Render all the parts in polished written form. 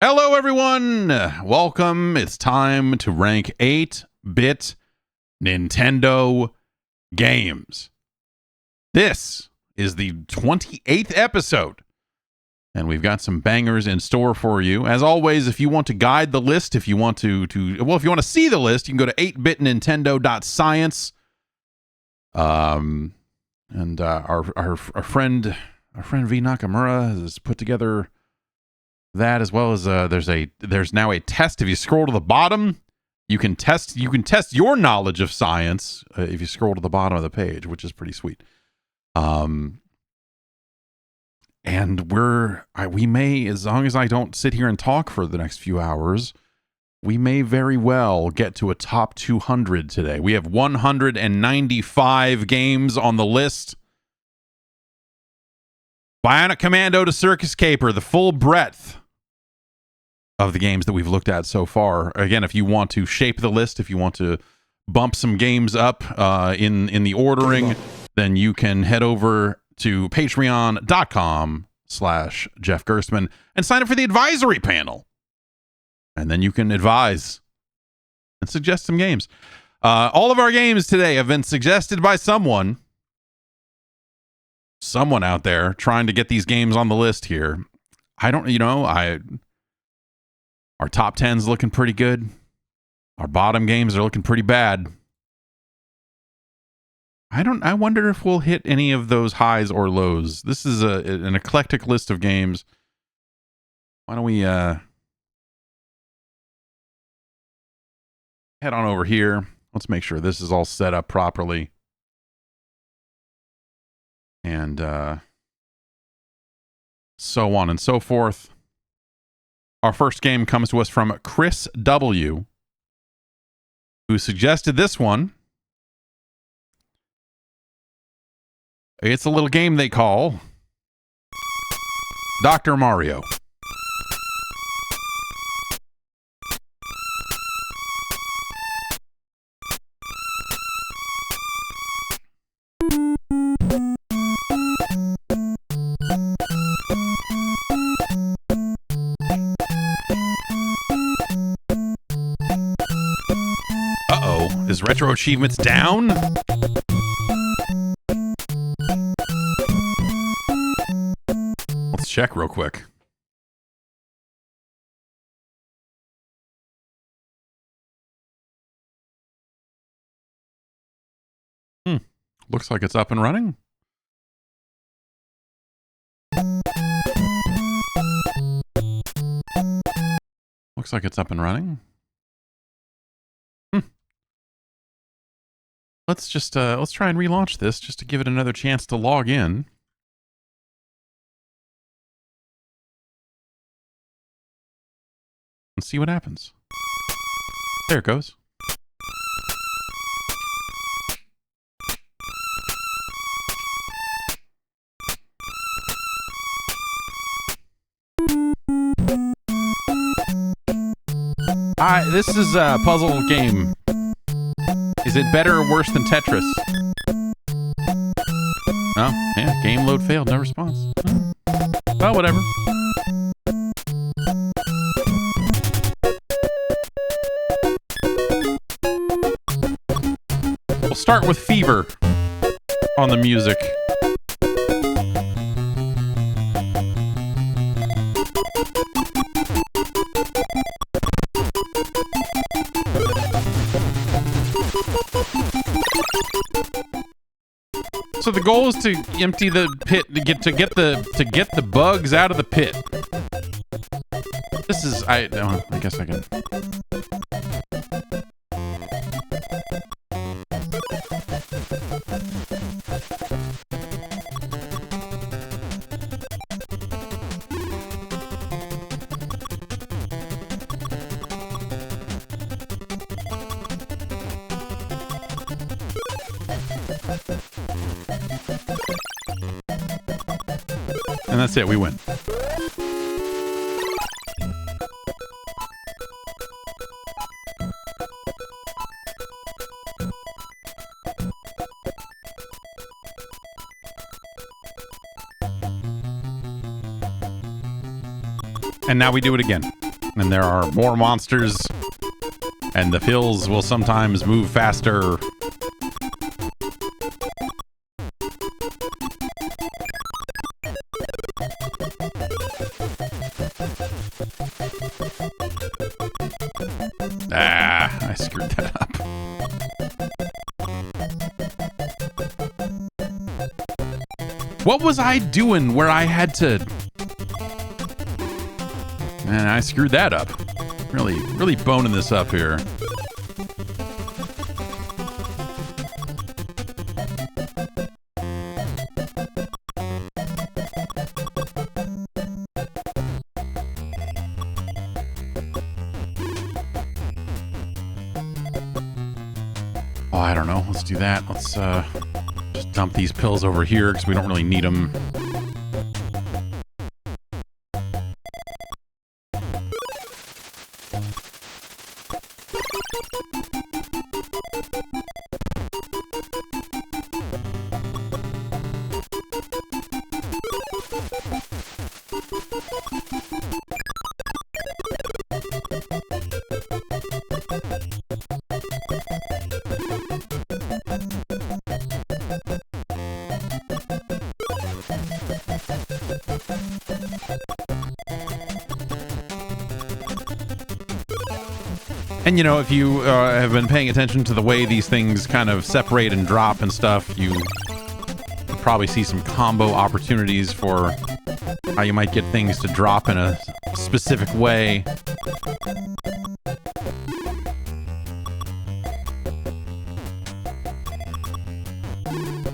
Hello, everyone. Welcome. It's time to rank 8-bit Nintendo games. This is the 28th episode, and we've got some bangers in store for you. As always, if you want to guide the list, if you want to see the list, you can go to 8bitnintendo.science. And our friend V Nakamura has put together that, as well as there's now a test. If you scroll to the bottom, you can test your knowledge of science if you scroll to the bottom of the page, which is pretty sweet. And we may, as long as I don't sit here and talk for the next few hours, we may very well get to a top 200 today. We have 195 games on the list. Bionic Commando to Circus Caper, the full breadth of the games that we've looked at so far. Again, if you want to shape the list, if you want to bump some games up in the ordering, then you can head over to patreon.com/Jeff Gerstmann and sign up for the advisory panel. And then you can advise and suggest some games. All of our games today have been suggested by someone out there trying to get these games on the list here. Our top 10's looking pretty good. Our bottom games are looking pretty bad. I wonder if we'll hit any of those highs or lows. This is an eclectic list of games. Why don't we head on over here. Let's make sure this is all set up properly. And so on and so forth. Our first game comes to us from Chris W., who suggested this one. It's a little game they call Dr. Mario. Is retro achievements down? Let's check real quick. Looks like it's up and running. Looks like it's up and running. Let's try and relaunch this just to give it another chance to log in. And see what happens. There it goes. This is a puzzle game. Is it better or worse than Tetris? Oh, yeah, game load failed, no response. Oh, whatever. We'll start with Fever on the music. So the goal is to empty the pit to get the bugs out of the pit. This is I guess I can. And that's it, we win. And now we do it again. And there are more monsters, and the pills will sometimes move faster. Ah, I screwed that up. What was I doing where I had to... Man, I screwed that up. Really boning this up here. Oh, I don't know. Let's do that. Let's just dump these pills over here because we don't really need them. And, you know, if you have been paying attention to the way these things kind of separate and drop and stuff, you probably see some combo opportunities for how you might get things to drop in a specific way.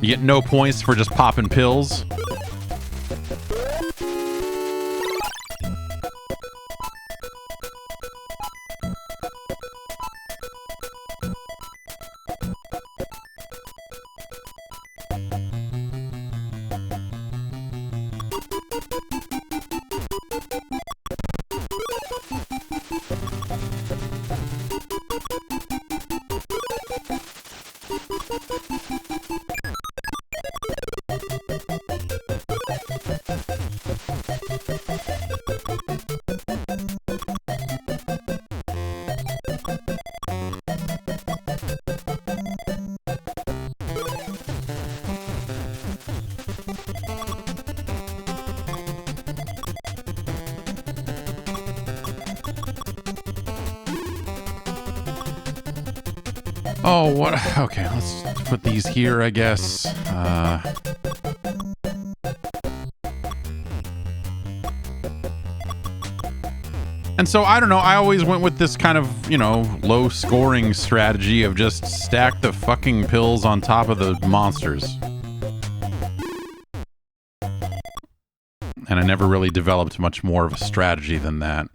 You get no points for just popping pills. Oh, what? Okay, let's put these here, I guess. And so, I don't know, I always went with this kind of, you know, low scoring strategy of just stack the fucking pills on top of the monsters. And I never really developed much more of a strategy than that.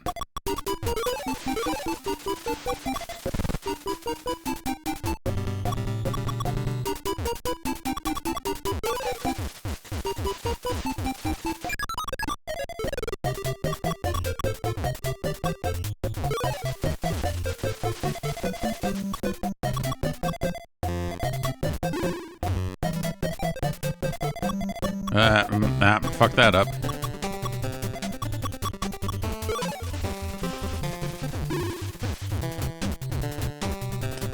Fuck that up.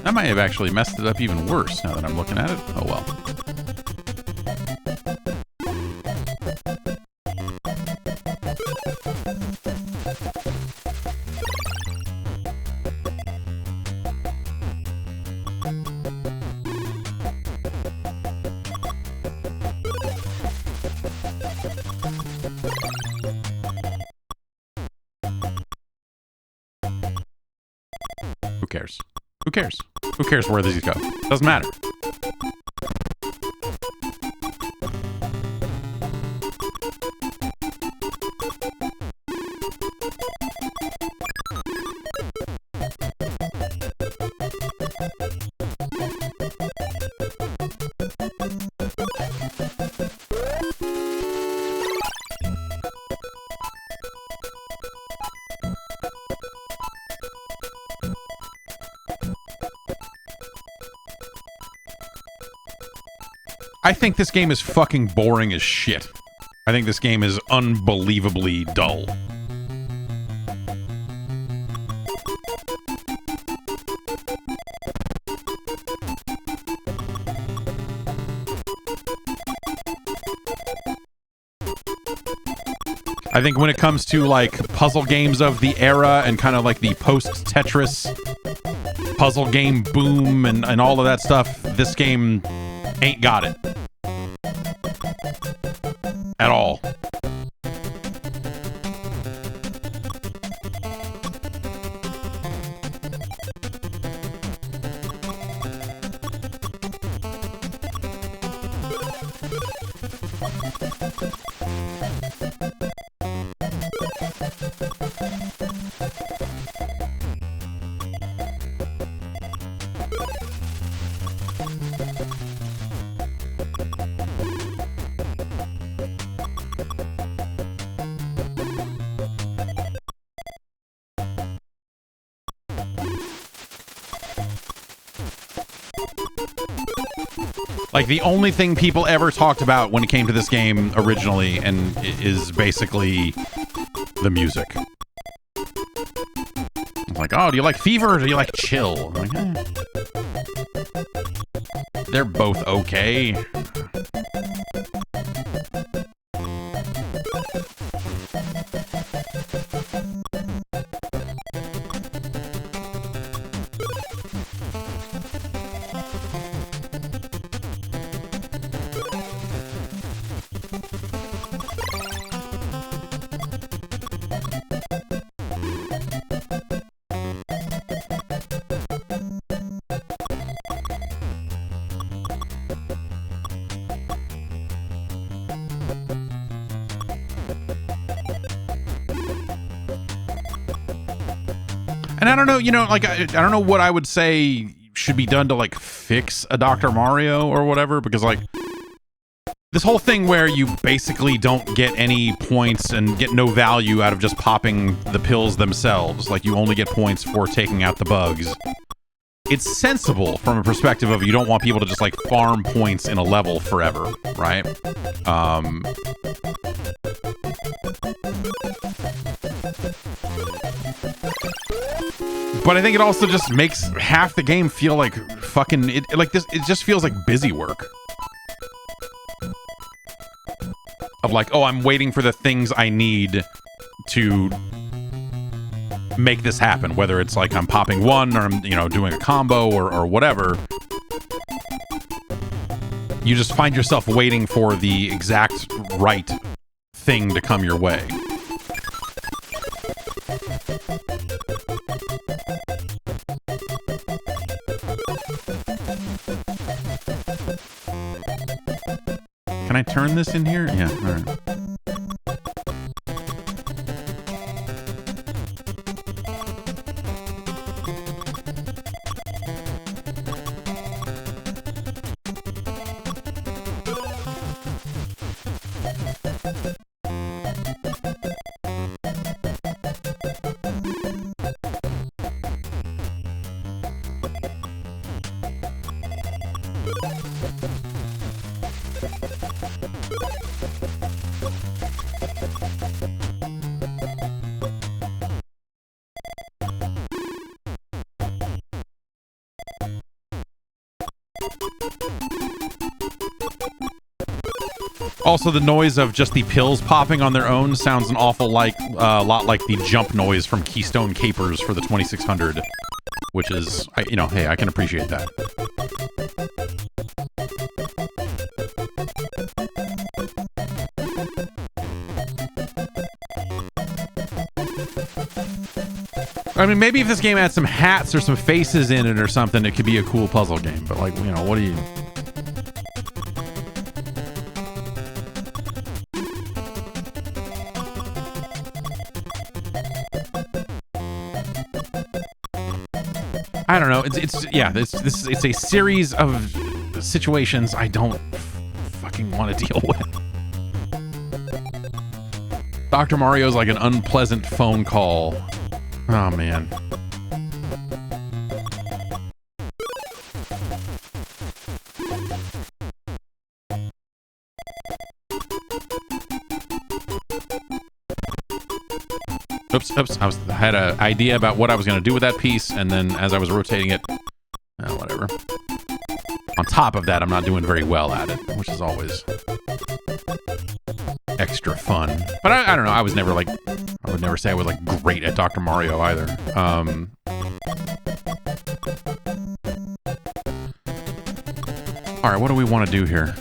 I might have actually messed it up even worse now that I'm looking at it. Oh well. Who cares? Who cares? Who cares where these go? Doesn't matter. I think this game is fucking boring as shit. I think this game is unbelievably dull. I think when it comes to like puzzle games of the era and kind of like the post-Tetris puzzle game boom and all of that stuff, this game ain't got it. At all. Like, the only thing people ever talked about when it came to this game originally and is basically the music. Like, oh, do you like Fever or do you like Chill? I'm like, they're both okay. And I don't know, you know, like, I don't know what I would say should be done to, like, fix a Dr. Mario or whatever, because, like, this whole thing where you basically don't get any points and get no value out of just popping the pills themselves, like, you only get points for taking out the bugs. It's sensible from a perspective of you don't want people to just, like, farm points in a level forever, right? But I think it also just makes half the game feel like fucking it just feels like busy work. Of like, oh, I'm waiting for the things I need to make this happen, whether it's like I'm popping one or I'm, you know, doing a combo or whatever. You just find yourself waiting for the exact right thing to come your way. Can I turn this in here? Yeah, all right. Also, the noise of just the pills popping on their own sounds an awful lot like the jump noise from Keystone Capers for the 2600, which is, you know, hey, I can appreciate that. I mean, maybe if this game had some hats or some faces in it or something, it could be a cool puzzle game. But, like, you know, what do you... I don't know. It's a series of situations I don't fucking want to deal with. Dr. Mario's like an unpleasant phone call. Oh, man. Oops. I had an idea about what I was going to do with that piece, and then as I was rotating it, whatever. On top of that, I'm not doing very well at it, which is always... extra fun. But I don't know. I was never like, I would never say I was like great at Dr. Mario either. All right, what do we want to do here?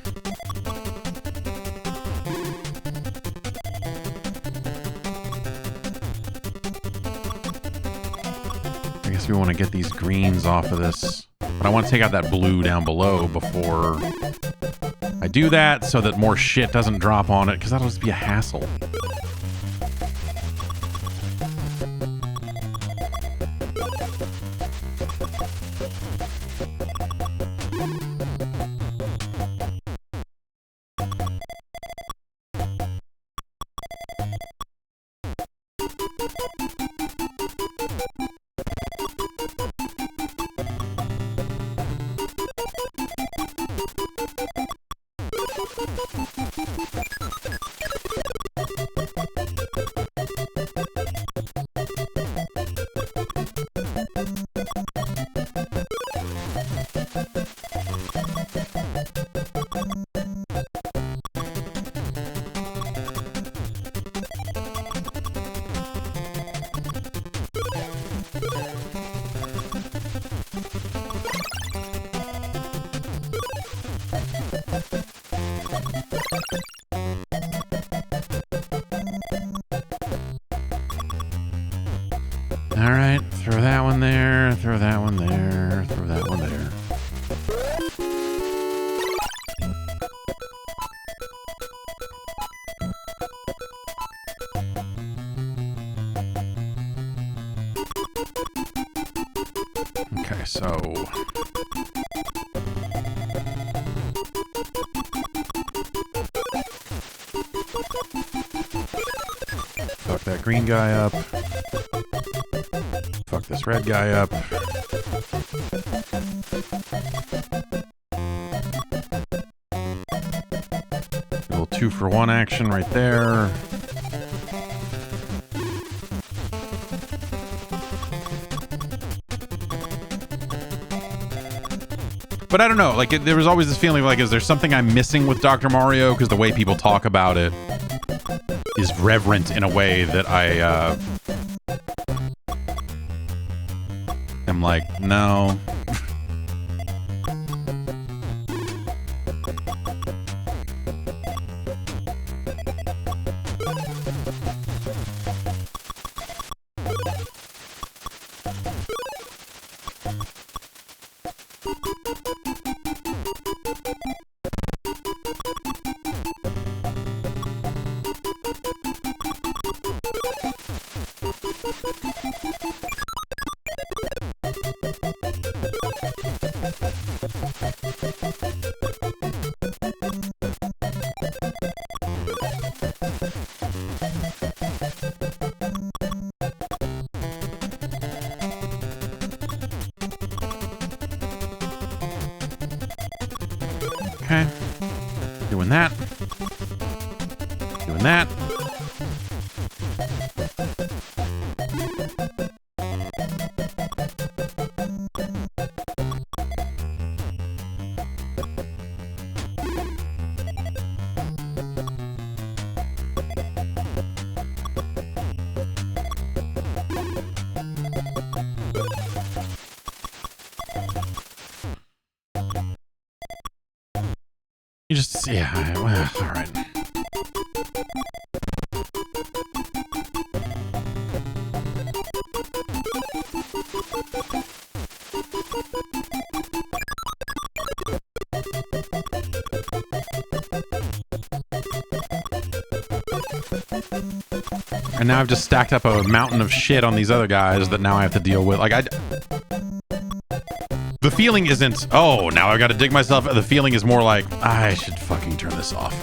I guess we want to get these greens off of this. But I want to take out that blue down below before I do that so that more shit doesn't drop on it, because that'll just be a hassle. All right, throw that one there, throw that one there, throw that one there. Okay, so fuck that green guy up. Fuck this red guy up. A little 2-for-1 action right there. But I don't know, like, there was always this feeling of, like, is there something I'm missing with Dr. Mario? Because the way people talk about it is reverent in a way that I, am like, no. Okay. Doing that. Doing that. You just, yeah, well, all right. And now I've just stacked up a mountain of shit on these other guys that now I have to deal with. Like, the feeling isn't, oh, now I gotta dig myself. The feeling is more like, I should fucking turn this off.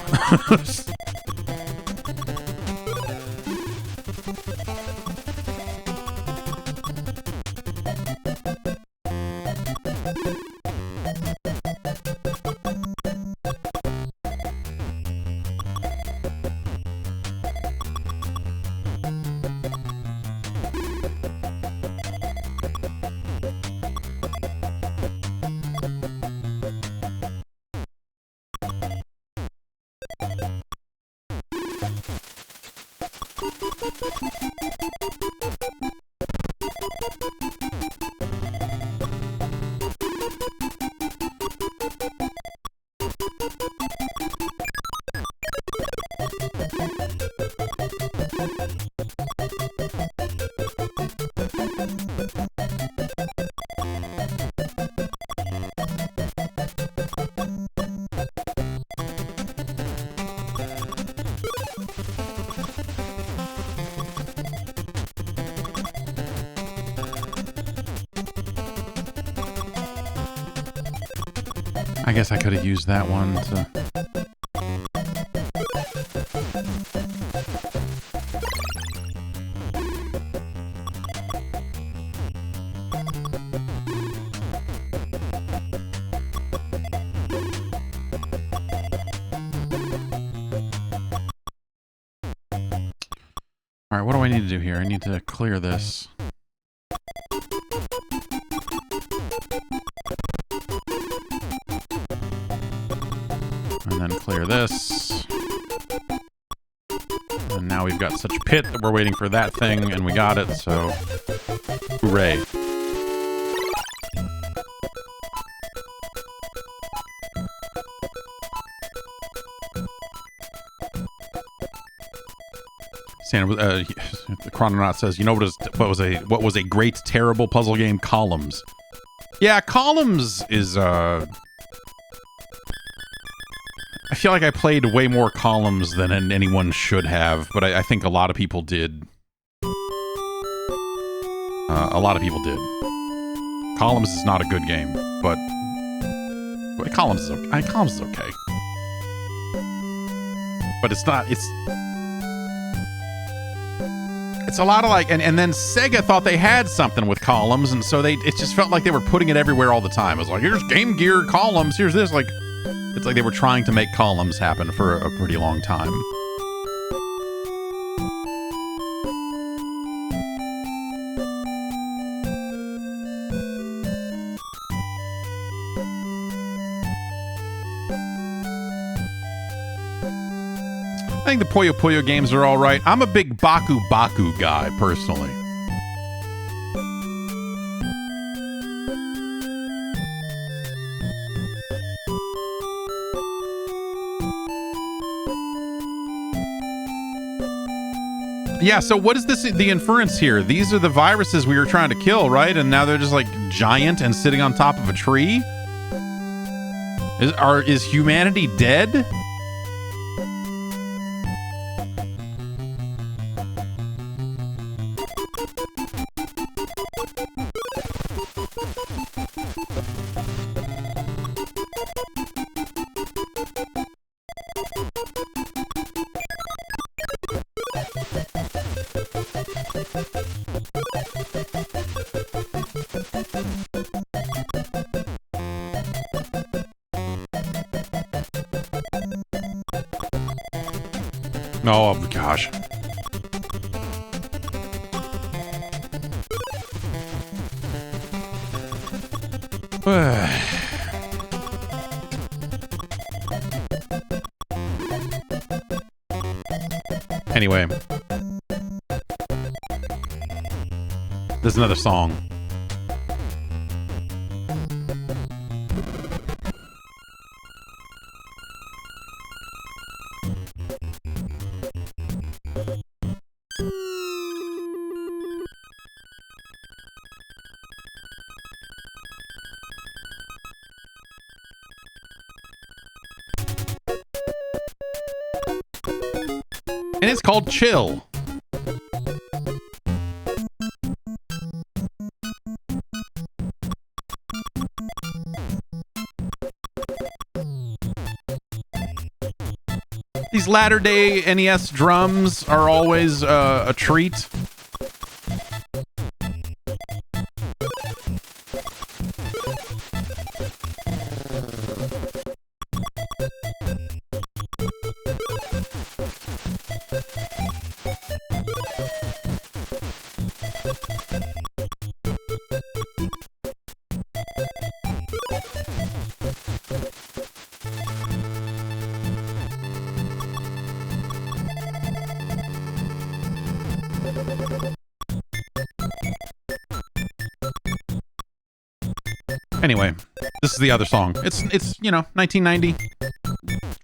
I guess I could have used that one to... All right, what do I need to do here? I need to clear this. And then clear this. And now we've got such a pit that we're waiting for that thing, and we got it, so... Hooray. The Chrononaut says, you know what was a great, terrible puzzle game? Columns. Yeah, Columns is, I feel like I played way more Columns than anyone should have, but I think a lot of people did. A lot of people did. Columns is not a good game, but Columns is okay. Columns is okay. But it's not, it's a lot of like, and then Sega thought they had something with Columns, and so it just felt like they were putting it everywhere all the time. It was like, here's Game Gear Columns, here's this, like, it's like they were trying to make Columns happen for a pretty long time. I think the Puyo Puyo games are all right. I'm a big Baku Baku guy, personally. Yeah, so what is the inference here? These are the viruses we were trying to kill, right? And now they're just like giant and sitting on top of a tree? Is humanity dead? Oh, gosh. Anyway. There's another song. And it's called Chill. These latter-day NES drums are always a treat. Anyway, this is the other song. It's 1990.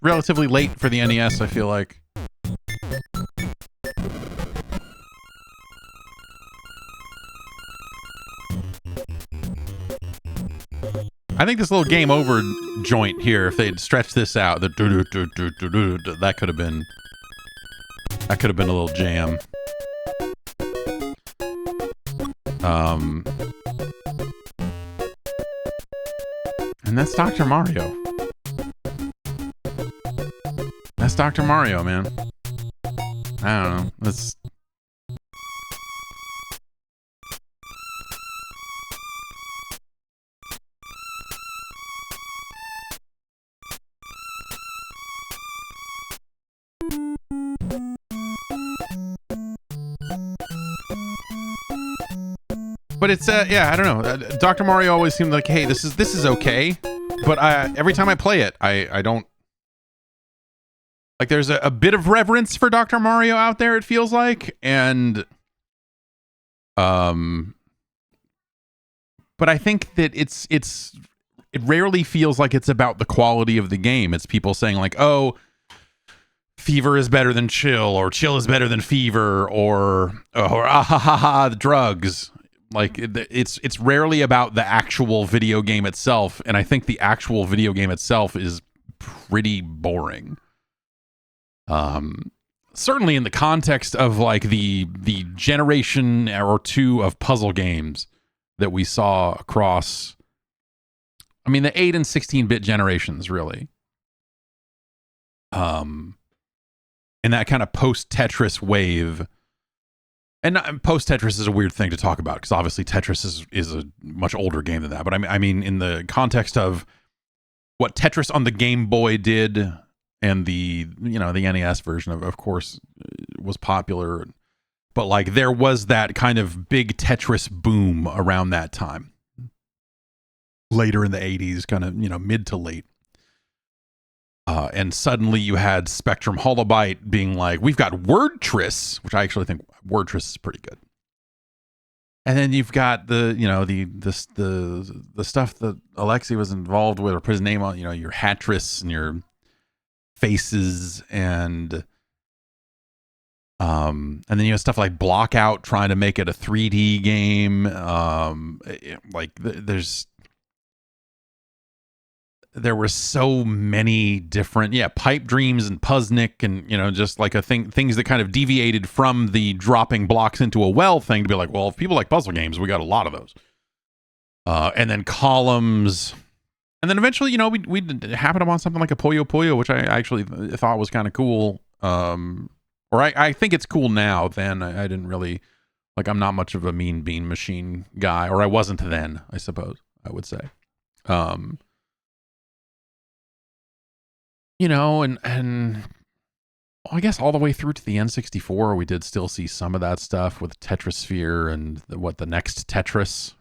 Relatively late for the NES, I feel like. I think this little game over joint here, if they'd stretched this out, that could have been a little jam. And that's Dr. Mario. That's Dr. Mario, man. I don't know. That's... But it's yeah, I don't know. Dr. Mario always seemed like, hey, this is okay. But every time I play it, I don't like. There's a bit of reverence for Dr. Mario out there. It feels like, and but I think that it rarely feels like it's about the quality of the game. It's people saying like, oh, fever is better than chill, or chill is better than fever, or ah ha ha ha, the drugs. Like it's rarely about the actual video game itself, and I think the actual video game itself is pretty boring. Certainly in the context of like the generation or two of puzzle games that we saw across, I mean, the 8 and 16-bit generations, really. And that kind of post-Tetris wave. And post-Tetris is a weird thing to talk about, because obviously Tetris is a much older game than that. But I mean, in the context of what Tetris on the Game Boy did, and the NES version of course, was popular. But like there was that kind of big Tetris boom around that time. Later in the 80s, kind of, mid to late. And suddenly you had Spectrum Holobyte being like, we've got Wordtris, which I actually think Wordtris is pretty good. And then you've got the stuff that Alexei was involved with, or put his name on, your Hatris and your Faces, and then you have stuff like Blockout trying to make it a 3D game. There were so many different, Pipe Dreams and Puzznick, and just like things that kind of deviated from the dropping blocks into a well thing, to be like, well, if people like puzzle games, we got a lot of those. And then Columns, and then eventually, we happened upon something like a Puyo Puyo, which I actually thought was kind of cool. Or I think it's cool now. Then I didn't really like. I'm not much of a Mean Bean Machine guy, or I wasn't then. I suppose I would say. And I guess all the way through to the N64, we did still see some of that stuff with Tetrisphere and the next Tetris.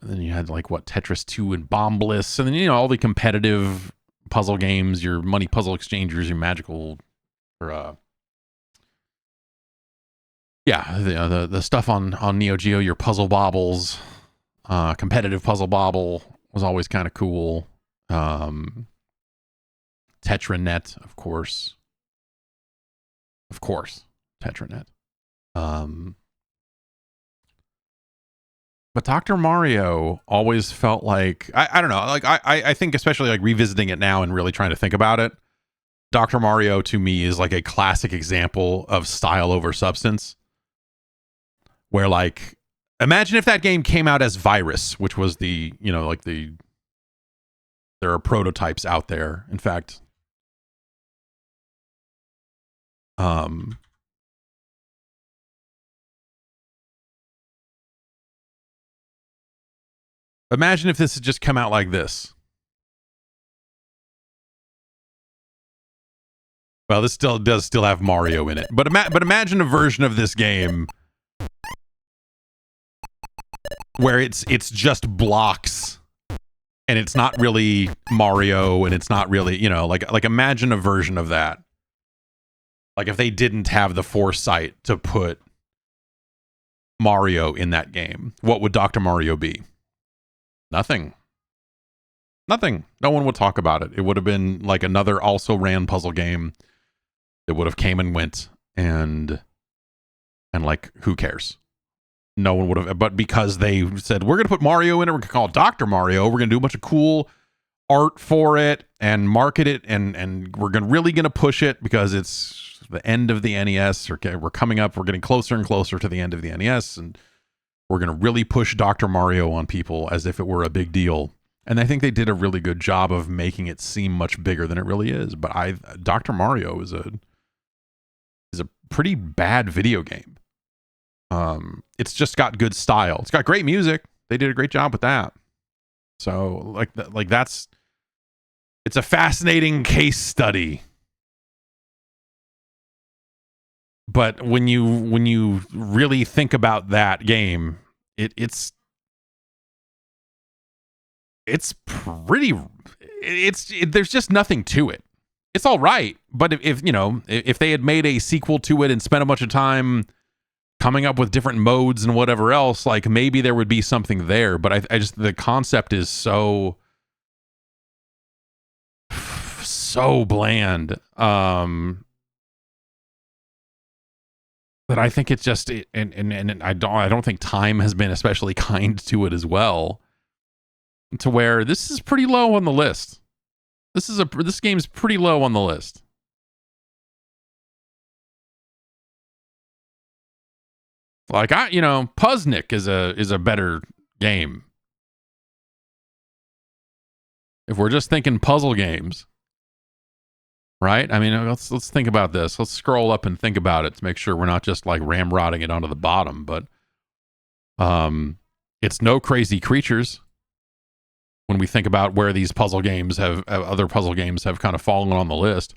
Then you had Tetris 2 and Bomb Bliss, and then all the competitive puzzle games, your Money Puzzle Exchangers, your Magical, or the stuff on Neo Geo, your Puzzle Bobbles, competitive Puzzle Bobble was always kind of cool. Tetranet, of course, Tetranet. But Dr. Mario always felt like, I don't know, like I think, especially like revisiting it now and really trying to think about it, Dr. Mario to me is like a classic example of style over substance, where like, imagine if that game came out as Virus, which was there are prototypes out there. In fact, imagine if this had just come out like this. Well, this does still have Mario in it, but imagine a version of this game where it's just blocks, and it's not really Mario, and it's not really, like imagine a version of that. Like if they didn't have the foresight to put Mario in that game, what would Dr. Mario be? Nothing. Nothing. No one would talk about it. It would have been like another also ran puzzle game. It would have came and went, and like, who cares? No one would have. But because they said, we're going to put Mario in it, we're going to call it Dr. Mario, we're going to do a bunch of cool art for it and market it, and we're really going to push it because it's the end of the NES. Okay, we're coming up. We're getting closer and closer to the end of the NES, and we're going to really push Dr. Mario on people as if it were a big deal. And I think they did a really good job of making it seem much bigger than it really is. But Dr. Mario is a pretty bad video game. It's just got good style. It's got great music. They did a great job with that. So it's a fascinating case study. But when you really think about that game, it's there's just nothing to it. It's all right, but if they had made a sequel to it and spent a bunch of time coming up with different modes and whatever else, like, maybe there would be something there. But I just, the concept is so bland, that I think it's just, and I don't think time has been especially kind to it as well, to where this is pretty low on the list. This game's pretty low on the list. Like, Puzznik is a better game. If we're just thinking puzzle games, right? I mean, let's think about this. Let's scroll up and think about it to make sure we're not just like ramrodding it onto the bottom. But it's no Crazy Creatures. When we think about where these puzzle games other puzzle games have kind of fallen on the list,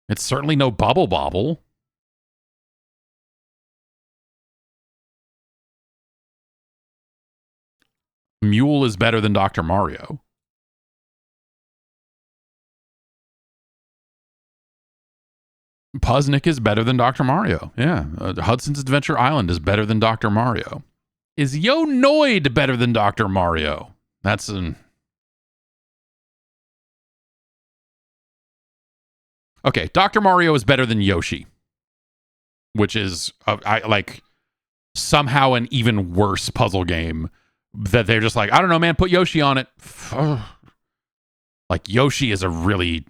it's certainly no Bubble Bobble. Mule is better than Dr. Mario. Puzznik is better than Dr. Mario. Yeah. Hudson's Adventure Island is better than Dr. Mario. Is Yo Noid better than Dr. Mario? That's an... Okay, Dr. Mario is better than Yoshi, which is somehow an even worse puzzle game that they're just like, I don't know, man, put Yoshi on it. Like, Yoshi is a really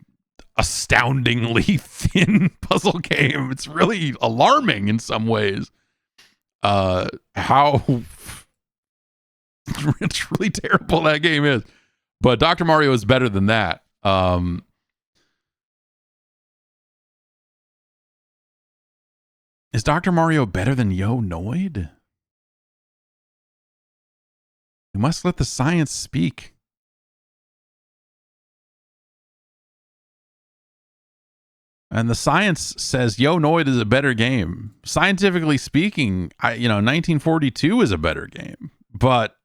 astoundingly thin puzzle game. It's really alarming in some ways. How it's really terrible that game is. But Dr. Mario is better than that. Is Dr. Mario better than Yo Noid? You must let the science speak. And the science says Yo Noid is a better game. Scientifically speaking, 1942 is a better game. But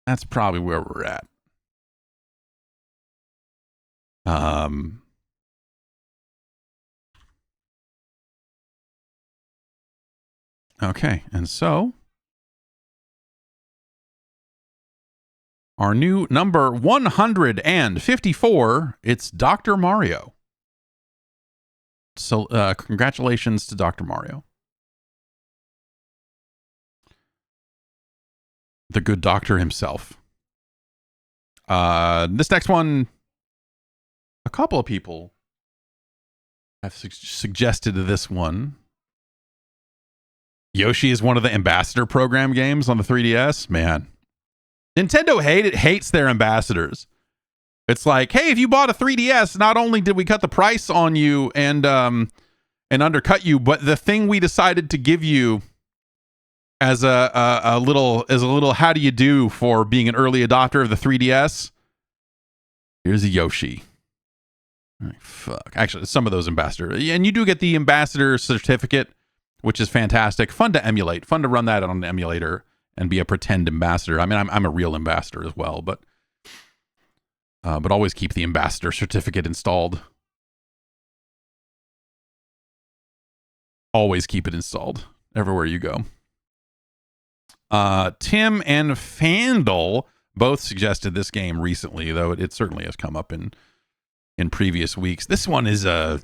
that's probably where we're at. Okay, and so our new number 154, it's Dr. Mario. So congratulations to Dr. Mario. The good doctor himself. This next one, a couple of people have suggested this one. Yoshi is one of the ambassador program games on the 3DS. Man, Nintendo hates their ambassadors. It's like, hey, if you bought a 3DS, not only did we cut the price on you and undercut you, but the thing we decided to give you as a little how do you do for being an early adopter of the 3DS, here's a Yoshi. Fuck. Actually, some of those ambassadors, and you do get the ambassador certificate, which is fantastic. Fun to emulate. Fun to run that on an emulator and be a pretend ambassador. I mean, I'm a real ambassador as well, but always keep the ambassador certificate installed. always keep it installed everywhere you go. Tim and Fandle both suggested this game recently, though it certainly has come up in previous weeks. This one is a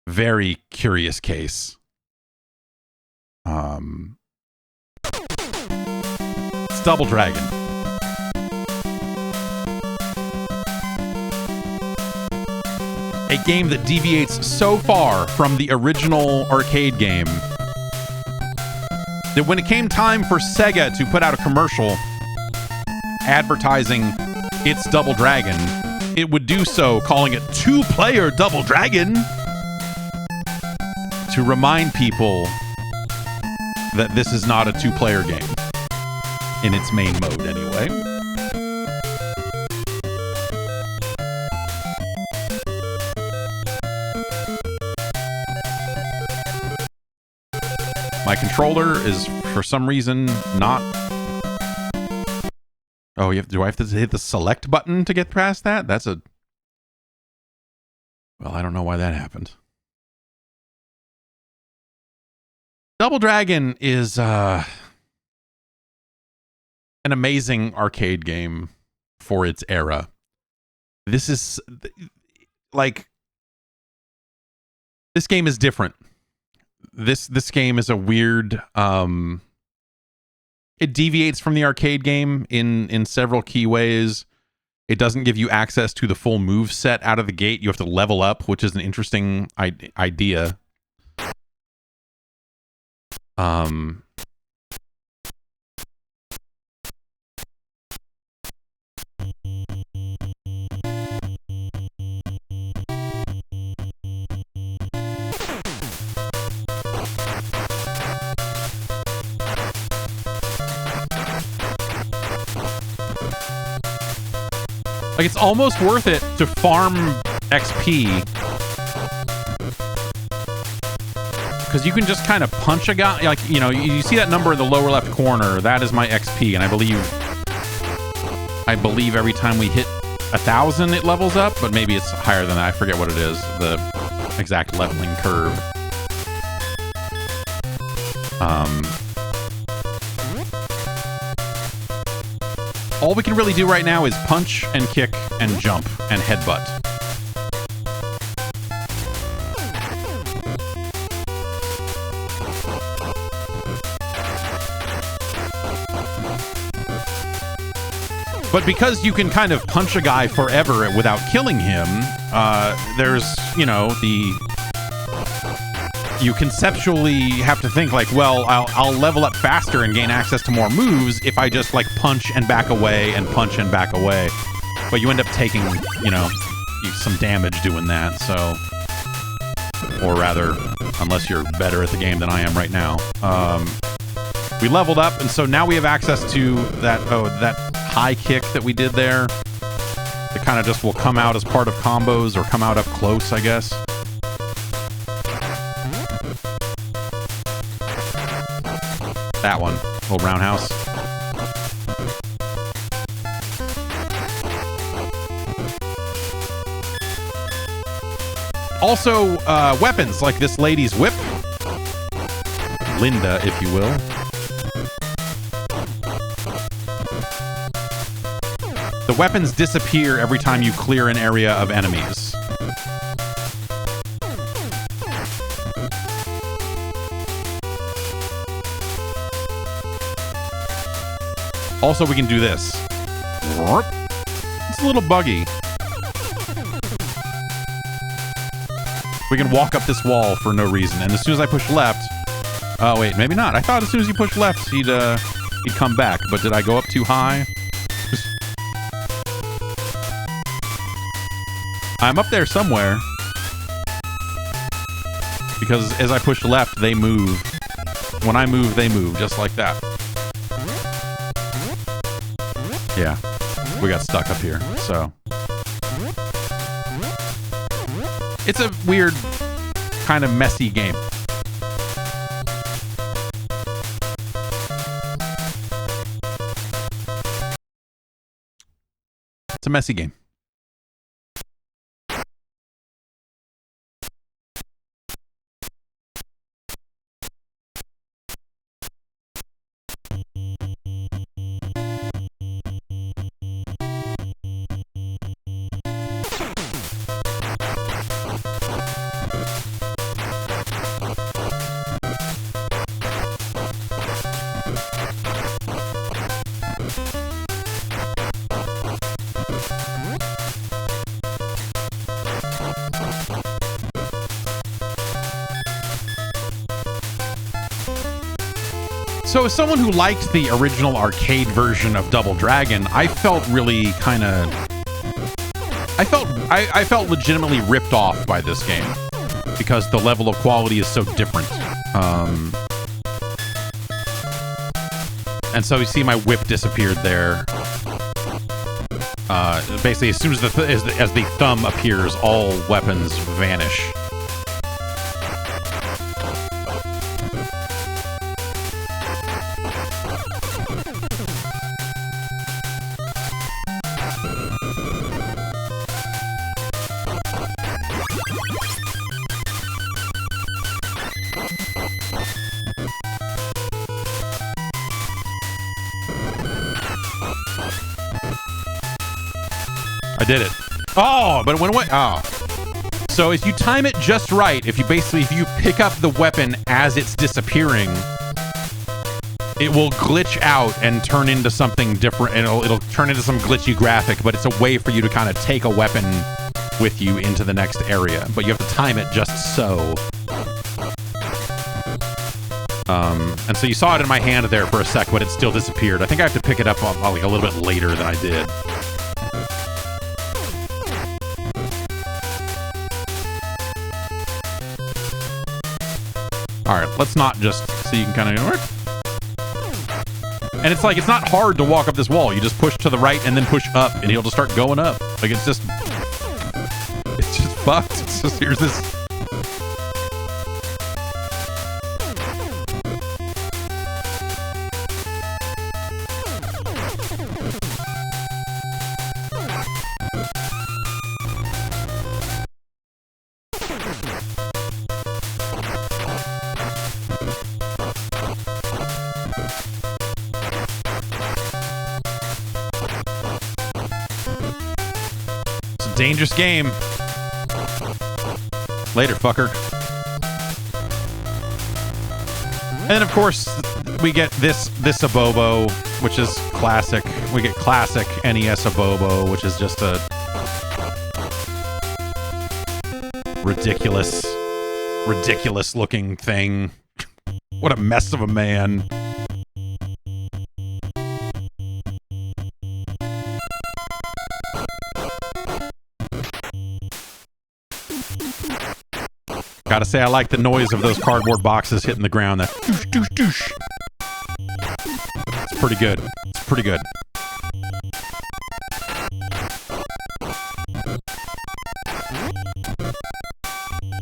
very curious case. It's Double Dragon. A game that deviates so far from the original arcade game that when it came time for Sega to put out a commercial advertising its Double Dragon, it would do so calling it two-player Double Dragon to remind people that this is not a two-player game. In its main mode, anyway. My controller is, for some reason, not... Oh, do I have to hit the select button to get past that? That's a... Well, I don't know why that happened. Double Dragon is an amazing arcade game for its era. This is... Like... This game is different. This game is a weird... It deviates from the arcade game in several key ways. It doesn't give you access to the full move set out of the gate. You have to level up, which is an interesting idea. Like, it's almost worth it to farm XP. Because you can just kind of punch a guy. Like, you know, you see that number in the lower left corner. That is my XP. And I believe every time we hit 1,000, it levels up. But maybe it's higher than that. I forget what it is. The exact leveling curve. All we can really do right now is punch and kick and jump and headbutt. But because you can kind of punch a guy forever without killing him, there's, you know, you conceptually have to think like, well, I'll level up faster and gain access to more moves if I just like punch and back away and punch and back away. But you end up taking, you know, some damage doing that, so... Or rather, unless you're better at the game than I am right now. We leveled up, and so now we have access to that high kick that we did there. It kind of just will come out as part of combos or come out up close, I guess. That one. Little roundhouse. Also, weapons, like this lady's whip. Linda, if you will. The weapons disappear every time you clear an area of enemies. Also, we can do this. It's a little buggy. We can walk up this wall for no reason, and as soon as I push left... Oh, wait, maybe not. I thought as soon as you push left, he'd come back, but did I go up too high? I'm up there somewhere. Because as I push left, they move. When I move, they move, just like that. Yeah, we got stuck up here, so. It's a weird, kind of messy game. It's a messy game. So as someone who liked the original arcade version of Double Dragon, I felt really kind of... I felt legitimately ripped off by this game because the level of quality is so different. And so you see my whip disappeared there. Basically, as soon as the thumb appears, all weapons vanish. I did it. Oh, but it went away. Oh. So if you time it just right, if you pick up the weapon as it's disappearing, it will glitch out and turn into something different. And it'll turn into some glitchy graphic, but it's a way for you to kind of take a weapon with you into the next area. But you have to time it just so. And so you saw it in my hand there for a sec, but it still disappeared. I think I have to pick it up like a little bit later than I did. All right, let's not just, so you can kind of, and it's like, it's not hard to walk up this wall. You just push to the right and then push up and he'll just start going up. Like, it's just fucked. It's just, here's this. Dangerous game. Later, fucker. And then, of course, we get this Abobo, which is classic. We get classic NES Abobo, which is just a ridiculous looking thing. What a mess of a man. Gotta say, I like the noise of those cardboard boxes hitting the ground. That doosh, doosh, doosh. It's pretty good. It's pretty good.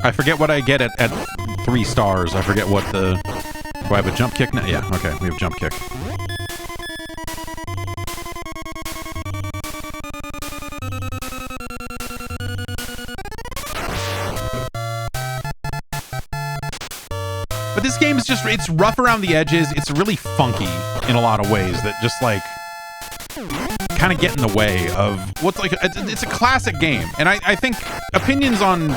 I forget what I get at 3 stars. I forget what the... Do I have a jump kick now? Yeah, okay, we have jump kick. But this game is just, it's rough around the edges. It's really funky in a lot of ways that just like kind of get in the way of what's like, it's a classic game. And I think opinions on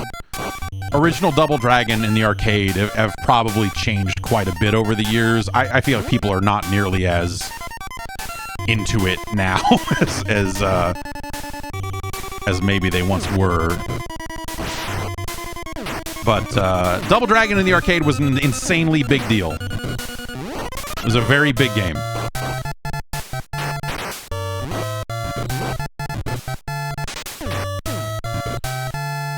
original Double Dragon in the arcade have probably changed quite a bit over the years. I feel like people are not nearly as into it now as maybe they once were. But Double Dragon in the arcade was an insanely big deal. It was a very big game.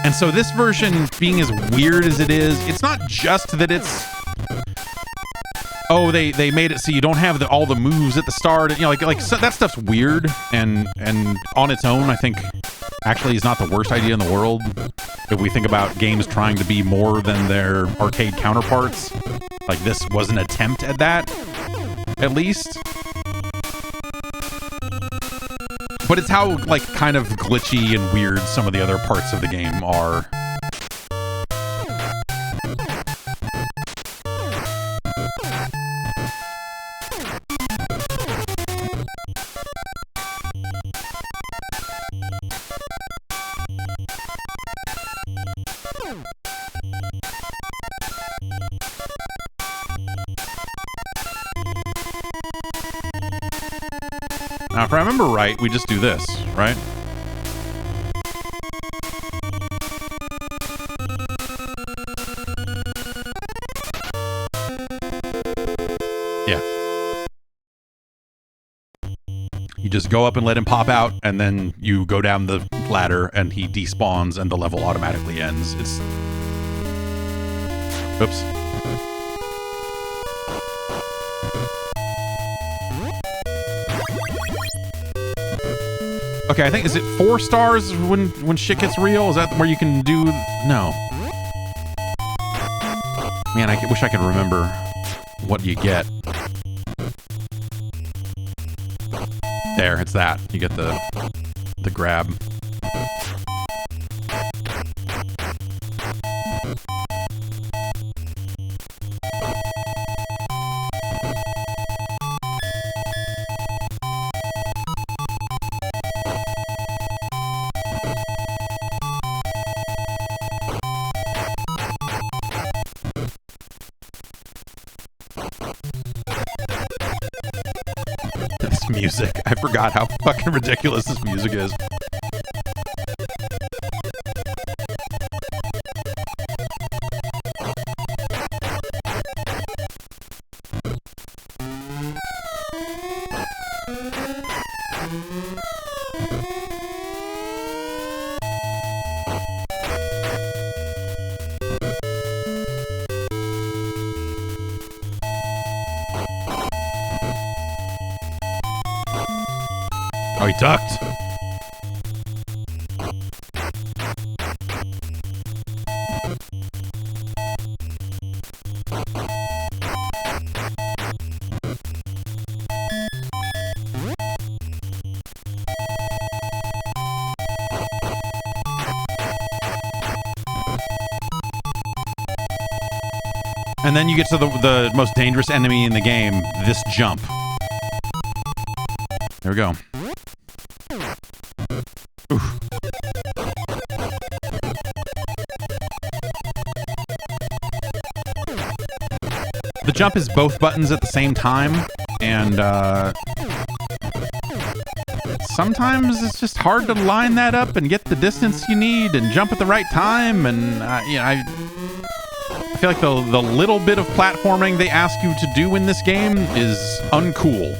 And so this version, being as weird as it is, it's not just that it's... Oh, they made it so you don't have all the moves at the start. You know, like so that stuff's weird, and on its own, I think actually is not the worst idea in the world. If we think about games trying to be more than their arcade counterparts, like this was an attempt at that, at least. But it's how like kind of glitchy and weird some of the other parts of the game are. Now, if I remember right, we just do this, right? Yeah. You just go up and let him pop out, and then you go down the ladder, and he despawns, and the level automatically ends. It's... Oops. Okay, I think, is it 4 stars when shit gets real? Is that where you can do... No. Man, I wish I could remember what you get. There, it's that. You get the grab. This music. I forgot how fucking ridiculous this music is. Oh, he ducked. And then you get to the most dangerous enemy in the game, this jump. There we go. Oof. The jump is both buttons at the same time, and sometimes it's just hard to line that up and get the distance you need and jump at the right time. And you know, I feel like the little bit of platforming they ask you to do in this game is uncool.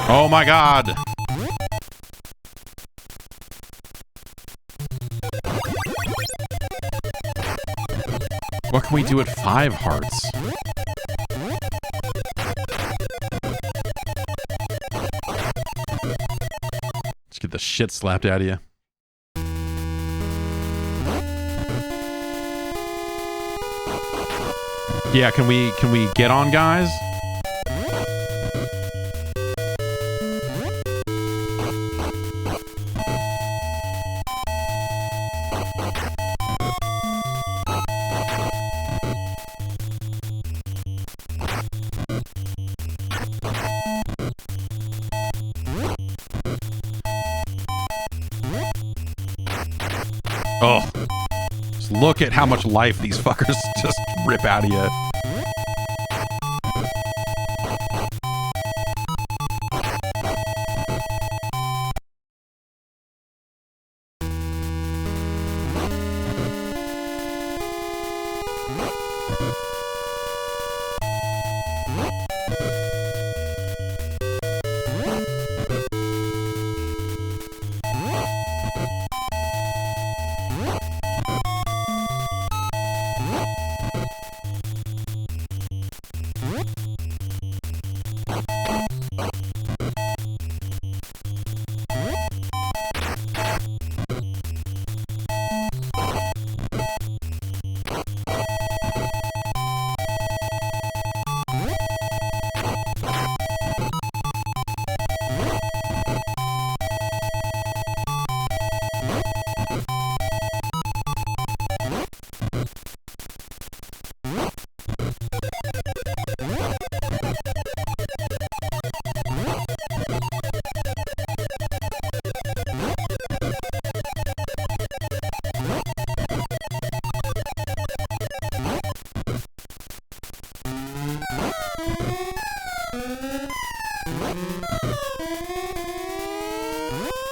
Oh my god! What can we do at 5 hearts? Let's get the shit slapped out of you. Yeah, can we get on, guys? Oh, just look at how much life these fuckers just rip out of you.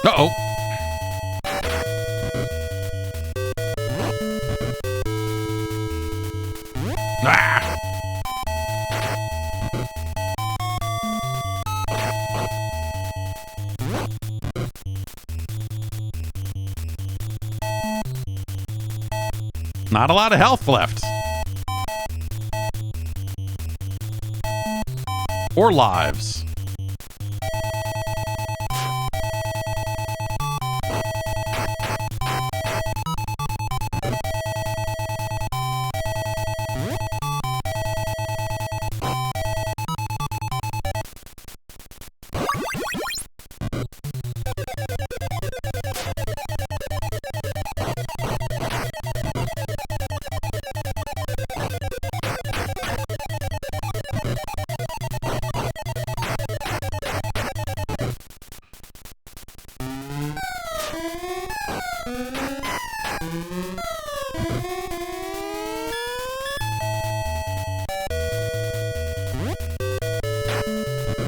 Uh-oh. Ah! Not a lot of health left. Or lives.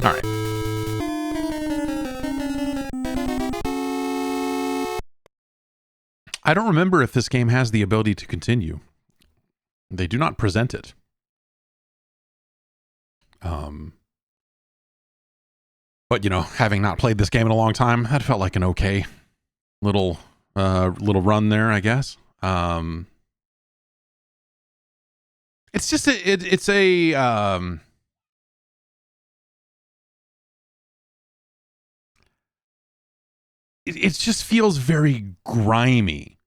All right. I don't remember if this game has the ability to continue. They do not present it. But you know, having not played this game in a long time, that felt like an okay little run there, I guess. It's just it just feels very grimy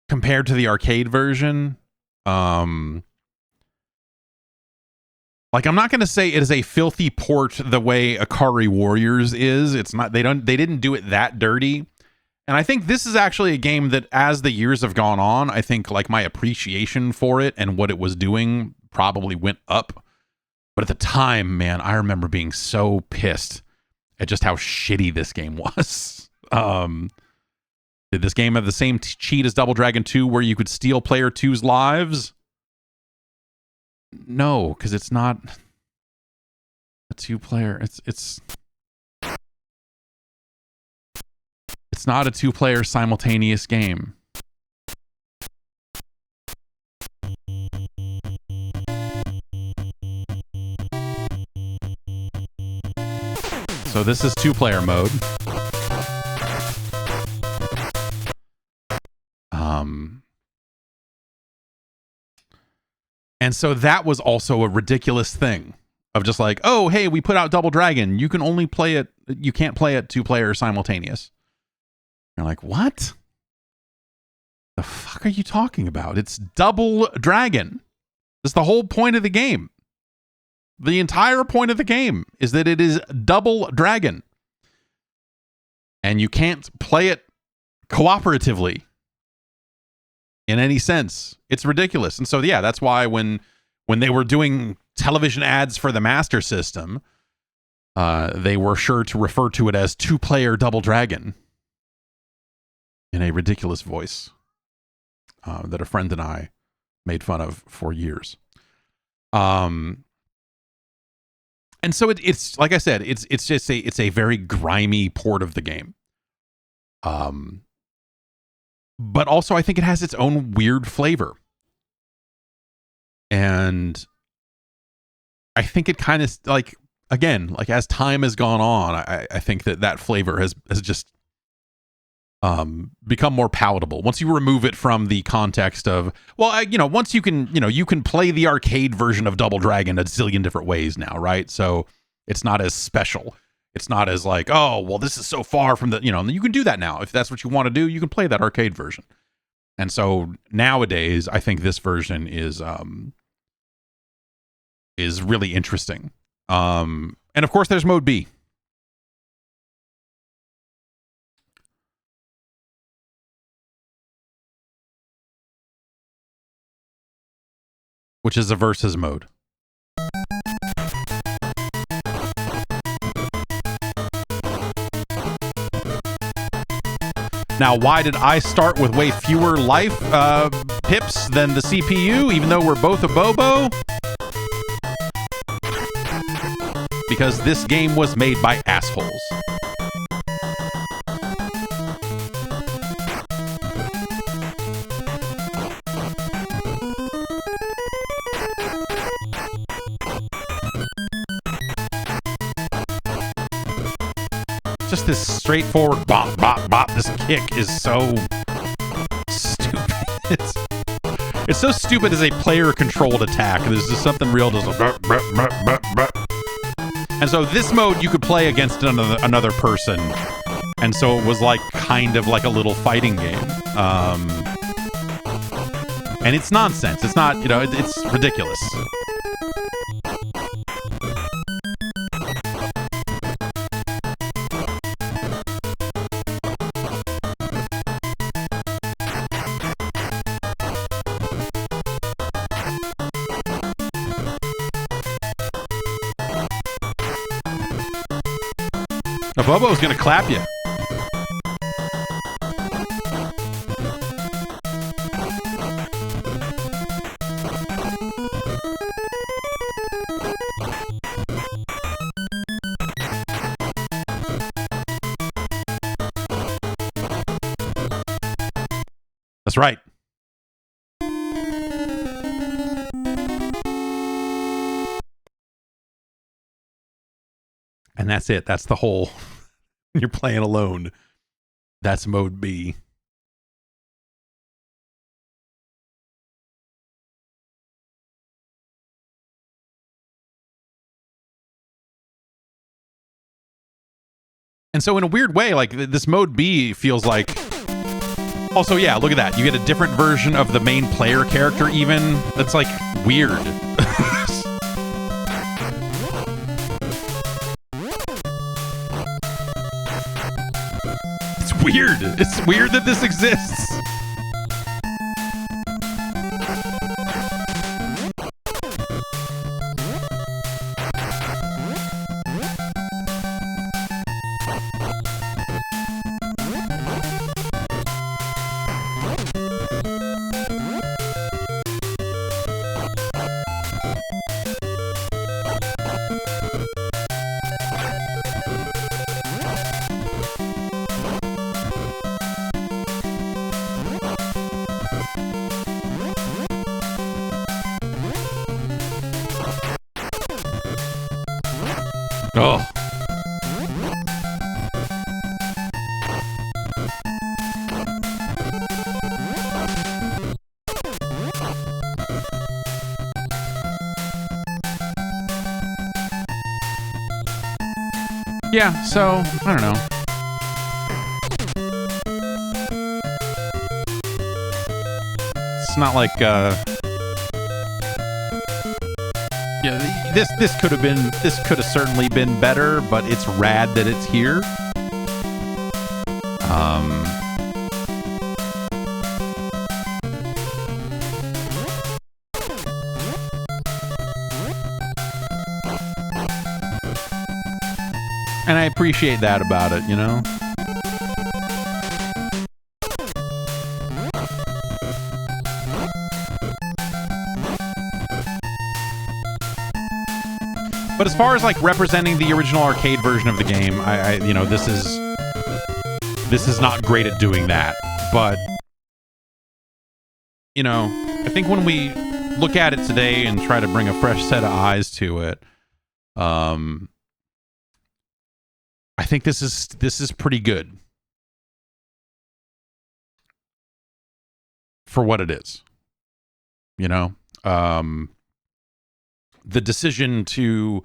compared to the arcade version. Like, I'm not going to say it is a filthy port the way Akari Warriors is. It's not. They didn't do it that dirty. And I think this is actually a game that, as the years have gone on, I think like my appreciation for it and what it was doing probably went up. But at the time, man, I remember being so pissed at just how shitty this game was. Did this game have the same cheat as Double Dragon 2 where you could steal player 2's lives? No, because it's not a two-player. It's not a two-player simultaneous game. So this is two-player mode. And so that was also a ridiculous thing of just like, oh, hey, we put out Double Dragon. You can only play it. You can't play it two-player simultaneous. You're like, what? The fuck are you talking about? It's Double Dragon. That's the whole point of the game. The entire point of the game is that it is Double Dragon. And you can't play it cooperatively in any sense. It's ridiculous. And so, yeah, that's why when they were doing television ads for the Master System, they were sure to refer to it as two-player Double Dragon in a ridiculous voice that a friend and I made fun of for years. And so it's like I said, it's just a very grimy port of the game. But also I think it has its own weird flavor. And I think it kind of like, again, like as time has gone on, I think that flavor has just become more palatable once you remove it from the context of, well, once you can play the arcade version of Double Dragon a zillion different ways now, right? So it's not as special. It's not as like, oh, well, this is so far from the, you can do that now. If that's what you want to do, you can play that arcade version. And so nowadays, I think this version is really interesting. And of course, there's Mode B. Which is a versus mode. Now, why did I start with way fewer life pips than the CPU, even though we're both a Bobo? Because this game was made by assholes. just this straightforward bop, bop, bop. This kick is so stupid. It's so stupid as a player-controlled attack. There's just something real. Just and so this mode you could play against another person, and so it was like kind of like a little fighting game. And it's nonsense. It's not, you know, it's ridiculous. Bobo's gonna clap you. That's right. And that's it. That's the whole... You're playing alone. That's mode B. And so in a weird way, like this mode B feels like... Also, yeah, look at that. You get a different version of the main player character even. That's like weird. Weird. It's weird that this exists. Oh. Yeah, so, I don't know. It's not like, yeah, this could have certainly been better, but it's rad that it's here. And I appreciate that about it, you know? But as far as like representing the original arcade version of the game, I you know, this is not great at doing that. But you know, I think when we look at it today and try to bring a fresh set of eyes to it, I think this is pretty good for what it is. You know, the decision to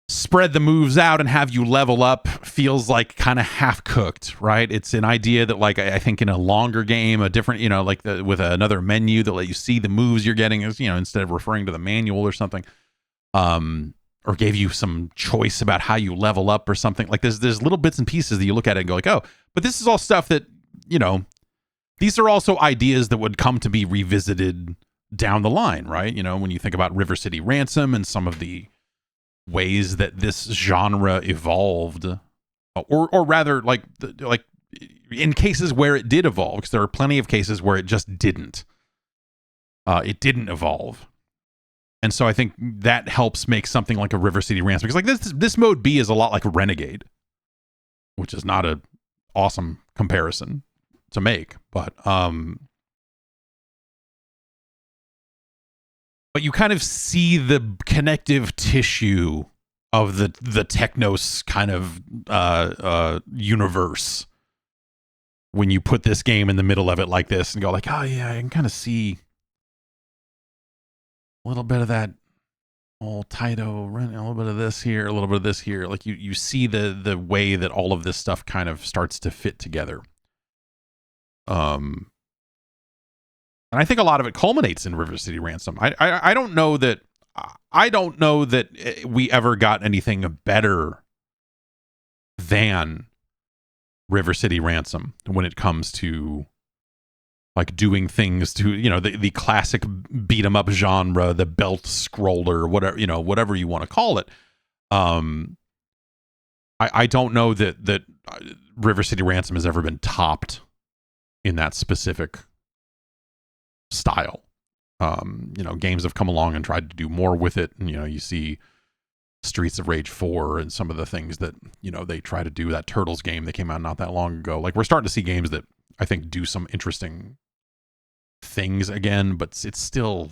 spread the moves out and have you level up feels like kind of half cooked, right? It's an idea that, like, I think in a longer game, a different, you know, like with another menu that let you see the moves you're getting, is, you know, instead of referring to the manual or something, or gave you some choice about how you level up or something. Like there's little bits and pieces that you look at it and go like, oh, but this is all stuff that, you know, these are also ideas that would come to be revisited down the line, right? You know, when you think about River City Ransom and some of the ways that this genre evolved, or rather, like in cases where it did evolve, because there are plenty of cases where it just didn't. It didn't evolve. And so I think that helps make something like a River City Ransom, because like this mode B is a lot like Renegade, which is not an awesome comparison to make, but you kind of see the connective tissue of the Technos kind of universe when you put this game in the middle of it like this and go like, oh yeah, I can kind of see a little bit of that old Taito, a little bit of this here, a little bit of this here. Like you see the way that all of this stuff kind of starts to fit together. And I think a lot of it culminates in River City Ransom. I don't know that we ever got anything better than River City Ransom when it comes to like doing things to, you know, the classic beat 'em up genre, the belt scroller, whatever, you know, whatever you want to call it. I don't know that River City Ransom has ever been topped in that specific style. You know, games have come along and tried to do more with it. And, you know, you see Streets of Rage 4 and some of the things that, you know, they try to do. That Turtles game that came out not that long ago. Like, we're starting to see games that I think do some interesting things again, but it's still,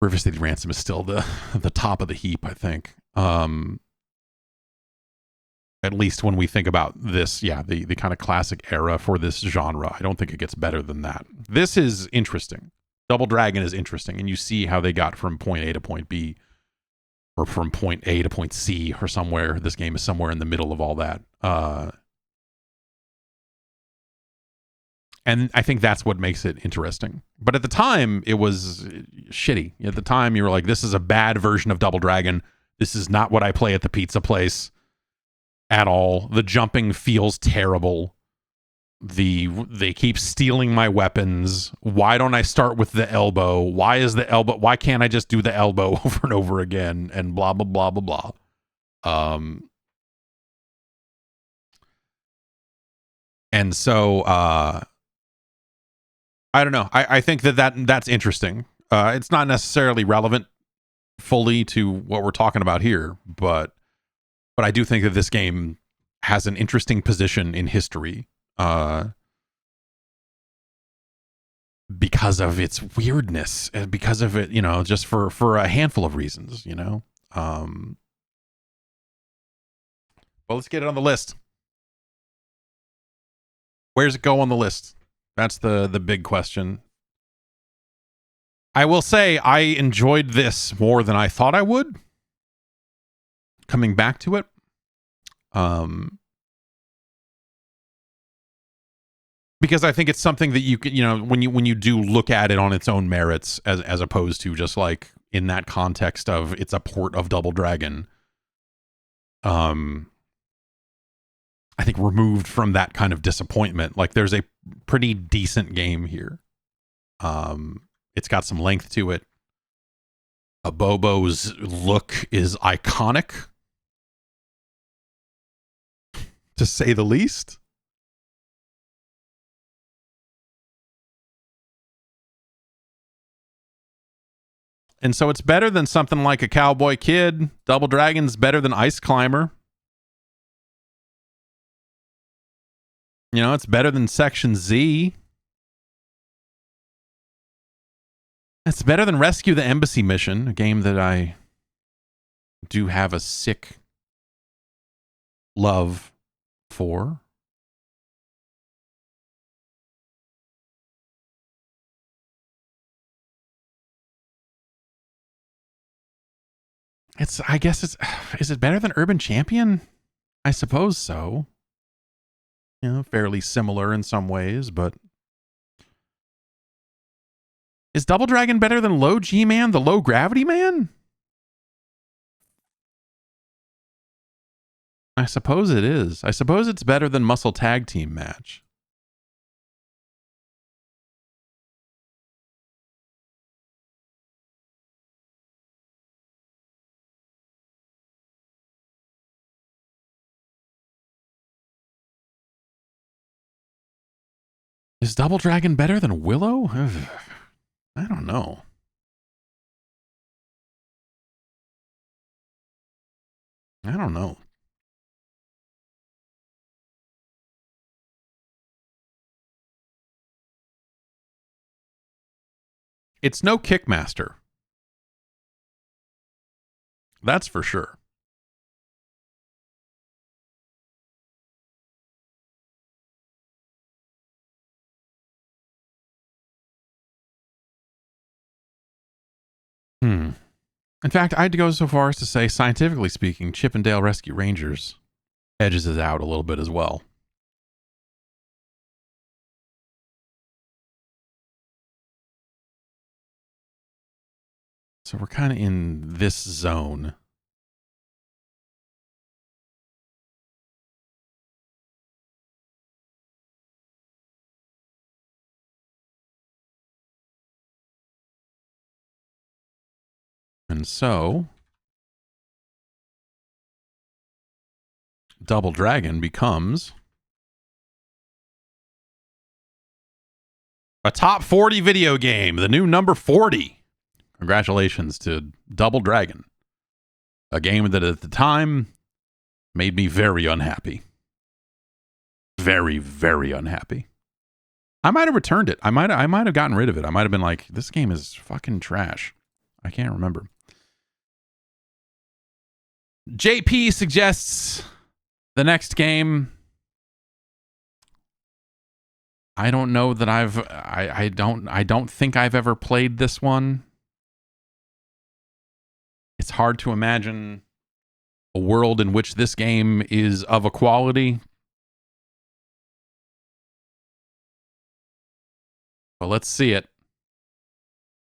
River City Ransom is still the top of the heap, I think. At least when we think about this, yeah, the kind of classic era for this genre. I don't think it gets better than that. This is interesting. Double Dragon is interesting, and you see how they got from point A to point B, or from point A to point C, or somewhere. This game is somewhere in the middle of all that. And I think that's what makes it interesting. But at the time, it was shitty. At the time, you were like, this is a bad version of Double Dragon. This is not what I play at the pizza place at all. The jumping feels terrible. They keep stealing my weapons. Why don't I start with the elbow? Why can't I just do the elbow over and over again? And blah, blah, blah, blah, blah. And so, I don't know. I think that's interesting. It's not necessarily relevant fully to what we're talking about here, but I do think that this game has an interesting position in history. Because of its weirdness, and because of it, you know, just for a handful of reasons, you know. Well, let's get it on the list. Where's it go on the list? That's the big question. I will say I enjoyed this more than I thought I would. Coming back to it, because I think it's something that you can, you know, when you do look at it on its own merits, as opposed to just like in that context of it's a port of Double Dragon. I think removed from that kind of disappointment, like there's a pretty decent game here. It's got some length to it. Abobo's look is iconic, to say the least. And so it's better than something like a Cowboy Kid. Double Dragon's better than Ice Climber. You know, it's better than Section Z. It's better than Rescue the Embassy Mission, a game that I do have a sick love for. I guess is it better than Urban Champion? I suppose so. You know, fairly similar in some ways, but is Double Dragon better than Low G Man, the Low Gravity Man? I suppose it is. I suppose it's better than Muscle Tag Team Match. Is Double Dragon better than Willow? I don't know. I don't know. It's no Kickmaster. That's for sure. In fact, I'd go so far as to say, scientifically speaking, Chip and Dale Rescue Rangers edges it out a little bit as well. So we're kind of in this zone. And so Double Dragon becomes a top 40 video game, the new number 40. Congratulations to Double Dragon, a game that at the time made me very unhappy. Very, very unhappy. I might have returned it. I might have gotten rid of it. I might have been like, this game is fucking trash. I can't remember. JP suggests the next game. I don't know that I don't think I've ever played this one. It's hard to imagine a world in which this game is of a quality. But let's see it.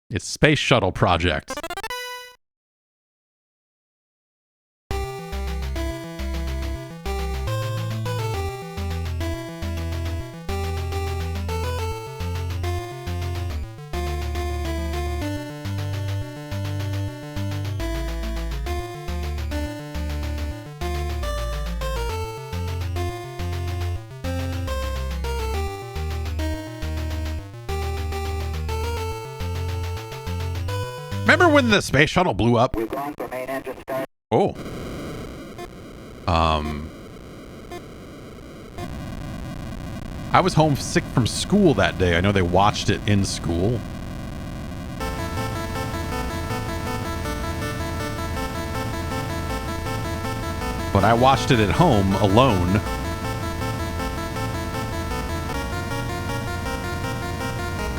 It's Space Shuttle Project. Remember when the space shuttle blew up? Oh. I was homesick from school that day. I know they watched it in school. But I watched it at home alone.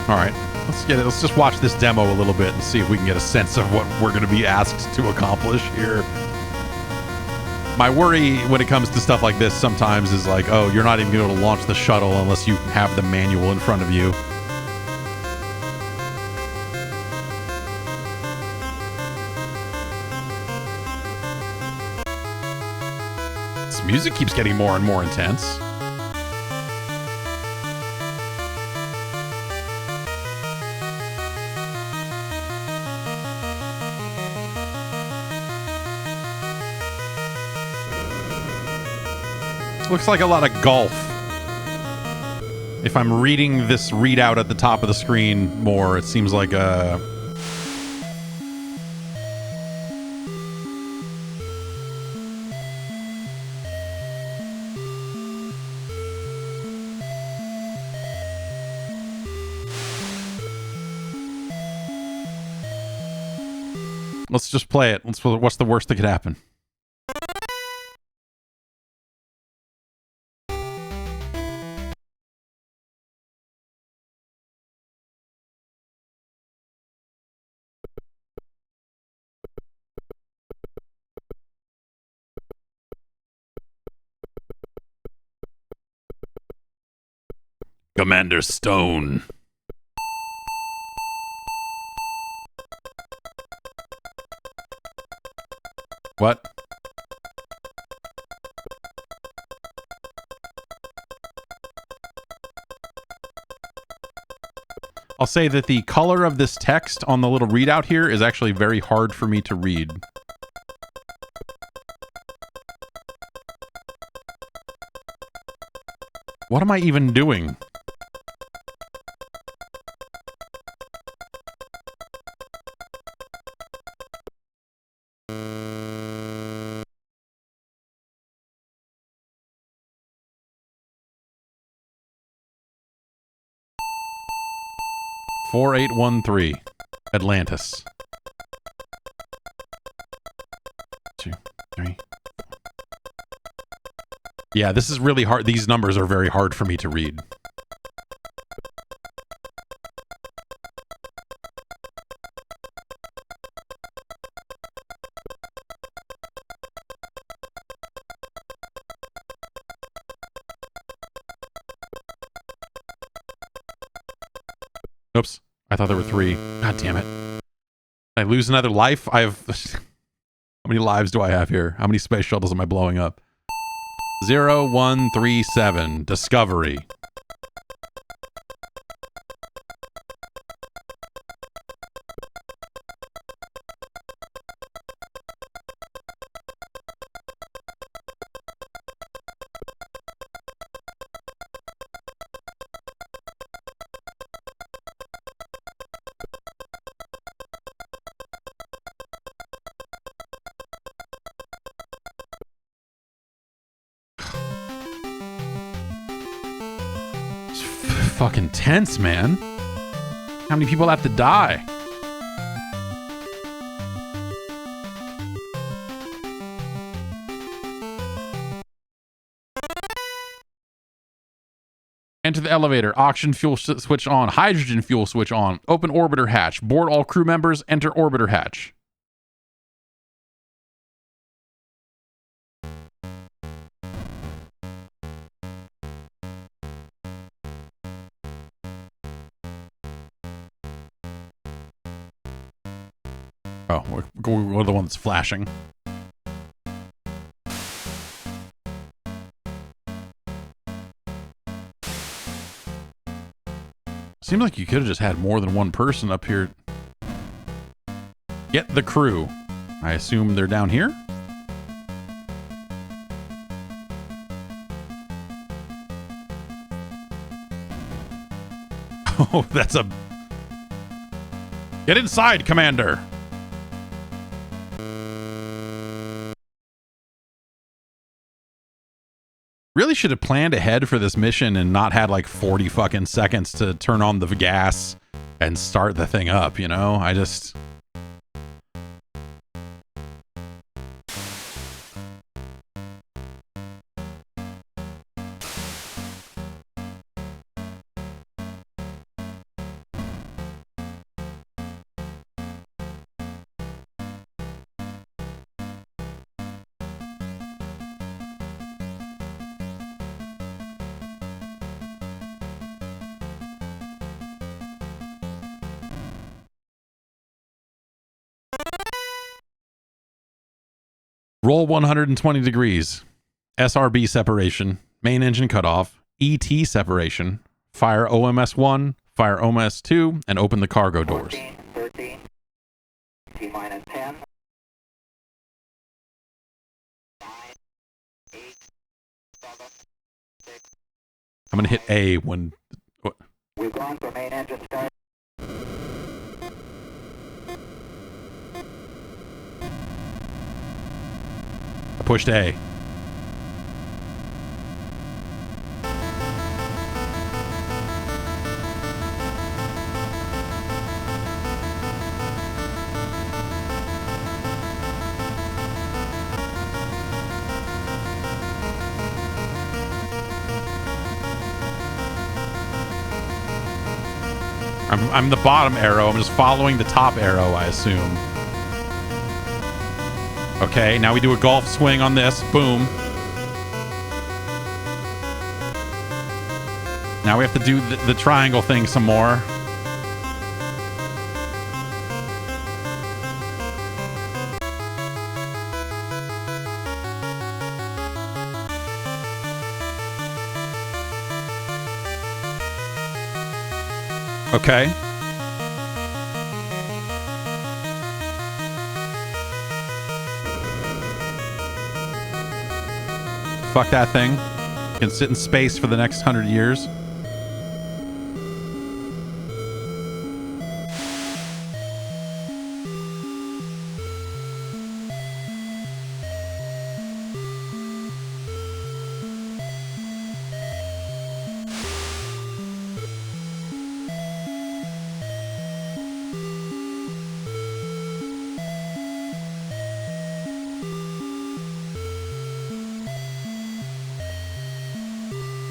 All right. Let's just watch this demo a little bit and see if we can get a sense of what we're going to be asked to accomplish here. My worry when it comes to stuff like this sometimes is like, oh, you're not even going to be able to launch the shuttle unless you have the manual in front of you. This music keeps getting more and more intense. Looks like a lot of golf. If I'm reading this readout at the top of the screen more, it seems like a... Let's just play it. What's the worst that could happen? Commander Stone. What? I'll say that the color of this text on the little readout here is actually very hard for me to read. What am I even doing? (4813) Atlantis. 3. Yeah, this is really hard. These numbers are very hard for me to read. Oops. I thought there were 3. God damn it. Did I lose another life? I have... How many lives do I have here? How many space shuttles am I blowing up? 0137. Discovery. Fucking tense, man. How many people have to die? Enter the elevator. Oxygen fuel switch on. Hydrogen fuel switch on. Open orbiter hatch. Board all crew members. Enter orbiter hatch. Oh, we're the one that's flashing. Seems like you could have just had more than one person up here. Get the crew. I assume they're down here? Oh, that's a... Get inside, Commander! Really should have planned ahead for this mission and not had like 40 fucking seconds to turn on the gas and start the thing up, you know? I just... Roll 120 degrees. SRB separation. Main engine cutoff. ET separation. Fire OMS-1, fire OMS-2, and open the cargo doors. 14, 13, T-minus 10, 9, 8, 7, 6. I'm going to hit A when... What? We've gone for main engine start. I pushed A. I'm the bottom arrow. I'm just following the top arrow, I assume. Okay, now we do a golf swing on this. Boom. Now we have to do the triangle thing some more. Okay. Fuck that thing. You can sit in space for the next 100 years.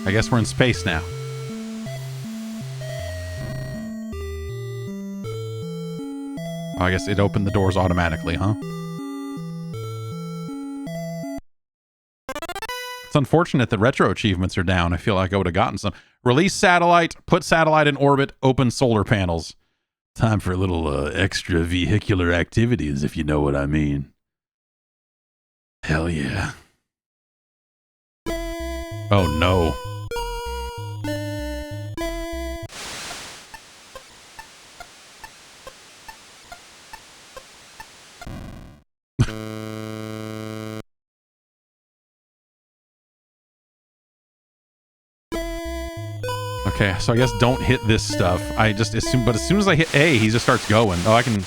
I guess we're in space now. Oh, I guess it opened the doors automatically, huh? It's unfortunate that retro achievements are down. I feel like I would have gotten some. Release satellite, put satellite in orbit, open solar panels. Time for a little extra vehicular activities, if you know what I mean. Hell yeah. Oh no. Okay, so I guess don't hit this stuff. I just assume, but as soon as I hit A, he just starts going. Oh, I can.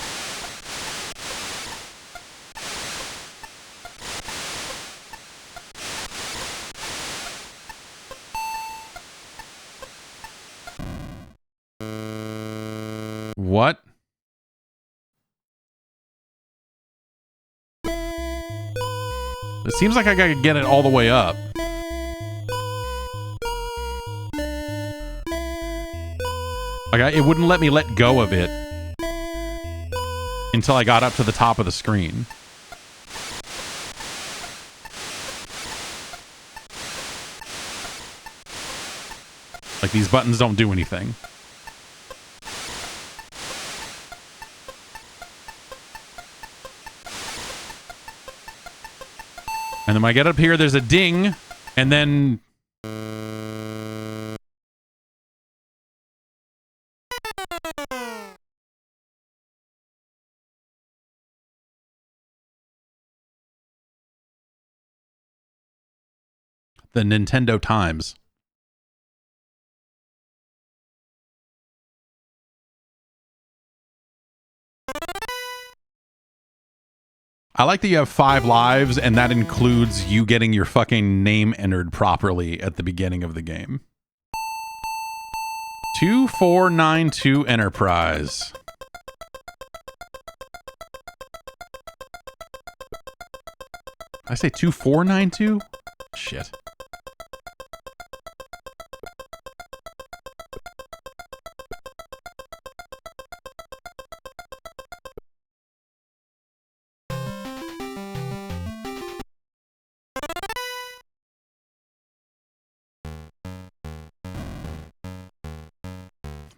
What? It seems like I gotta get it all the way up. Like it wouldn't let me let go of it until I got up to the top of the screen. Like these buttons don't do anything. And then when I get up here, there's a ding, and then... the Nintendo Times. I like that you have 5 lives, and that includes you getting your fucking name entered properly at the beginning of the game. 2492 Enterprise. I say 2492? Shit.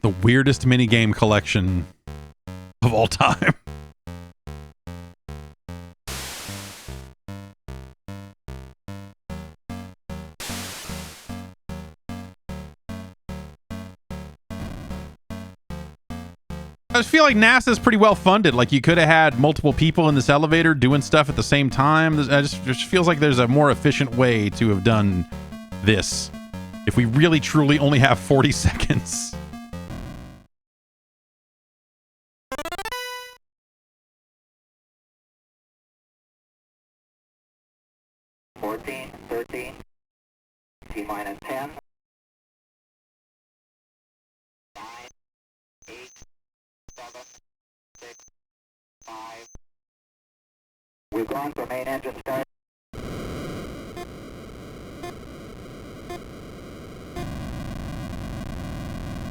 The weirdest minigame collection of all time. I feel like NASA's pretty well funded. Like you could have had multiple people in this elevator doing stuff at the same time. It just feels like there's a more efficient way to have done this. If we really truly only have 40 seconds. T-minus 10. 9, 8, 7, 6, 5. We've gone for main engine start.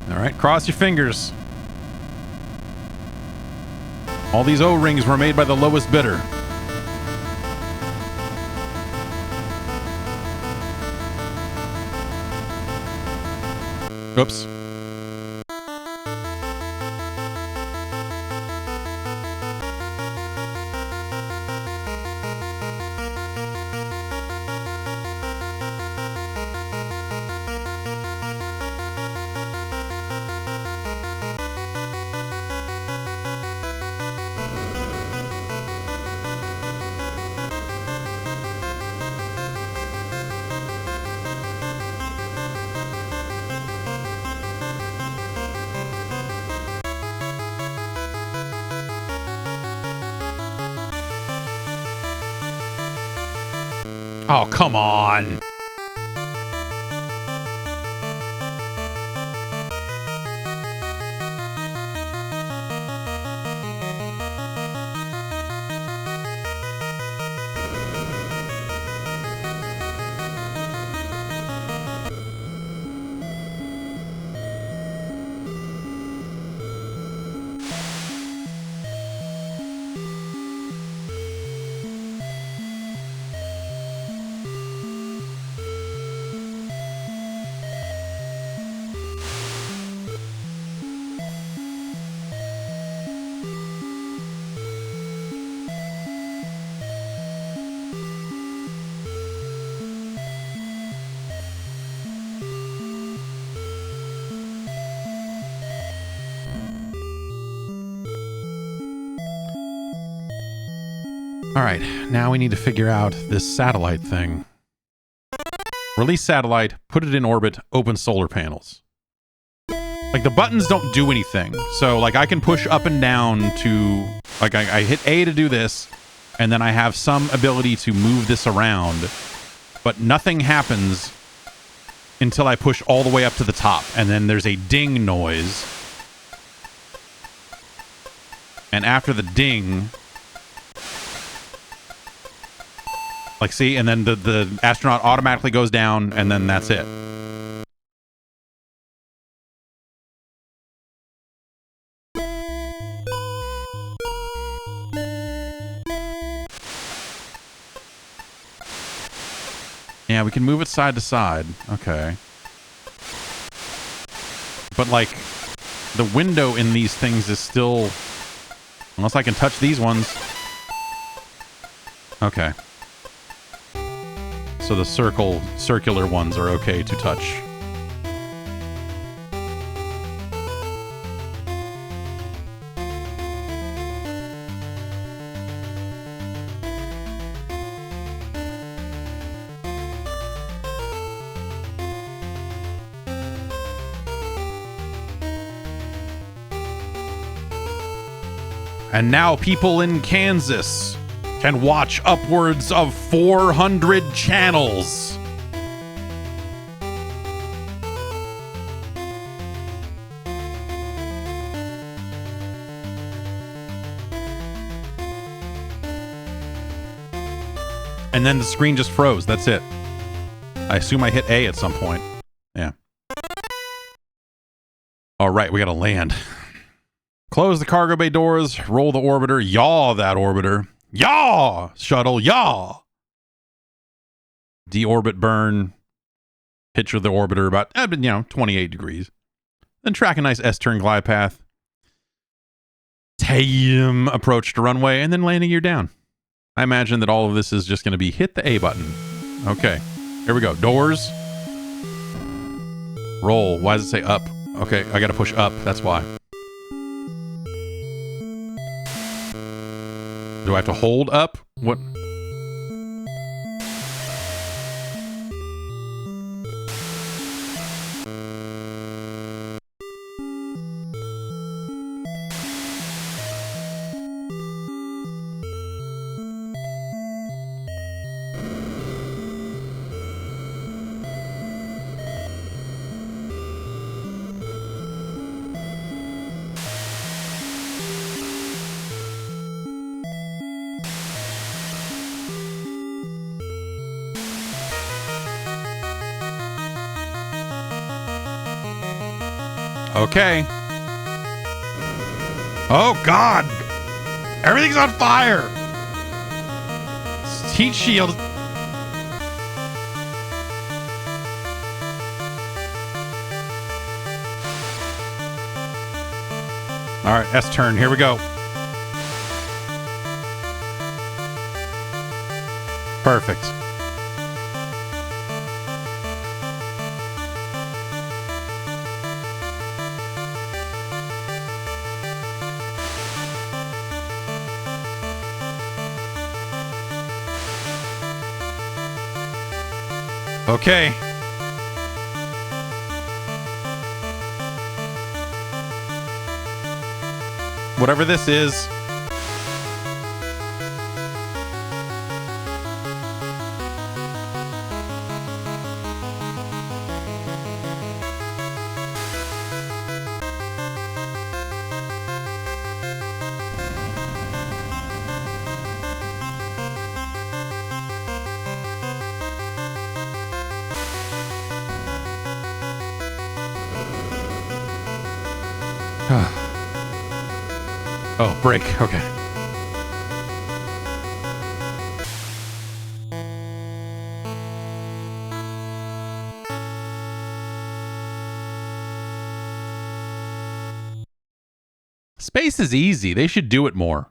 All right, cross your fingers. All these O-rings were made by the lowest bidder. Oops. Oh, come on. All right, now we need to figure out this satellite thing. Release satellite, put it in orbit, open solar panels. Like, the buttons don't do anything. So, like, I can push up and down to... Like, I hit A to do this, and then I have some ability to move this around. But nothing happens until I push all the way up to the top. And then there's a ding noise. And after the ding... Like, see? And then the astronaut automatically goes down, and then that's it. Yeah, we can move it side to side. Okay. But, like, the window in these things is still... Unless I can touch these ones. Okay. So the circular ones are okay to touch. And now people in Kansas can watch upwards of 400 channels. And then the screen just froze. That's it. I assume I hit A at some point. Yeah. All right, we gotta land. Close the cargo bay doors, roll the orbiter, yaw that orbiter. Yaw! Shuttle, yaw! Deorbit burn. Picture the orbiter about, 28 degrees. Then track a nice S-turn glide path. Tame approach to runway, and then landing gear down. I imagine that all of this is just going to be hit the A button. Okay, here we go. Doors. Roll. Why does it say up? Okay, I got to push up. That's why. Do I have to hold up? What? Okay. Oh, God. Everything's on fire. Heat shield. All right, S-turn. Here we go. Perfect. Okay. Whatever this is. Oh, break. Okay. Space is easy. They should do it more.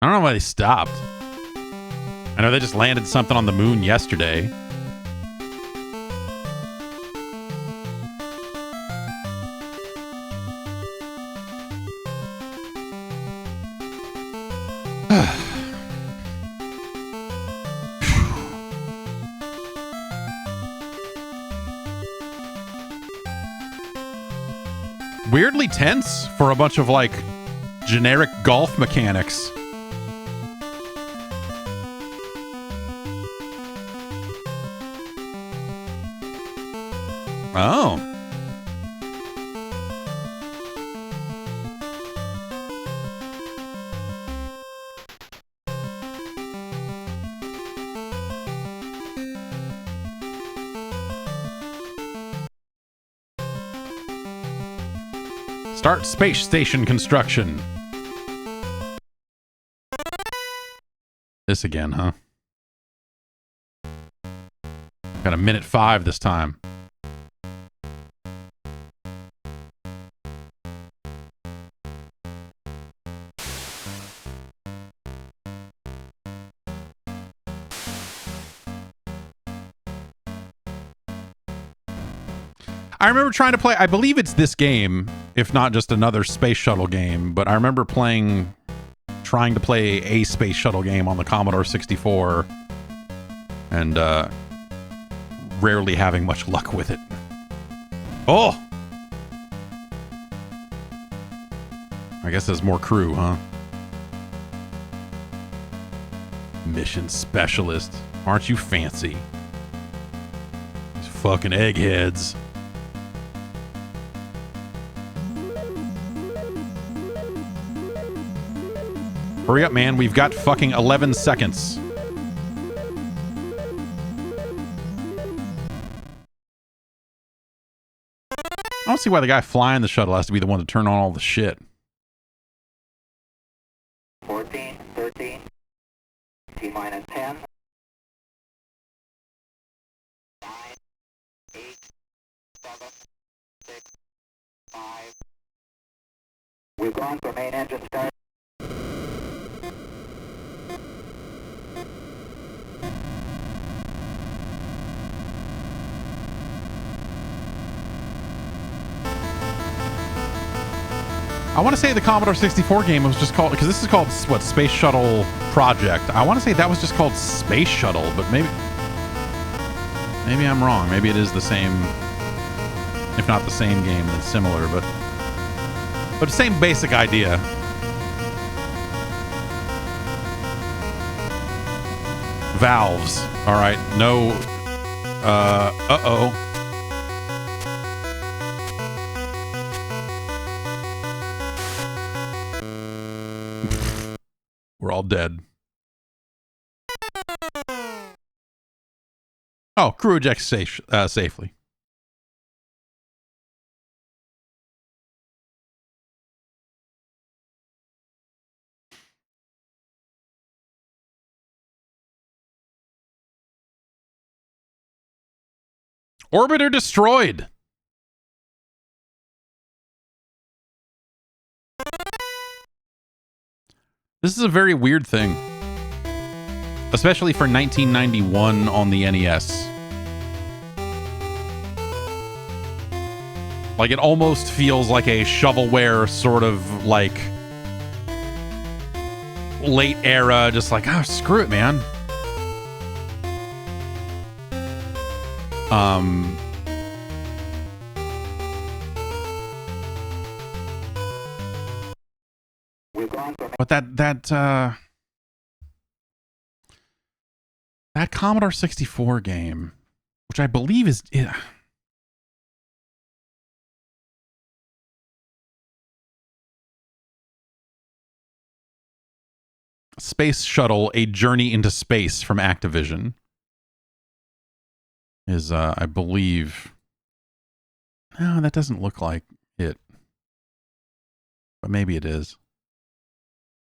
I don't know why they stopped. I know they just landed something on the moon yesterday. Weirdly tense for a bunch of, like, generic golf mechanics. Oh. Start space station construction. This again, huh? Got a minute 5 this time. I remember trying to play, I believe it's this game, if not just another space shuttle game, but I remember trying to play a space shuttle game on the Commodore 64 and rarely having much luck with it. Oh! I guess there's more crew, huh? Mission specialist. Aren't you fancy? These fucking eggheads. Hurry up, man. We've got fucking 11 seconds. I don't see why the guy flying the shuttle has to be the one to turn on all the shit. 14, 13, T-minus 10, 9, 8, 7, 6, 5. We've gone for main engine start. I want to say the Commodore 64 game was just called, because this is called, what, Space Shuttle Project. I want to say that was just called Space Shuttle, but maybe I'm wrong. Maybe it is the same, if not the same game, then similar, but the same basic idea. Valves. All right. No. Uh-oh. We're all dead. Oh, crew ejects safely. Orbiter destroyed. This is a very weird thing, especially for 1991 on the NES. Like, it almost feels like a shovelware sort of, like, late era, just like, oh, screw it, man. But that Commodore 64 game, which I believe is Space Shuttle: A Journey into Space from Activision, is I believe, no, that doesn't look like it, but maybe it is.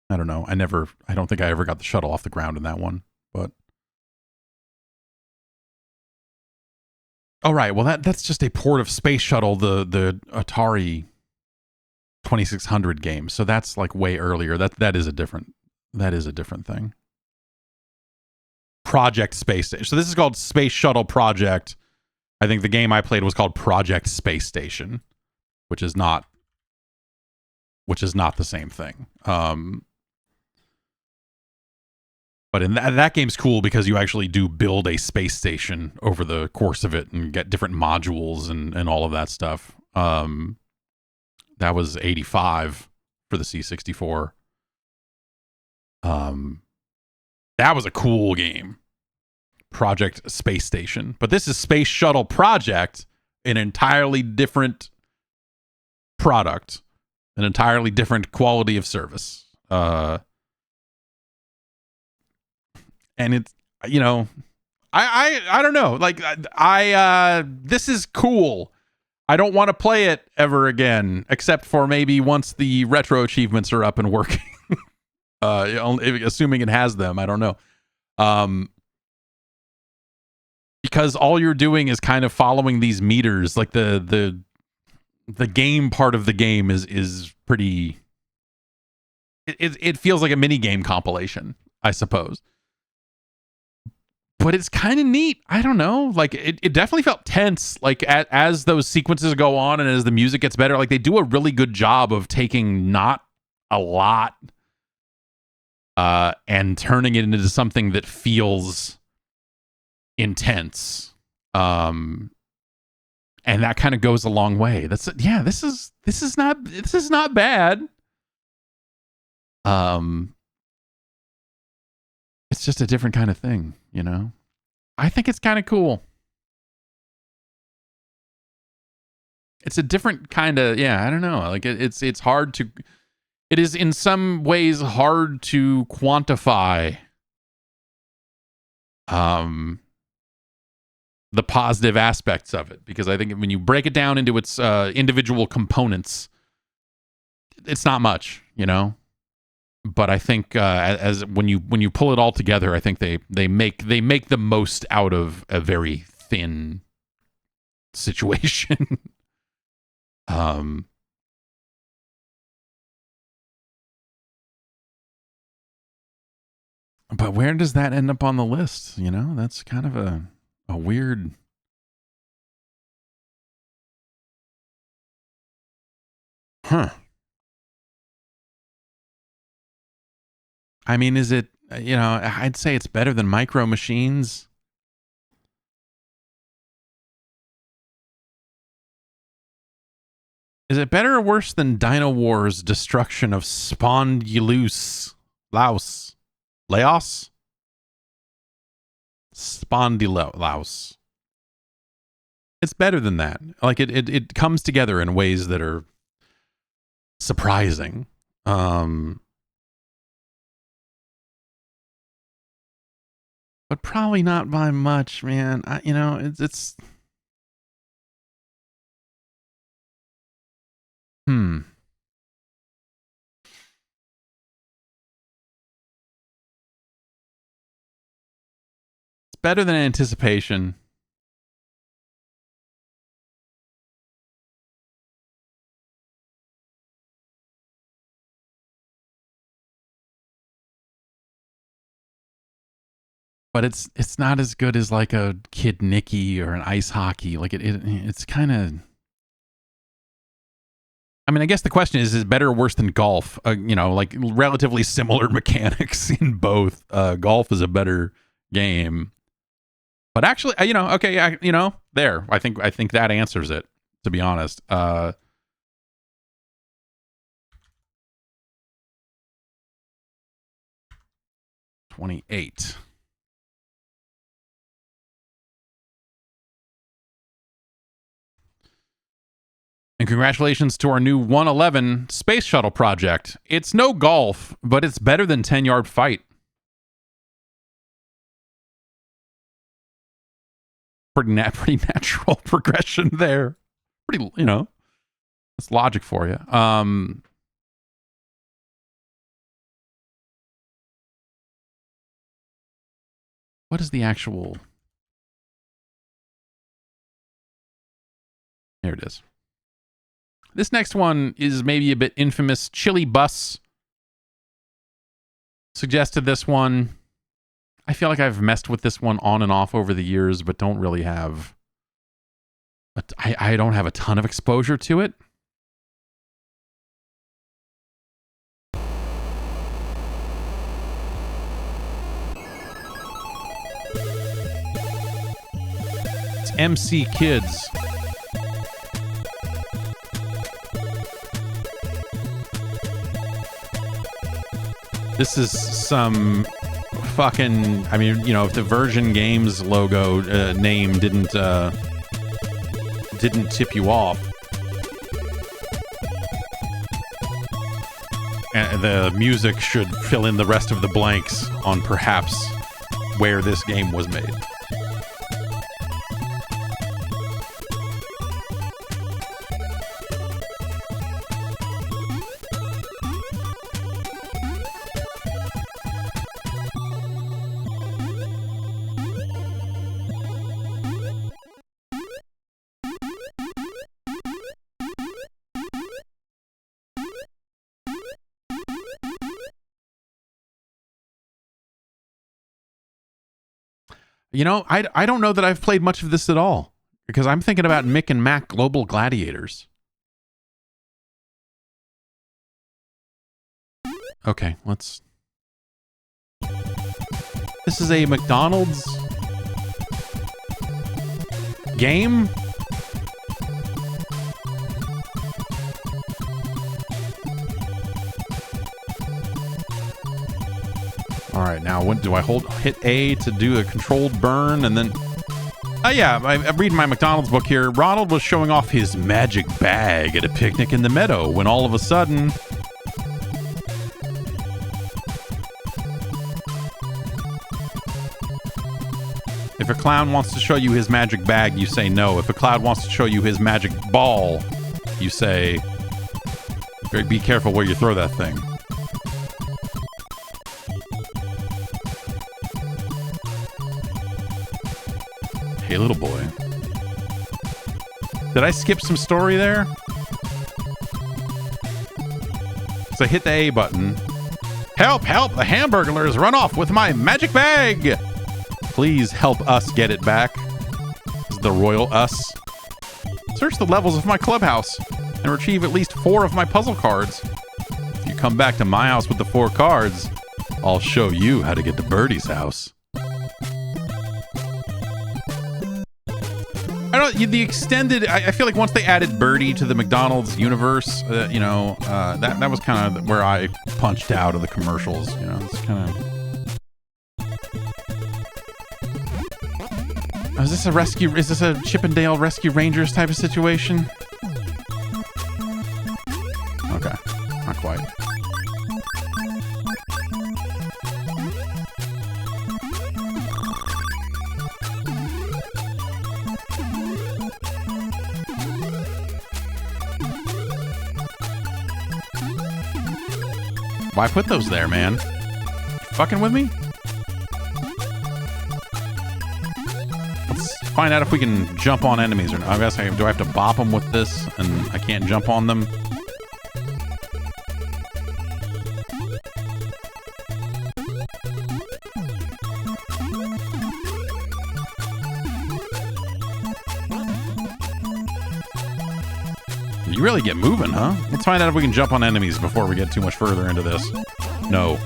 I don't know. I don't think I ever got the shuttle off the ground in that one, but. Oh, right. Well, that's just a port of Space Shuttle, the Atari 2600 game. So that's like way earlier. That is a different thing. Project Space Station. So this is called Space Shuttle Project. I think the game I played was called Project Space Station, which is not the same thing. But in that game's cool because you actually do build a space station over the course of it and get different modules and all of that stuff. That was 85 for the C64. That was a cool game. Project Space Station. But this is Space Shuttle Project, an entirely different product, an entirely different quality of service. And it's, you know, I don't know. Like, this is cool. I don't want to play it ever again, except for maybe once the retro achievements are up and working. Assuming it has them, I don't know. Because all you're doing is kind of following these meters. Like the game part of the game is pretty. It feels like a mini game compilation, I suppose. But it's kind of neat. I don't know. Like it definitely felt tense. Like as those sequences go on and as the music gets better, like they do a really good job of taking not a lot and turning it into something that feels intense. And that kind of goes a long way. This is not bad. It's just a different kind of thing, you know? I think it's kind of cool. It's a different kind of, I don't know. Like it's hard to, it is in some ways hard to quantify the positive aspects of it, because I think when you break it down into its individual components, it's not much, you know? But I think as when you pull it all together, I think they make the most out of a very thin situation. But where does that end up on the list? You know, that's kind of a weird. Huh. I mean, is it, you know, I'd say it's better than Micro Machines. Is it better or worse than Dino Wars Destruction of Spondylus? Laos? Spondylus. It's better than that. Like it comes together in ways that are surprising. But probably not by much, man. It's It's better than Anticipation. But it's not as good as like a Kid Nicky or an Ice Hockey. Like it's kind of. I mean, I guess the question is it better or worse than golf? You know, like relatively similar mechanics in both. Golf is a better game, but actually, you know, okay, there. I think that answers it. To be honest, 28. And congratulations to our new 111 Space Shuttle project. It's no golf, but it's better than 10-Yard Fight. Pretty natural progression there. Pretty, you know, it's logic for you. What is the actual? There it is. This next one is maybe a bit infamous. Chili Bus suggested this one. I feel like I've messed with this one on and off over the years, but don't really have. But I don't have a ton of exposure to it. It's MC Kids. This is some fucking... I mean, you know, if the Virgin Games logo name didn't tip you off, and the music should fill in the rest of the blanks on perhaps where this game was made. You know, I don't know that I've played much of this at all, because I'm thinking about Mick and Mac Global Gladiators. Okay, let's... This is a McDonald's game? All right, now what do I hit A to do a controlled burn, and then... yeah, I'm reading my McDonald's book here. Ronald was showing off his magic bag at a picnic in the meadow when all of a sudden... If a clown wants to show you his magic bag, you say no. If a clown wants to show you his magic ball, you say, be careful where you throw that thing. Hey, little boy. Did I skip some story there? So I hit the A button. Help, help, the Hamburglers run off with my magic bag! Please help us get it back. This is the royal us. Search the levels of my clubhouse and retrieve at least 4 of my puzzle cards. If you come back to my house with the 4 cards, I'll show you how to get to Birdie's house. The extended... I feel like once they added Birdie to the McDonald's universe, you know, that was kind of where I punched out of the commercials. You know, it's kind of... Is this a rescue? Is this a Chippendale Rescue Rangers type of situation? Okay, not quite. Why put those there, man? Fucking with me? Let's find out if we can jump on enemies or not. I guess do I have to bop them with this and I can't jump on them? You really get moving, huh? Let's find out if we can jump on enemies before we get too much further into this. No.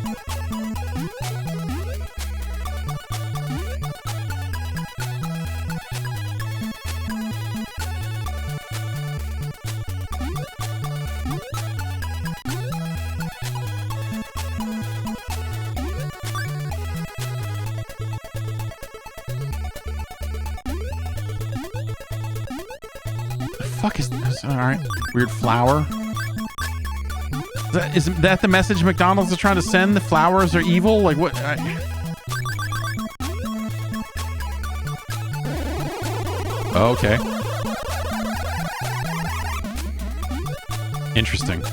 Fuck is this? All right, weird flower. Is that the message McDonald's is trying to send? The flowers are evil? Like what? Okay. Interesting.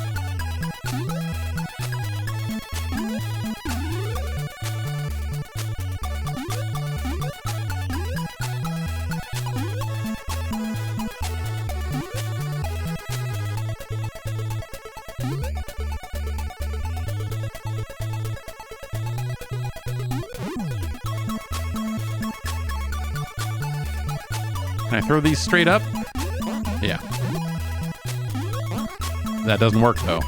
Can I throw these straight up? Yeah. That doesn't work, though.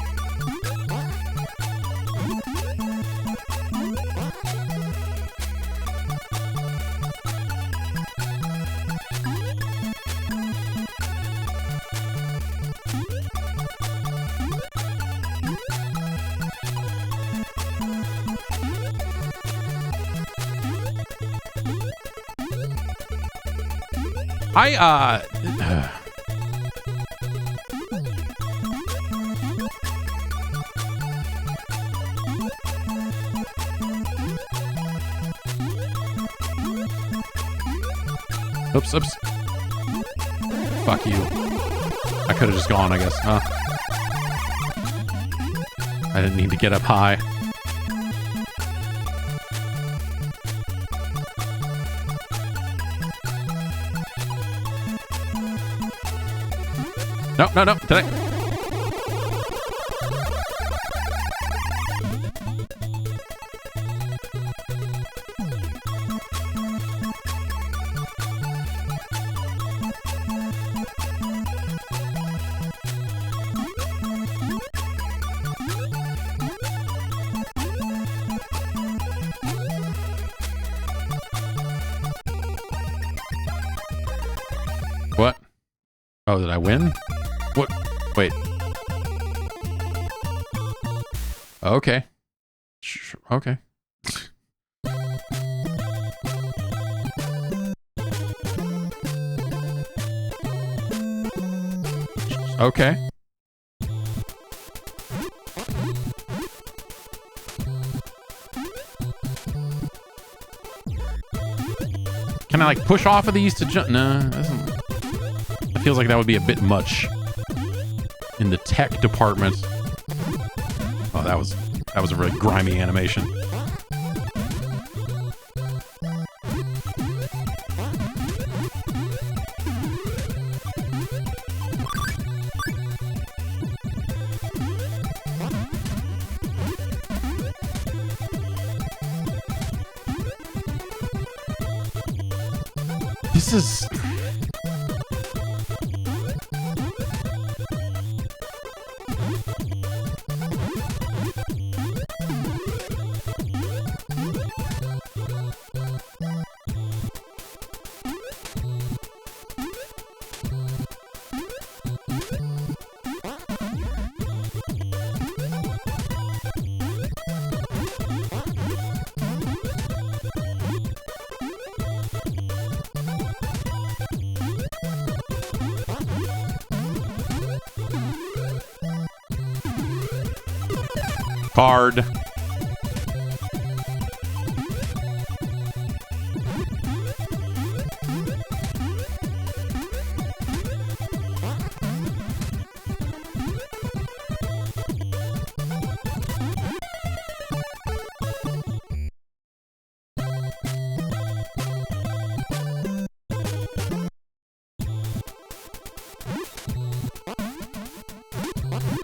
Oops, oops. Fuck you. I could have just gone, I guess, huh? I didn't need to get up high. No, no, no. Did I? What? Oh, did I win? What? Wait. Okay. Okay. Okay. Can I like push off of these to jump? No, that doesn't. It feels like that would be a bit much in the tech department. Oh, that was a really grimy animation. This is... Card.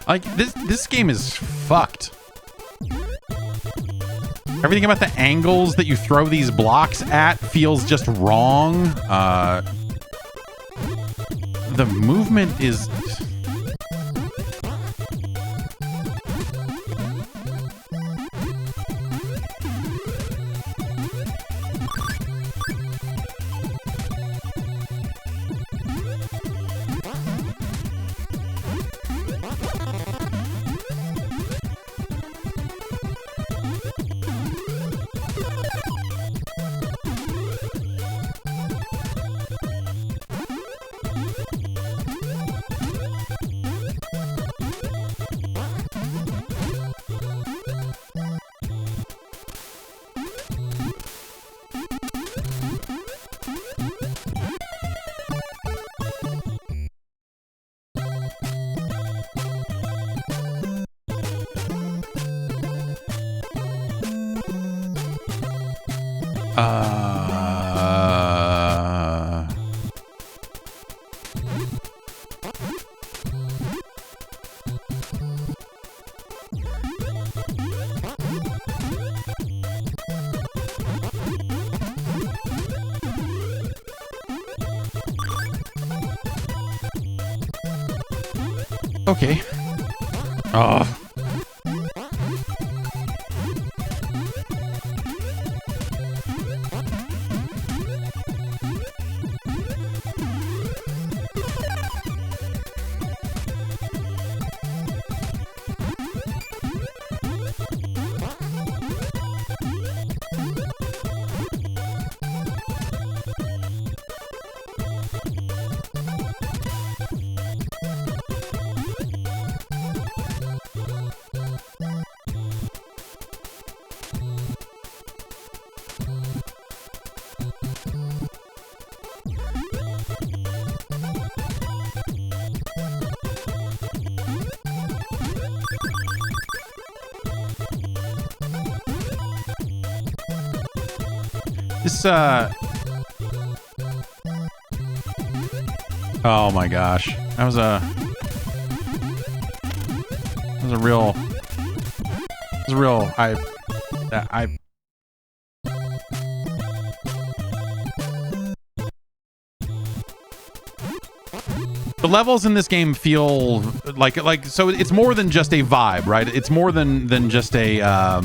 Like this game is fucked. Everything about the angles that you throw these blocks at feels just wrong. The movement is... Okay. Oh. This, oh my gosh. That was a real, the levels in this game feel like so it's more than just a vibe, right? It's more than just a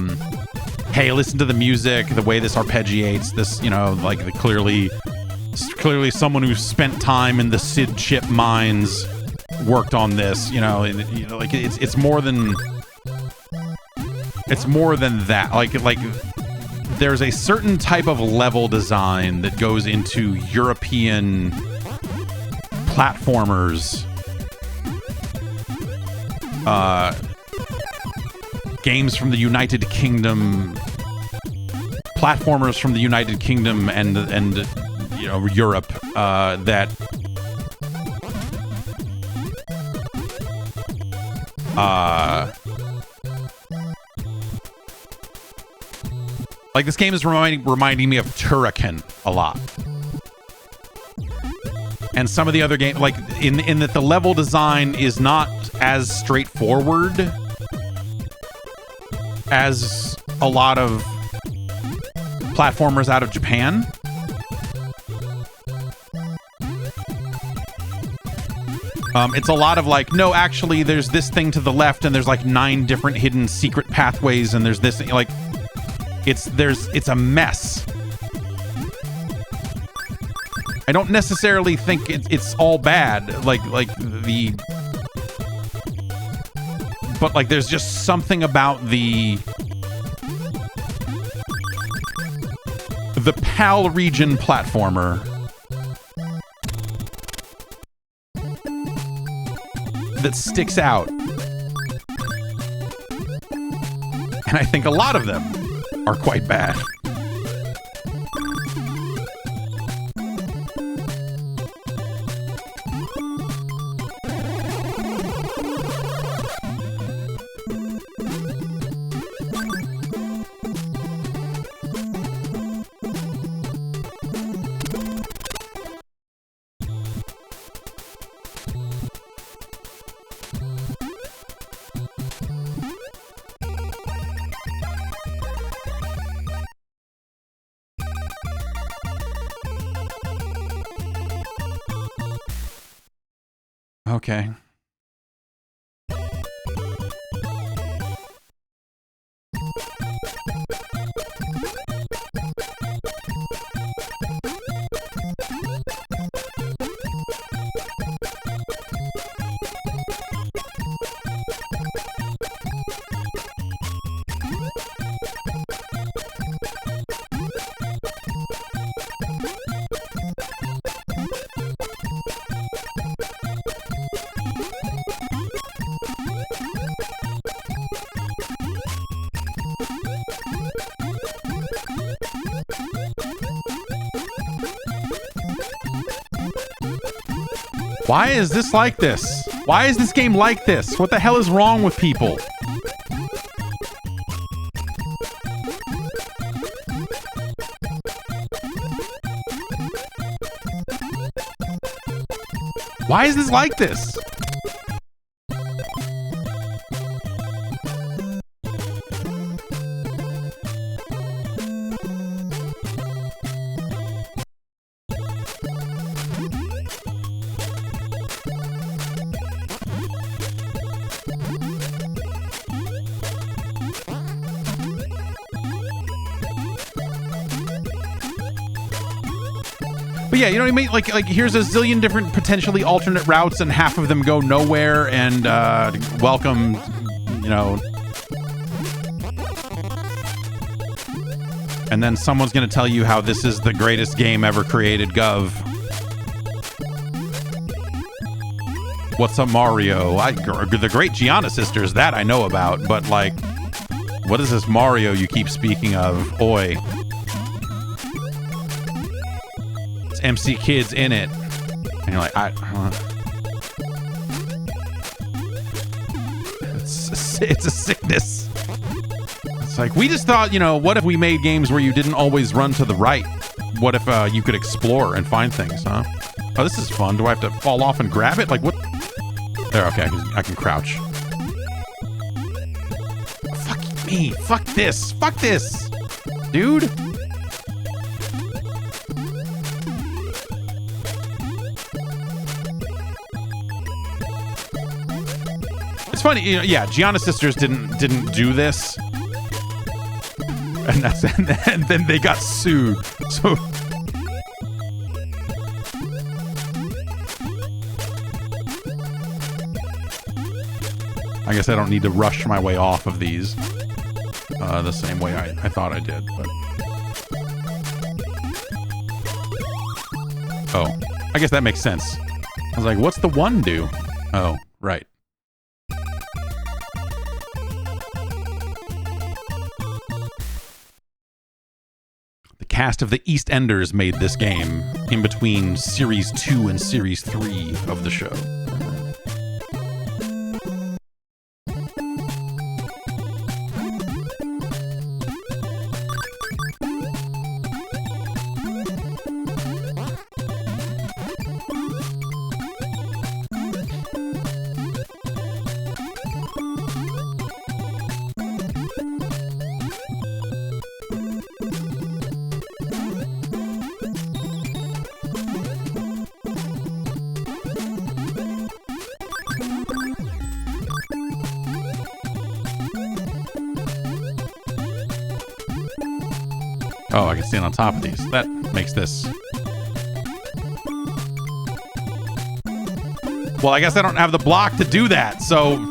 hey, listen to the music, the way this arpeggiates, this, you know, like the clearly someone who spent time in the Sid chip mines worked on this, you know, and, you know, like it's more than that. Like there's a certain type of level design that goes into European platformers, games from the United Kingdom, platformers from the United Kingdom and you know, Europe, that like this game is reminding me of Turrican a lot. And some of the other games, like in that the level design is not as straightforward as a lot of platformers out of Japan. It's a lot of like, no, actually, there's this thing to the left, and there's like 9 different hidden secret pathways, and there's this, like, it's a mess. I don't necessarily think it's all bad, but like there's just something about the PAL region platformer that sticks out. And I think a lot of them are quite bad. Okay. Why is this like this? Why is this game like this? What the hell is wrong with people? Why is this like this? But yeah, you know what I mean? Like here's a zillion different potentially alternate routes, and half of them go nowhere, and welcome, you know. And then someone's going to tell you how this is the greatest game ever created, Gov. What's up, Mario? The Great Gianna Sisters, that I know about, but like, what is this Mario you keep speaking of? Oi. It's MC Kids in it. And you're like, it's a sickness. It's like, we just thought, you know, what if we made games where you didn't always run to the right? what if you could explore and find things, huh? Oh, this is fun. Do I have to fall off and grab it? Like, what? There, okay, I can crouch. Fuck me. Fuck this. Fuck this. Dude. It's funny, you know, yeah, Gianna Sisters didn't do this. And that's and then they got sued. So I guess I don't need to rush my way off of these the same way I thought I did. But oh, I guess that makes sense. I was like, what's the one do? Oh, right. The cast of the EastEnders made this game in between Series 2 and Series 3 of the show. Oh, I can stand on top of these. That makes this... Well, I guess I don't have the block to do that, so...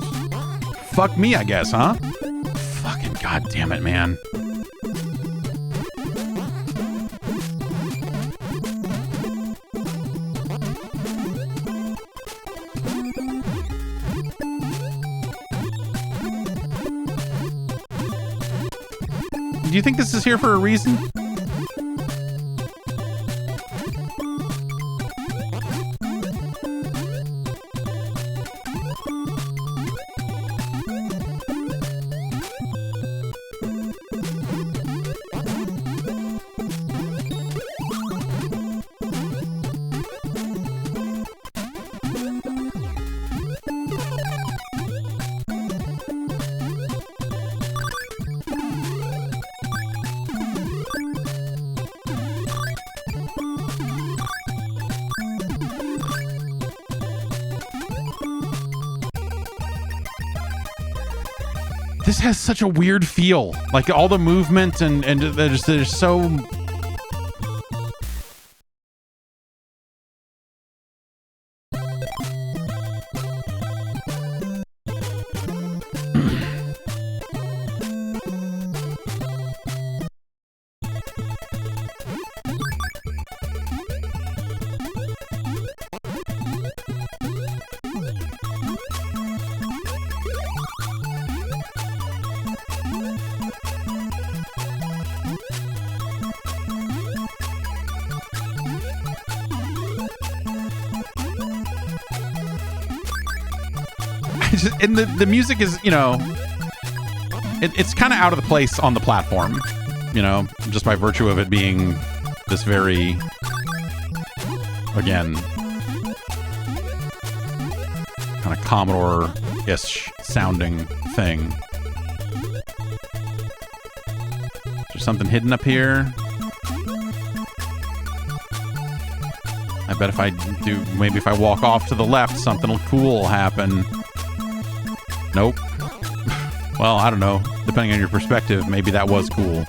Fuck me, I guess, huh? Fucking goddamn it, man. Do you think this is here for a reason? This has such a weird feel. Like all the movement and they're so... And the music is, you know, it's kind of out of the place on the platform, you know, just by virtue of it being this very, again, kind of Commodore-ish sounding thing. Is there something hidden up here? I bet if I do, maybe if I walk off to the left, something cool will happen. Nope. Well, I don't know. Depending on your perspective, maybe that was cool.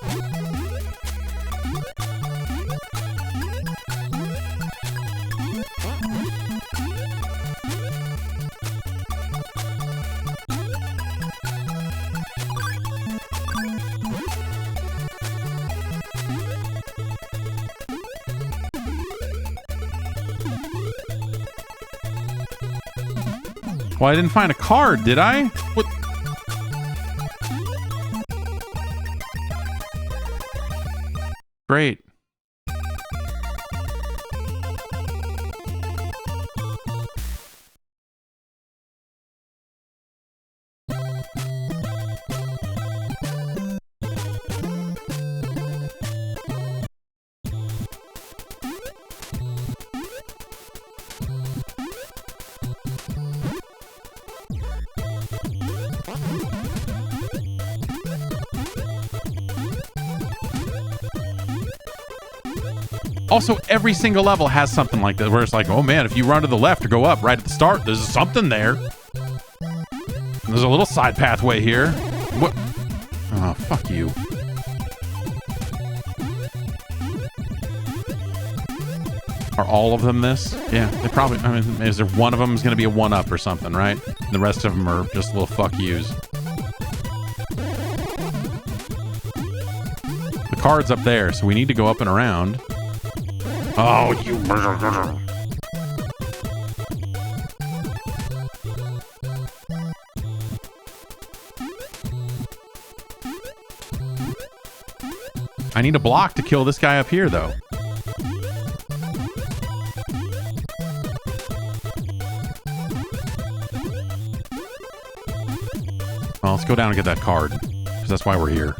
Well, I didn't find a card, did I? What? Great. Also, every single level has something like that where it's like, oh man, if you run to the left or go up right at the start, there's something there. And there's a little side pathway here. What? Oh, fuck you. Are all of them this? Yeah, they probably, I mean, is there one of them is going to be a one-up or something, right? The rest of them are just little fuck yous. The card's up there, so we need to go up and around. Oh, you... I need a block to kill this guy up here, though. Well, let's go down and get that card, because that's why we're here.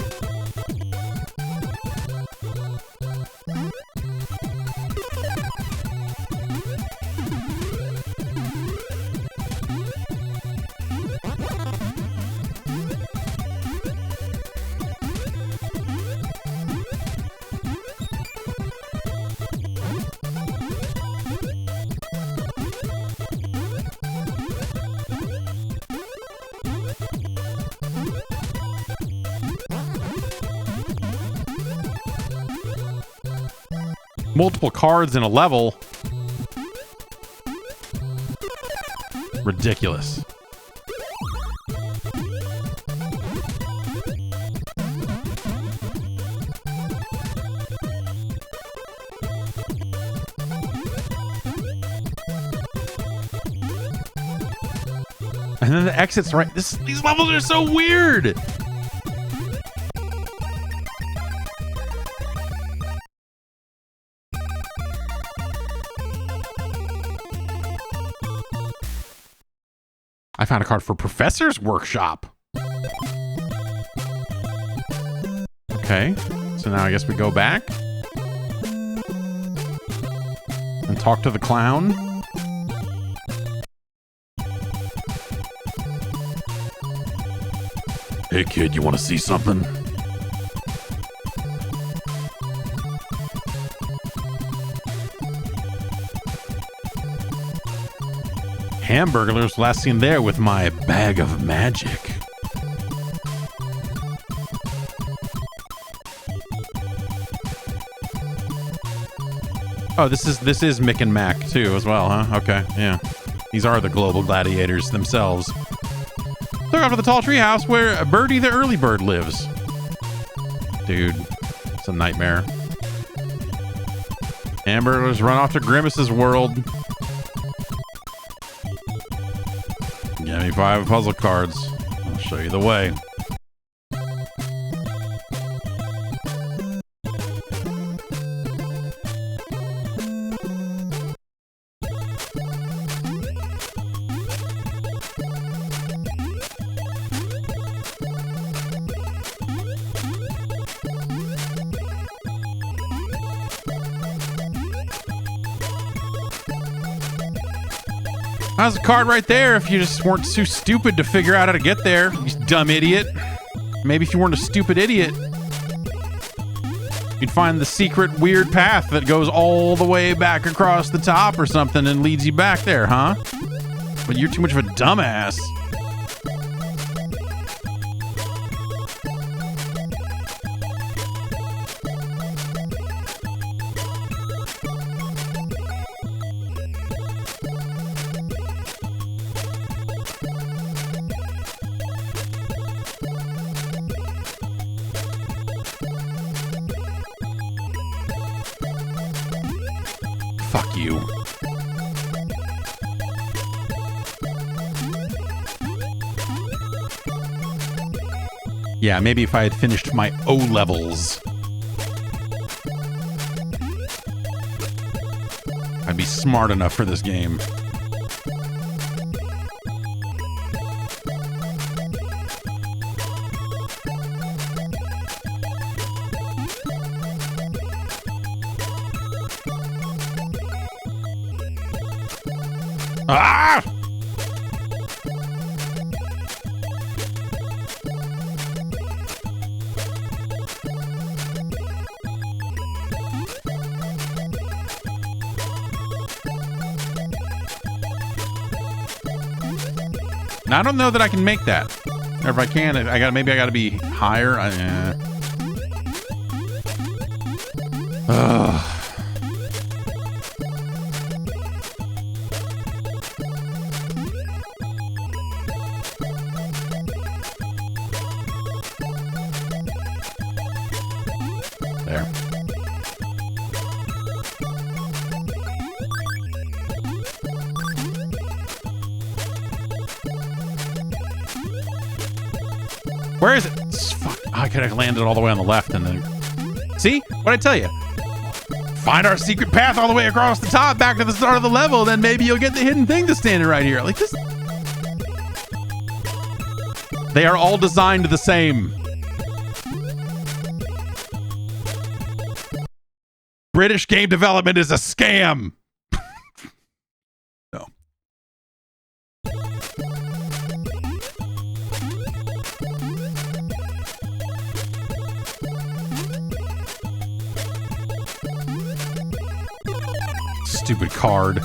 Multiple cards in a level. Ridiculous. And then the exit's right. These levels are so weird. I found a card for Professor's Workshop. Okay, so now I guess we go back and talk to the clown. Hey kid, you want to see something? Hamburglers last seen there with my bag of magic. Oh, this is Mick and Mac too as well, huh? Okay, yeah. These are the global gladiators themselves. Look off to the tall tree house where Birdie the early bird lives. Dude, it's a nightmare. Hamburglers run off to Grimace's world. Give me 5 puzzle cards. I'll show you the way. How's the card right there if you just weren't too stupid to figure out how to get there, you dumb idiot. Maybe if you weren't a stupid idiot, you'd find the secret weird path that goes all the way back across the top or something and leads you back there, huh? But you're too much of a dumbass. Fuck you. Yeah, maybe if I had finished my O levels, I'd be smart enough for this game. Ah! Now, I don't know that I can make that. Or if I can, maybe I gotta be higher. Ugh. There. Where is it? Fuck. I could have landed all the way on the left and then... See? What'd I tell you? Find our secret path all the way across the top back to the start of the level, then maybe you'll get the hidden thing that's standing right here. Like this... They are all designed the same. British game development is a scam. No. Stupid card.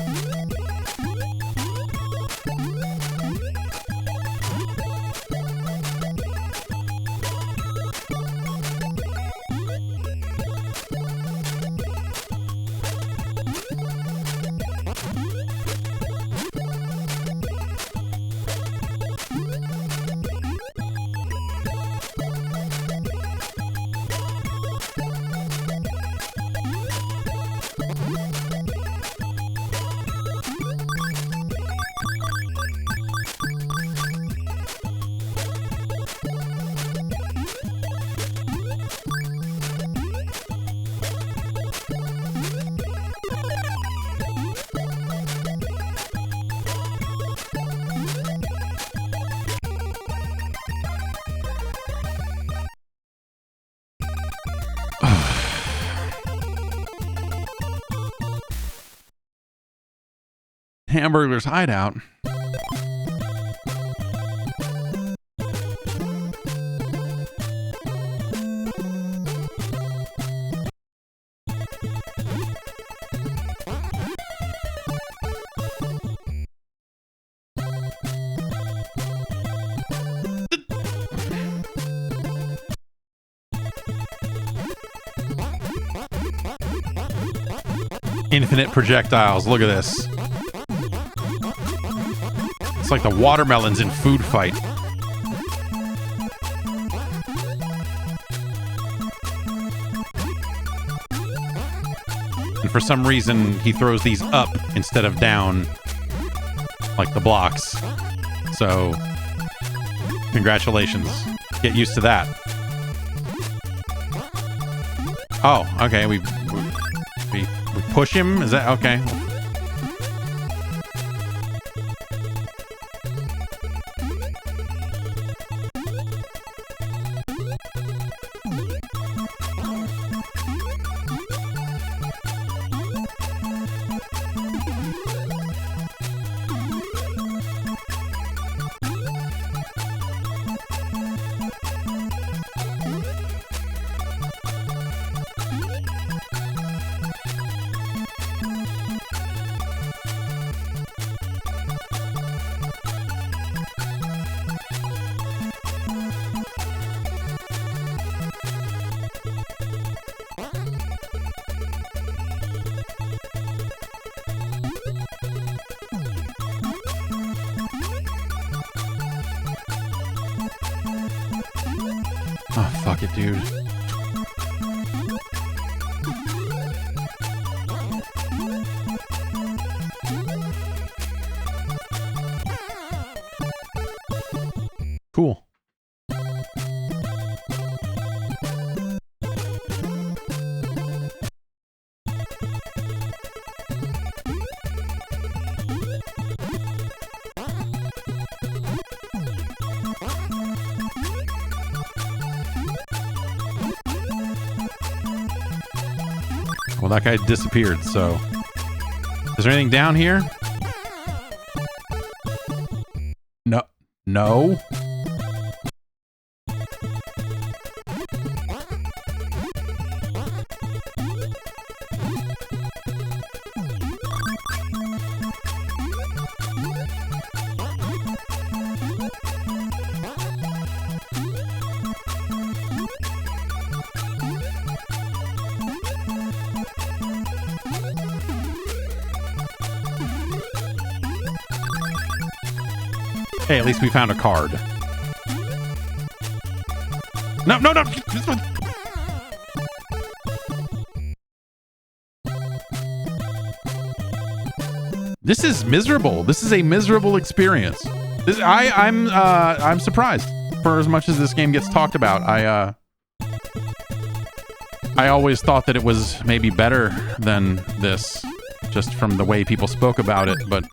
Hamburger's hideout. Infinite projectiles. Look at this. It's like the watermelons in Food Fight. And for some reason, he throws these up instead of down, like the blocks. So, congratulations. Get used to that. Oh, okay. We push him? Is that okay? Oh, fuck it, dude. Cool. Well, that guy disappeared, so... Is there anything down here? No. No? Hey, at least we found a card. No, no, no! This is miserable. This is a miserable experience. I'm surprised for as much as this game gets talked about. I always thought that it was maybe better than this, just from the way people spoke about it, but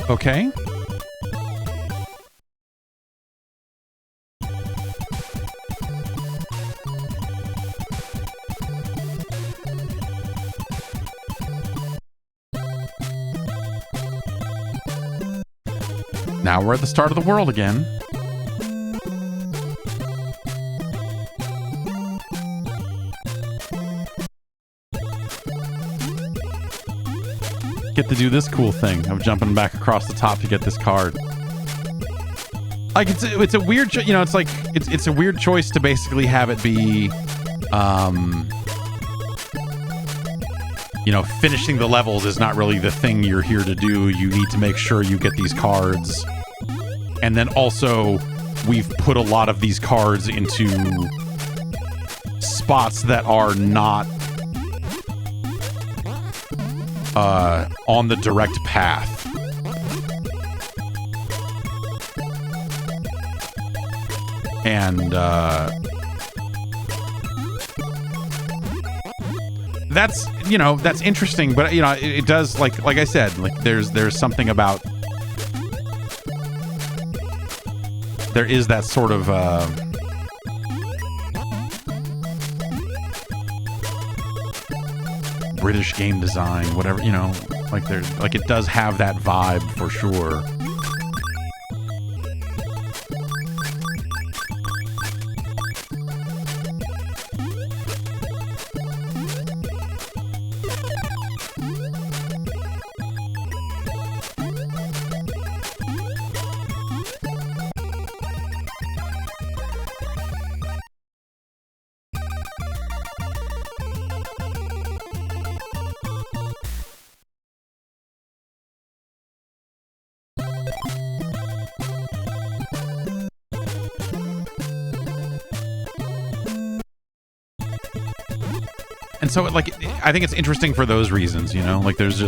okay. Now we're at the start of the world again. Get to do this cool thing of jumping back across the top to get this card. Like it's a weird, you know, it's like it's a weird choice to basically have it be, you know, finishing the levels is not really the thing you're here to do. You need to make sure you get these cards. And then also, we've put a lot of these cards into spots that are not on the direct path. And that's, you know, that's interesting, but you know, it does, like I said, like there's something about, there is that sort of British game design, whatever, you know, like there's, like it does have that vibe for sure. And so, like, I think it's interesting for those reasons, you know? Like, there's...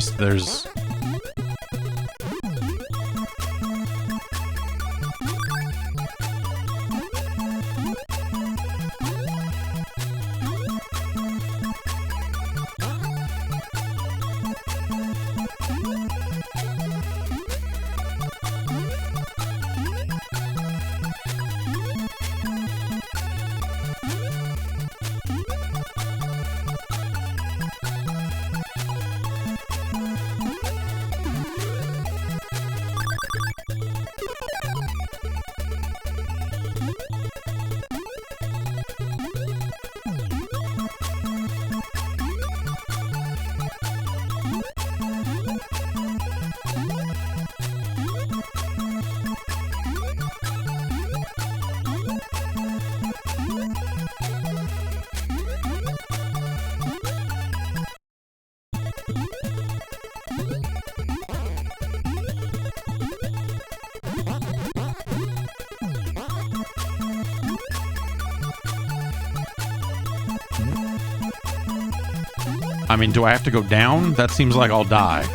I mean, do I have to go down? That seems like I'll die.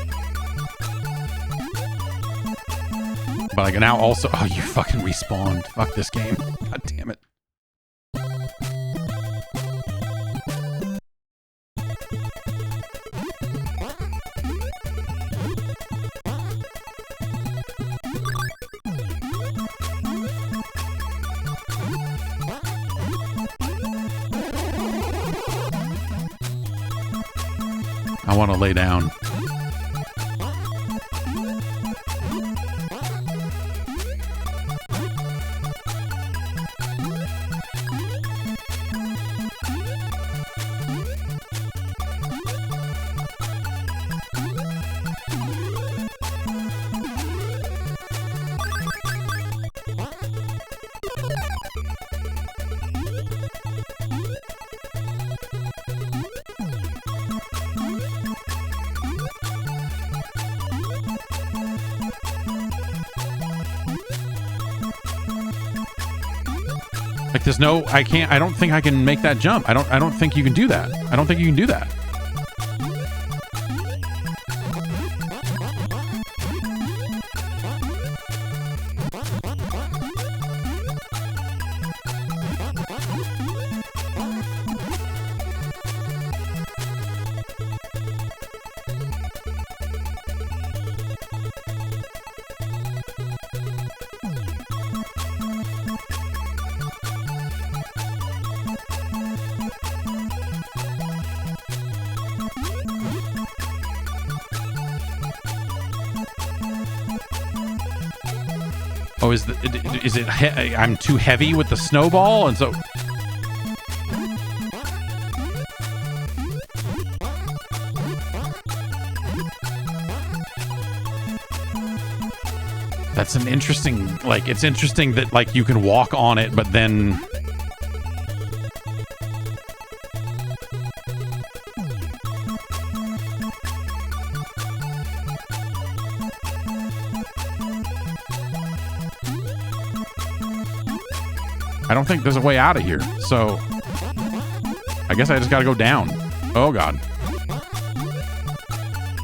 But I can now also... Oh, you fucking respawned. Fuck this game. God damn it. I want to lay down. Like there's no, I don't think I can make that jump. I don't think you can do that. I don't think you can do that. Oh, is it I'm too heavy with the snowball, and so that's an interesting, like, it's interesting that like you can walk on it, but then I don't think there's a way out of here, so I guess I just gotta go down. Oh god.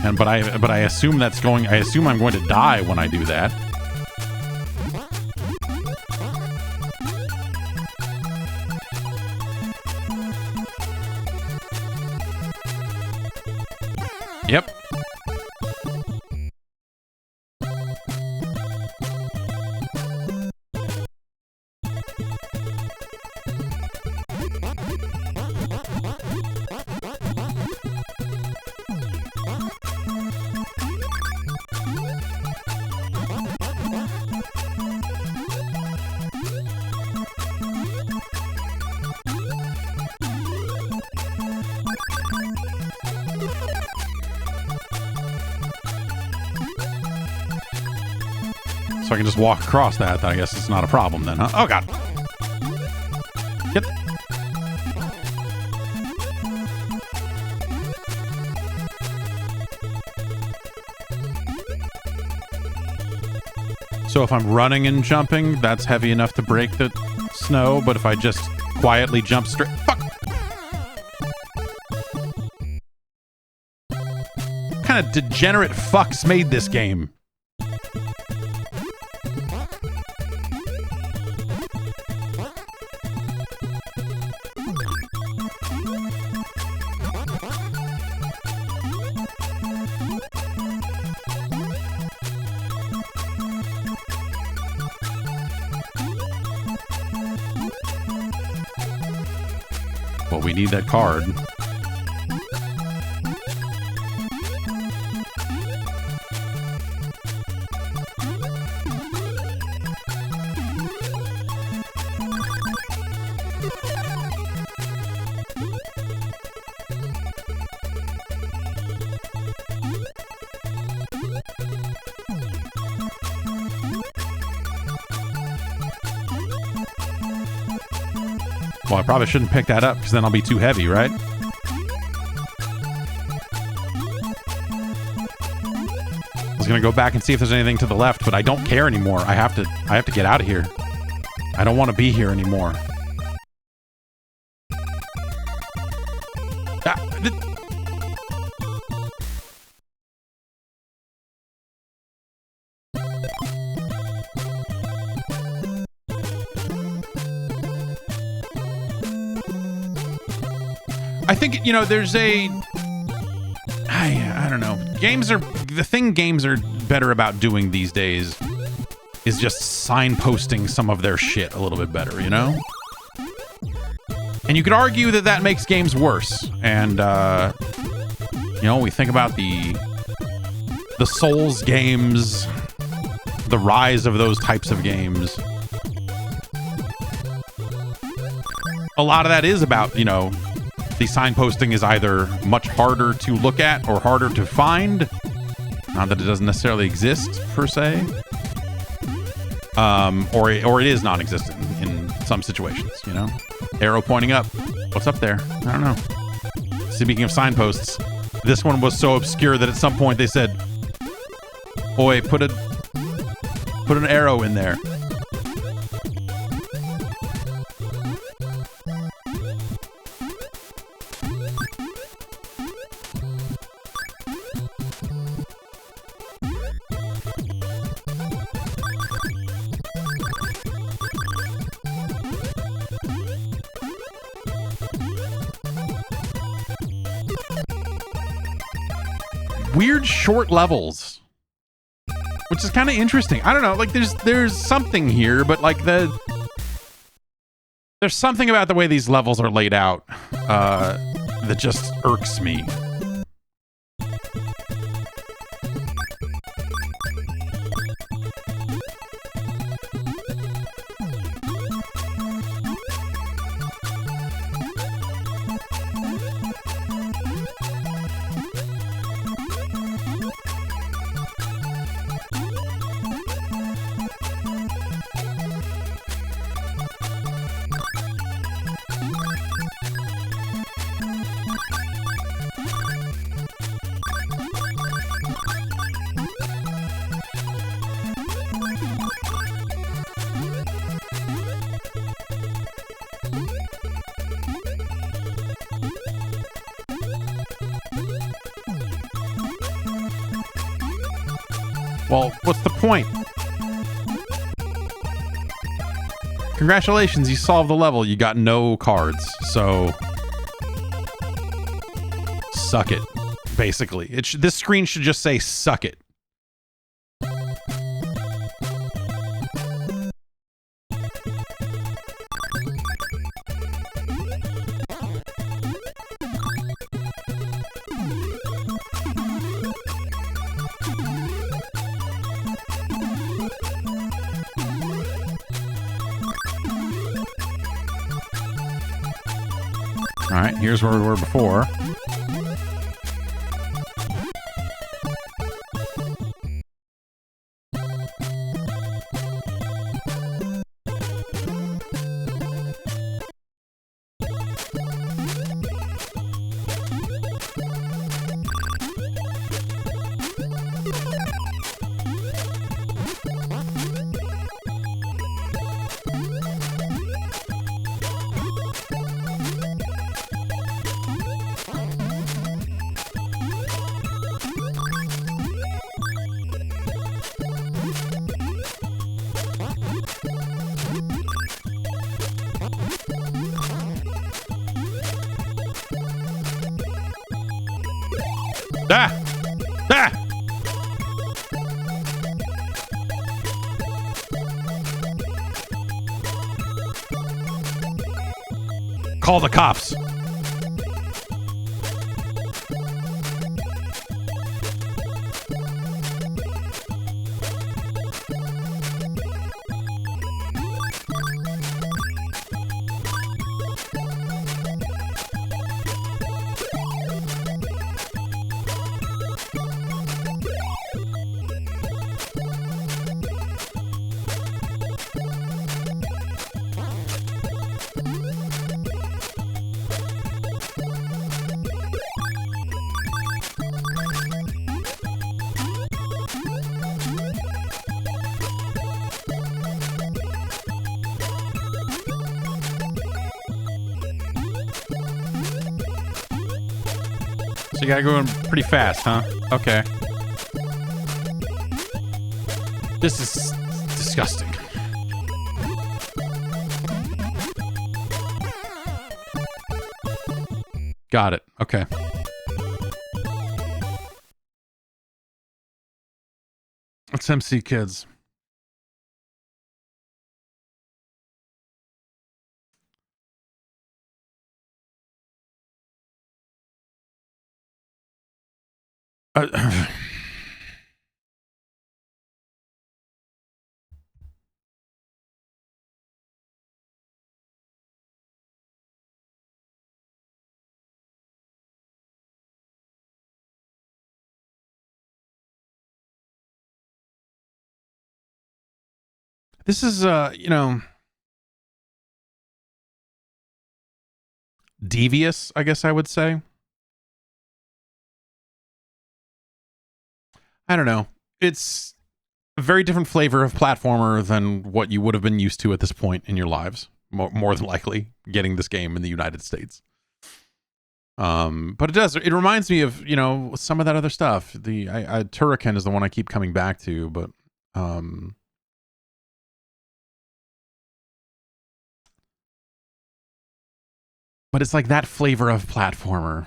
And but I assume that's going. I assume I'm going to die when I do that. Yep. So I can just walk across that. I guess it's not a problem then, huh? Oh, God. Get. So if I'm running and jumping, that's heavy enough to break the snow. But if I just quietly jump straight... Fuck! What kind of degenerate fucks made this game? Well, we need that card. Well, I probably shouldn't pick that up because then I'll be too heavy, right? I was gonna go back and see if there's anything to the left, but I don't care anymore. I have to get out of here. I don't want to be here anymore. I think, you know, there's a... I don't know. The thing games are better about doing these days is just signposting some of their shit a little bit better, you know? And you could argue that that makes games worse. And, you know, we think about the Souls games, the rise of those types of games. A lot of that is about, you know, the signposting is either much harder to look at or harder to find. Not that it doesn't necessarily exist, per se. Or it is non-existent in some situations, you know? Arrow pointing up. What's up there? I don't know. Speaking of signposts, this one was so obscure that at some point they said, "Oi, put an arrow in there." weird short levels, which is kind of interesting. I don't know, like there's something here, but like there's something about the way these levels are laid out that just irks me. Well, what's the point? Congratulations, you solved the level. You got no cards, so suck it. Basically, this screen should just say "suck it." All right, here's where we were before. Ah! Ah! Call the cops. So you gotta go in pretty fast, huh? Okay. This is disgusting. Got it. Okay. Let's MC kids. This is, you know, devious, I guess I would say. I don't know. It's a very different flavor of platformer than what you would have been used to at this point in your lives. More than likely getting this game in the United States. But it reminds me of, you know, some of that other stuff. The Turrican is the one I keep coming back to, but it's like that flavor of platformer,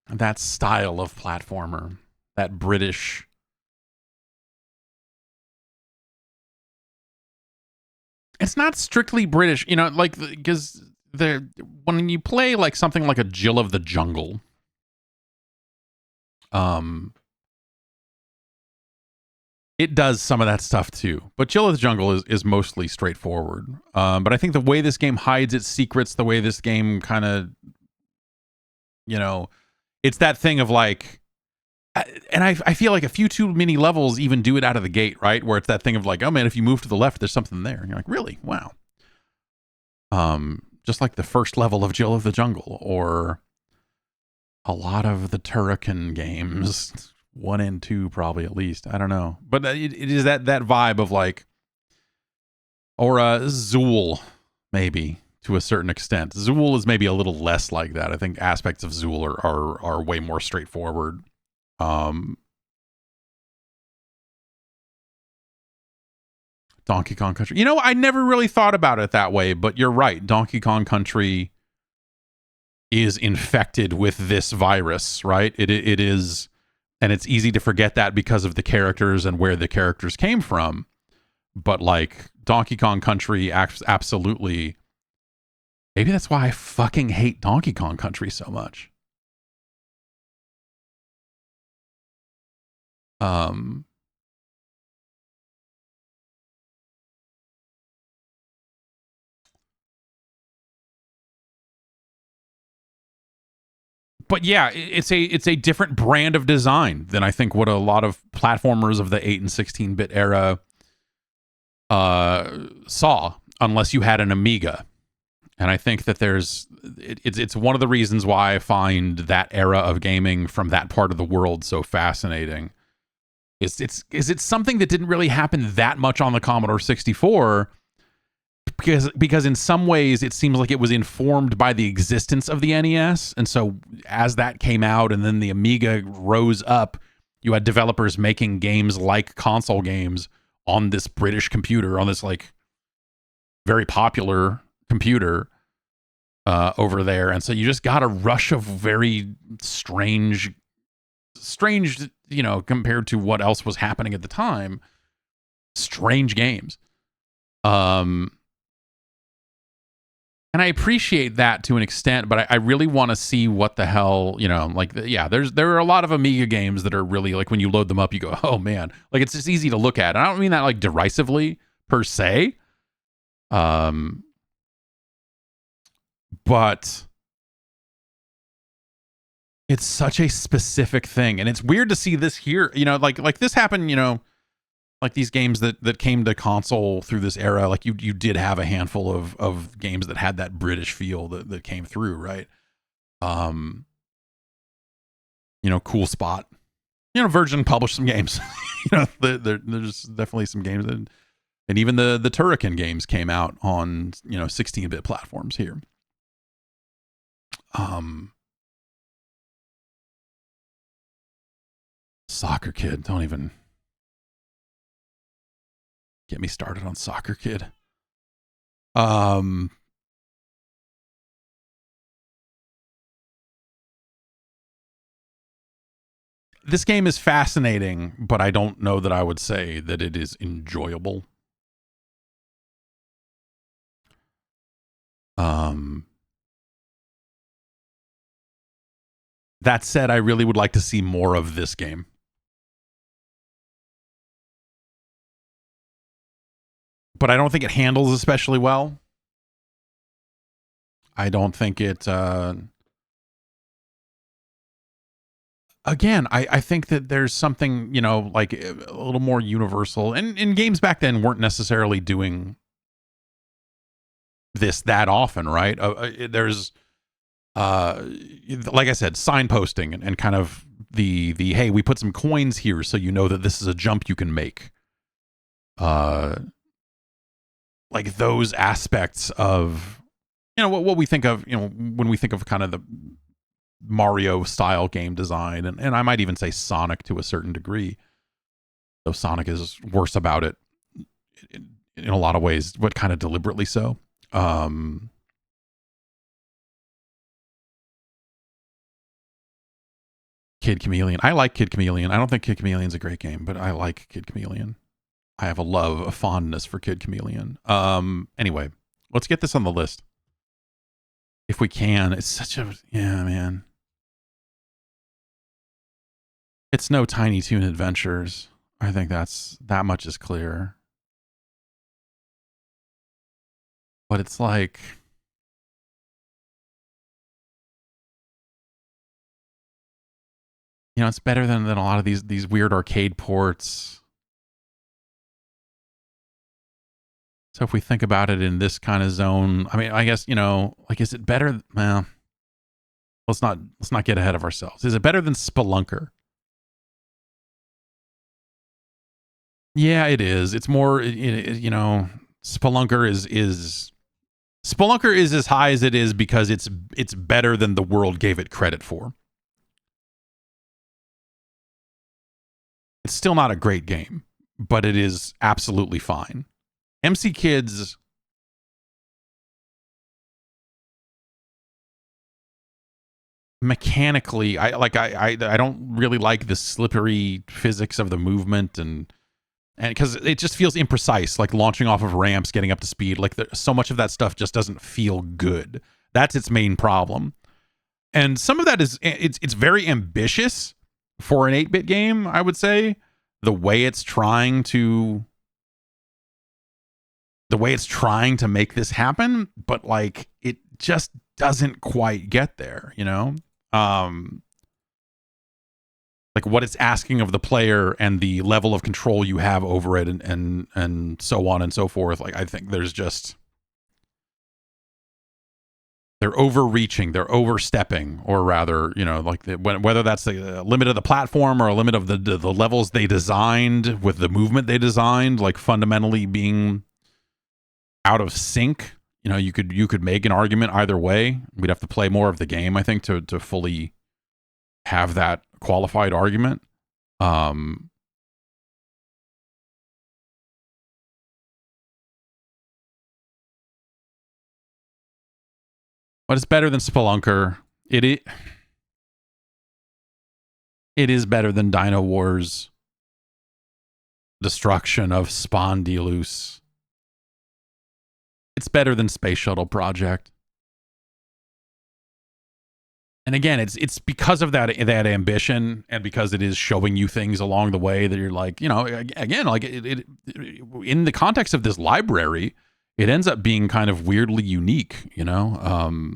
that style of platformer. that British. It's not strictly British, you know, like, because when you play like something like a Jill of the Jungle, it does some of that stuff too. But Jill of the Jungle is mostly straightforward. But I think the way this game hides its secrets, the way this game kind of, you know, it's that thing of like, and I feel like a few too many levels even do it out of the gate, right? Where it's that thing of like, oh man, if you move to the left, there's something there. And you're like, really? Wow. Just like the first level of Jill of the Jungle, or a lot of the Turrican games, 1 and 2 probably at least. I don't know, but it is that vibe of like, or Zool maybe to a certain extent. Zool is maybe a little less like that. I think aspects of Zool are way more straightforward. Donkey Kong Country. You know, I never really thought about it that way, but you're right. Donkey Kong Country is infected with this virus, right? It is, and it's easy to forget that because of the characters and where the characters came from. But like Donkey Kong Country, absolutely. Maybe that's why I fucking hate Donkey Kong Country so much. But yeah, it's a different brand of design than I think what a lot of platformers of the 8 and 16-bit era saw, unless you had an Amiga. And I think that it's one of the reasons why I find that era of gaming from that part of the world so fascinating. It's something that didn't really happen that much on the Commodore 64, because in some ways it seems like it was informed by the existence of the NES. And so as that came out and then the Amiga rose up, you had developers making games like console games on this British computer, on this like very popular computer over there. And so you just got a rush of very strange, you know, compared to what else was happening at the time, strange games. And I appreciate that to an extent, but I really want to see what the hell, you know, like, yeah, there are a lot of Amiga games that are really like, when you load them up, you go, oh man, like it's just easy to look at. And I don't mean that like derisively per se. But it's such a specific thing. And it's weird to see this here, you know, like this happened, you know, like these games that came to console through this era, like you did have a handful of games that had that British feel that came through, right? You know, Cool Spot. You know, Virgin published some games. You know, there's definitely some games and even the Turrican games came out on, you know, 16-bit platforms here. Soccer Kid, don't even get me started on Soccer Kid. This game is fascinating, but I don't know that I would say that it is enjoyable. That said, I really would like to see more of this game. But I don't think it handles especially well. I don't think it again, I think that there's something, you know, like a little more universal. And games back then weren't necessarily doing this that often, right? There's like I said, signposting and kind of the hey, we put some coins here so you know that this is a jump you can make. Like those aspects of, you know, what we think of, you know, when we think of kind of the Mario style game design, and I might even say Sonic to a certain degree, though Sonic is worse about it in a lot of ways, but kind of deliberately so. Kid Chameleon. I like Kid Chameleon. I don't think Kid Chameleon's a great game, but I like Kid Chameleon. I have a fondness for Kid Chameleon. Anyway, let's get this on the list. If we can. It's such a, yeah, man. It's no Tiny Toon Adventures. I think that much is clear. But it's like, you know, it's better than a lot of these weird arcade ports. So if we think about it in this kind of zone, I mean, I guess, you know, like, is it better? Well, let's not get ahead of ourselves. Is it better than Spelunker? Yeah, it is. It's more, you know, Spelunker is as high as it is because it's better than the world gave it credit for. It's still not a great game, but it is absolutely fine. MC Kids, mechanically, I don't really like the slippery physics of the movement, and because it just feels imprecise, like launching off of ramps, getting up to speed. Like so much of that stuff just doesn't feel good. That's its main problem. And some of that is it's very ambitious for an 8-bit game, I would say. The way it's trying to make this happen, but like it just doesn't quite get there, you know? Like what it's asking of the player and the level of control you have over it, and so on and so forth. Like I think there's just, they're overreaching, they're overstepping, or rather, you know, like whether that's the limit of the platform or a limit of the levels they designed with the movement they designed, like fundamentally being out of sync. You know, you could make an argument either way. We'd have to play more of the game, I think, to fully have that qualified argument. But it's better than Spelunker. It is better than Dino Wars Destruction of Spondylus. It's better than Space Shuttle Project. And again, it's because of that ambition, and because it is showing you things along the way that you're like, you know, again, like it in the context of this library, it ends up being kind of weirdly unique, you know.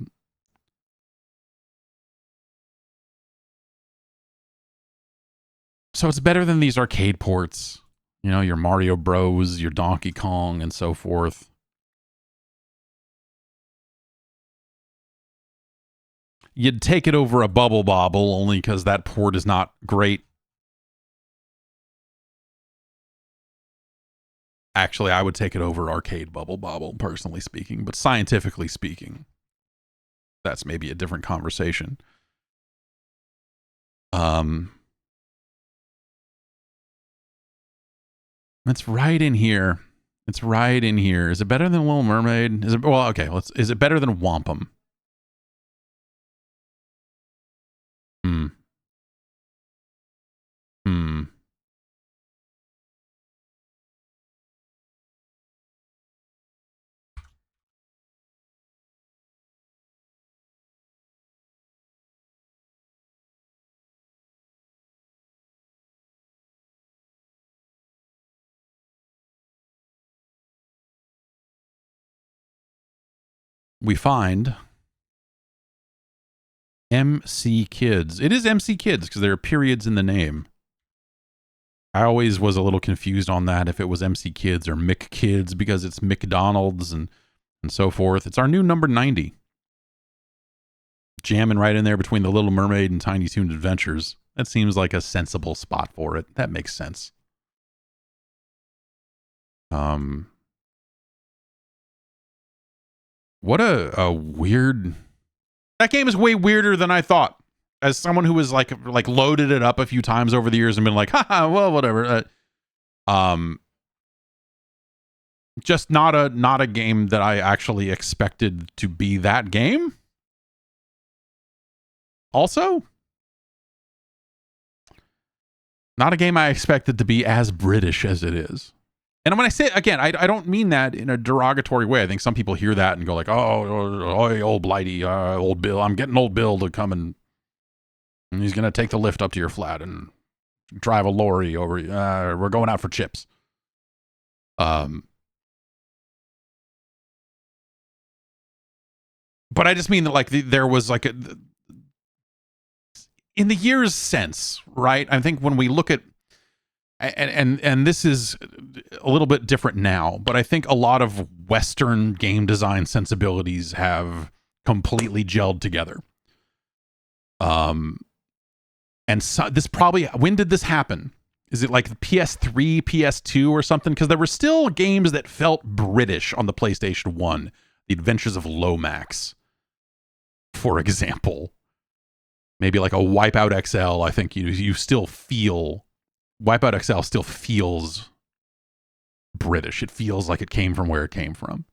So it's better than these arcade ports, you know, your Mario Bros, your Donkey Kong, and so forth. You'd take it over a Bubble Bobble only because that port is not great. Actually, I would take it over arcade Bubble Bobble, personally speaking. But scientifically speaking, that's maybe a different conversation. It's right in here. It's right in here. Is it better than Little Mermaid? Is it, well, okay. Is it better than Wampum? We find MC Kids. It is MC Kids because there are periods in the name. I always was a little confused on that, if it was MC Kids or Mick Kids, because it's McDonald's and so forth. It's our new number 90. Jamming right in there between The Little Mermaid and Tiny Toon Adventures. That seems like a sensible spot for it. That makes sense. What a weird... That game is way weirder than I thought. As someone who has like loaded it up a few times over the years and been like, haha, well, whatever. Just not a game that I actually expected to be that game. Also, Not a game I expected to be as British as it is. And when I say, again, I don't mean that in a derogatory way. I think some people hear that and go like, oh, old Blighty, old Bill. I'm getting old Bill to come and he's going to take the lift up to your flat and drive a lorry over. We're going out for chips. But I just mean that like there was like in the years since, right? I think when we look at, and this is a little bit different now, but I think a lot of Western game design sensibilities have completely gelled together. And so this probably, when did this happen? Is it like PS3, PS2 or something? Because there were still games that felt British on the PlayStation 1. The Adventures of Lomax, for example. Maybe like a Wipeout XL. I think you still feel Wipeout XL still feels British. It feels like it came from where it came from.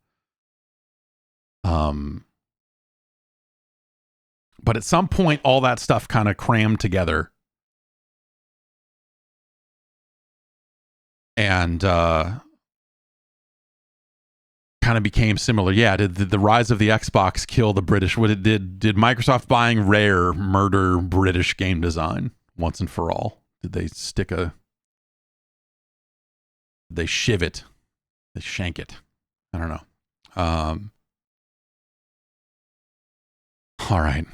But at some point, all that stuff kind of crammed together. And kind of became similar. Yeah, did the rise of the Xbox kill the British? Did Microsoft buying Rare murder British game design once and for all? Did they they shiv it? They shank it? I don't know. All right.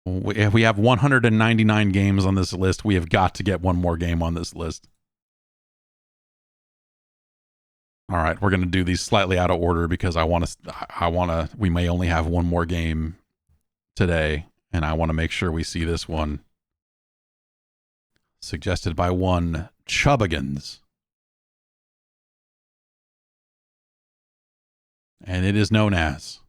We have 199 games on this list. We have got to get one more game on this list. All right, we're going to do these slightly out of order because we may only have one more game today, and I want to make sure we see this one. Suggested by one Chubbigans. And it is known as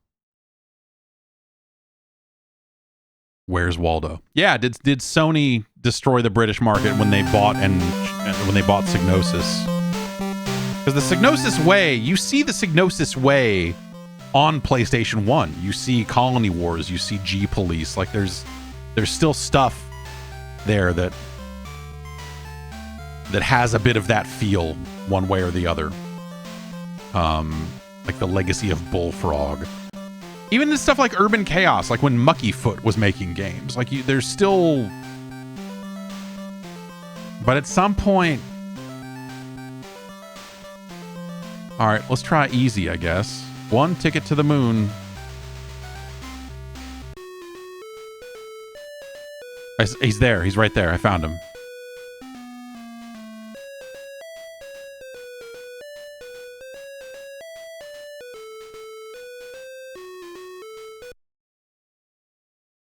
Where's Waldo? Yeah, did Sony destroy the British market when they bought Psygnosis? Because the Psygnosis Way, you see the Psygnosis Way on PlayStation 1. You see Colony Wars, you see G Police. Like there's still stuff there that has a bit of that feel one way or the other. Like the legacy of Bullfrog. Even this stuff like Urban Chaos, like when Muckyfoot was making games. Like there's still... But at some point... Alright, let's try easy, I guess. One ticket to the moon. He's there. He's right there. I found him.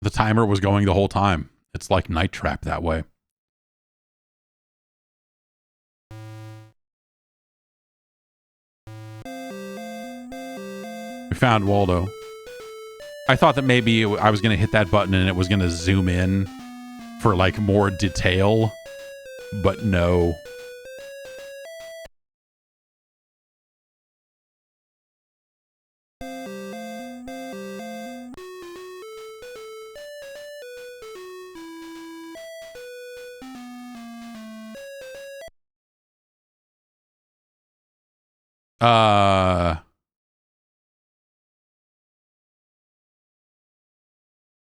The timer was going the whole time. It's like Night Trap that way. We found Waldo. I thought that maybe I was going to hit that button and it was going to zoom in for like more detail, but no.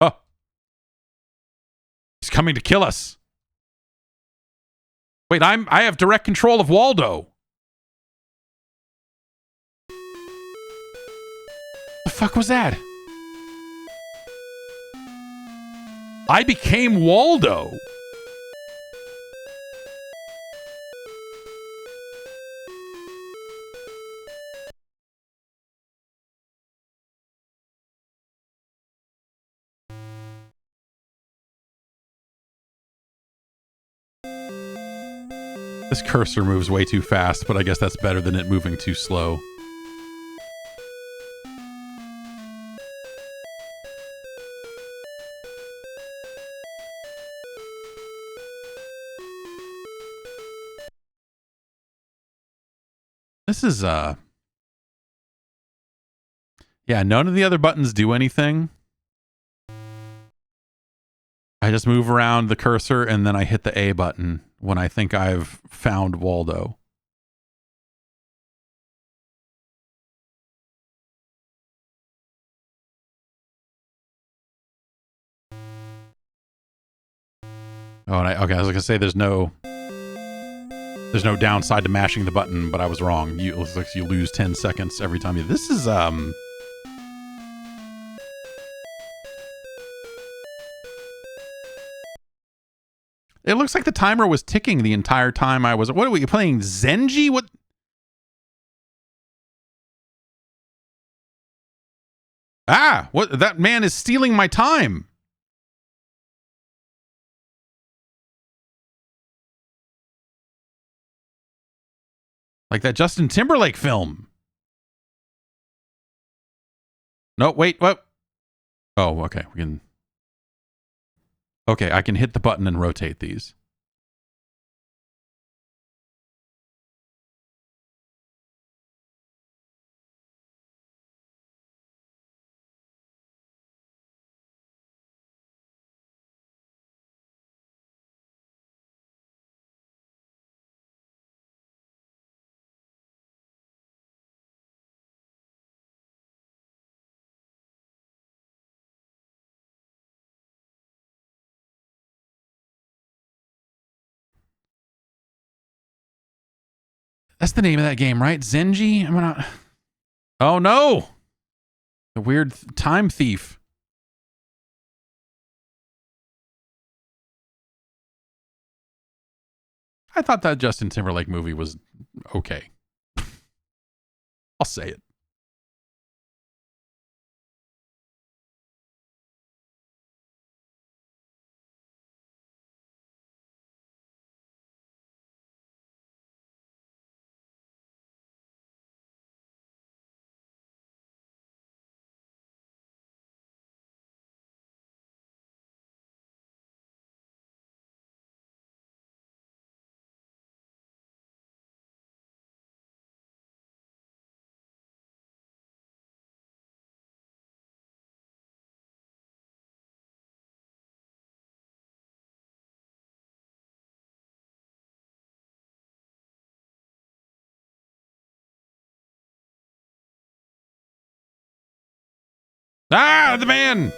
Oh. He's coming to kill us. Wait, I have direct control of Waldo. The fuck was that? I became Waldo. This cursor moves way too fast, but I guess that's better than it moving too slow. This is, yeah, none of the other buttons do anything. I just move around the cursor and then I hit the A button when I think I've found Waldo. Oh, and okay, I was gonna say there's no downside to mashing the button, but I was wrong. It looks like you lose 10 seconds every time you. This is It looks like the timer was ticking the entire time I was. What are we playing? Zenji? What? Ah! What? That man is stealing my time. Like that Justin Timberlake film. No, wait, what? Oh, okay. We can. Okay, I can hit the button and rotate these. That's the name of that game, right? Zenji? I'm not. Oh no! The weird time thief. I thought that Justin Timberlake movie was okay. I'll say it. Ah, the man!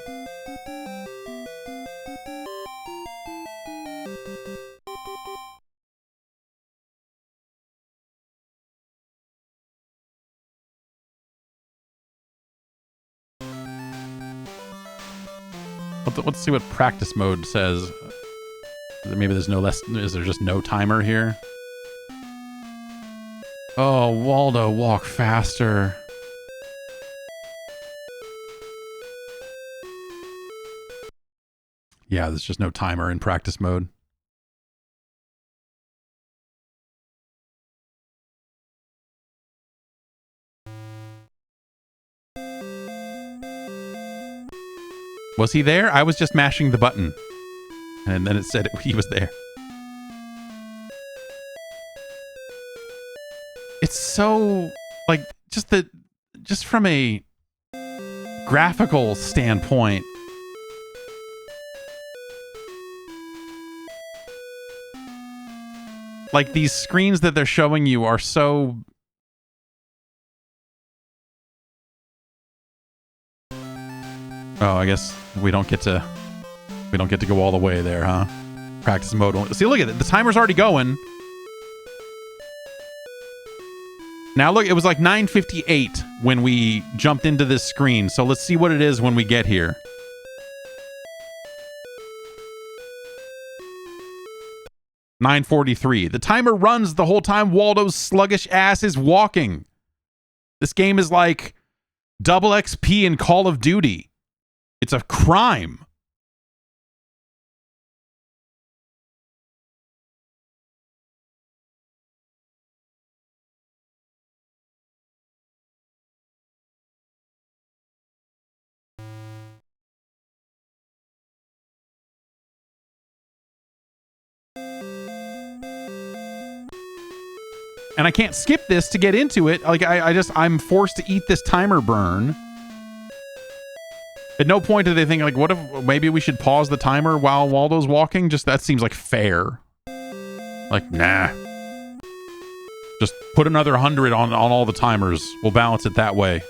Let's see what practice mode says. Maybe there's no less. Is there just no timer here? Oh, Waldo, walk faster. Yeah, there's just no timer in practice mode. Was he there? I was just mashing the button. And then it said he was there. It's so, like, just from a graphical standpoint, like, these screens that they're showing you are so... Oh, I guess we don't get to go all the way there, huh? Practice mode. See, look at it. The timer's already going. Now look, it was like 9:58 when we jumped into this screen. So let's see what it is when we get here. $9:43. The timer runs the whole time Waldo's sluggish ass is walking. This game is like double XP in Call of Duty. It's a crime. And I can't skip this to get into it. Like I'm forced to eat this timer burn. At no point did they think, like, what if maybe we should pause the timer while Waldo's walking? Just that seems like fair. Like, nah. Just put another 100 on all the timers. We'll balance it that way.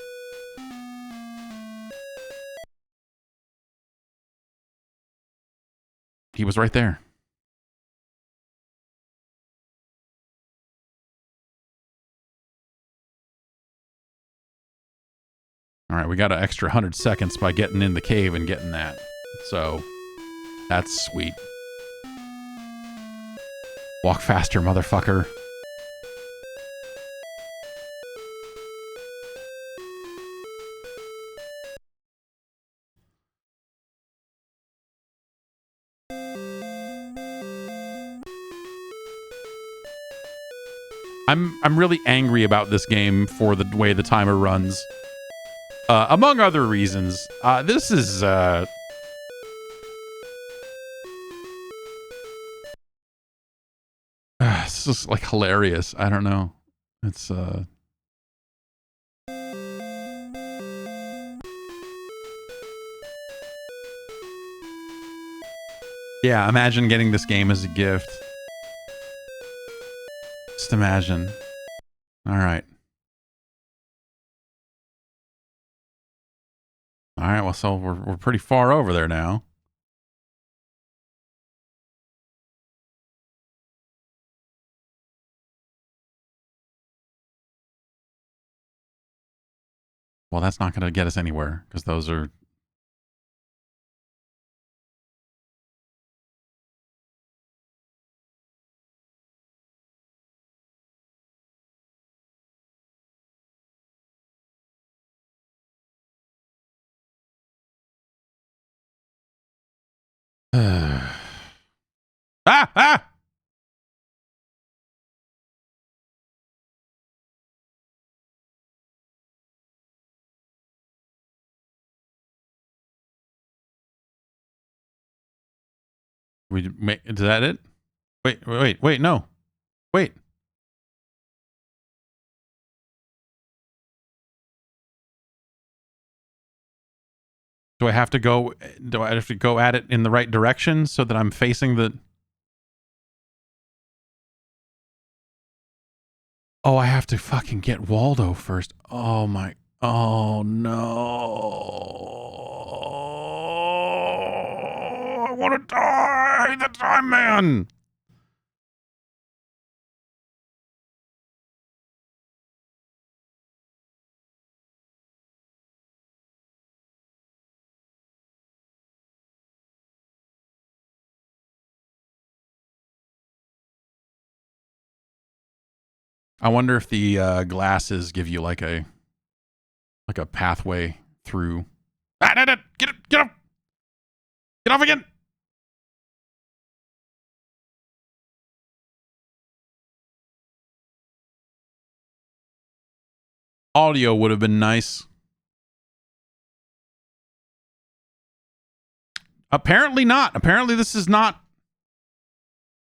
He was right there. All right, we got an extra 100 seconds by getting in the cave and getting that. So, that's sweet. Walk faster, motherfucker. I'm really angry about this game for the way the timer runs. Among other reasons, this is this is like hilarious. I don't know. It's yeah, imagine getting this game as a gift. Just imagine. All right. All right, well, so we're pretty far over there now. Well, that's not going to get us anywhere because those are... Ah! Is that it? Wait, no. Wait. Do I have to go at it in the right direction so that I'm facing the... Oh, I have to fucking get Waldo first. Oh my... Oh no. I want to die! The time man! I wonder if the glasses give you like a pathway through. Get up! Get off again! Audio would have been nice. Apparently not. Apparently this is not.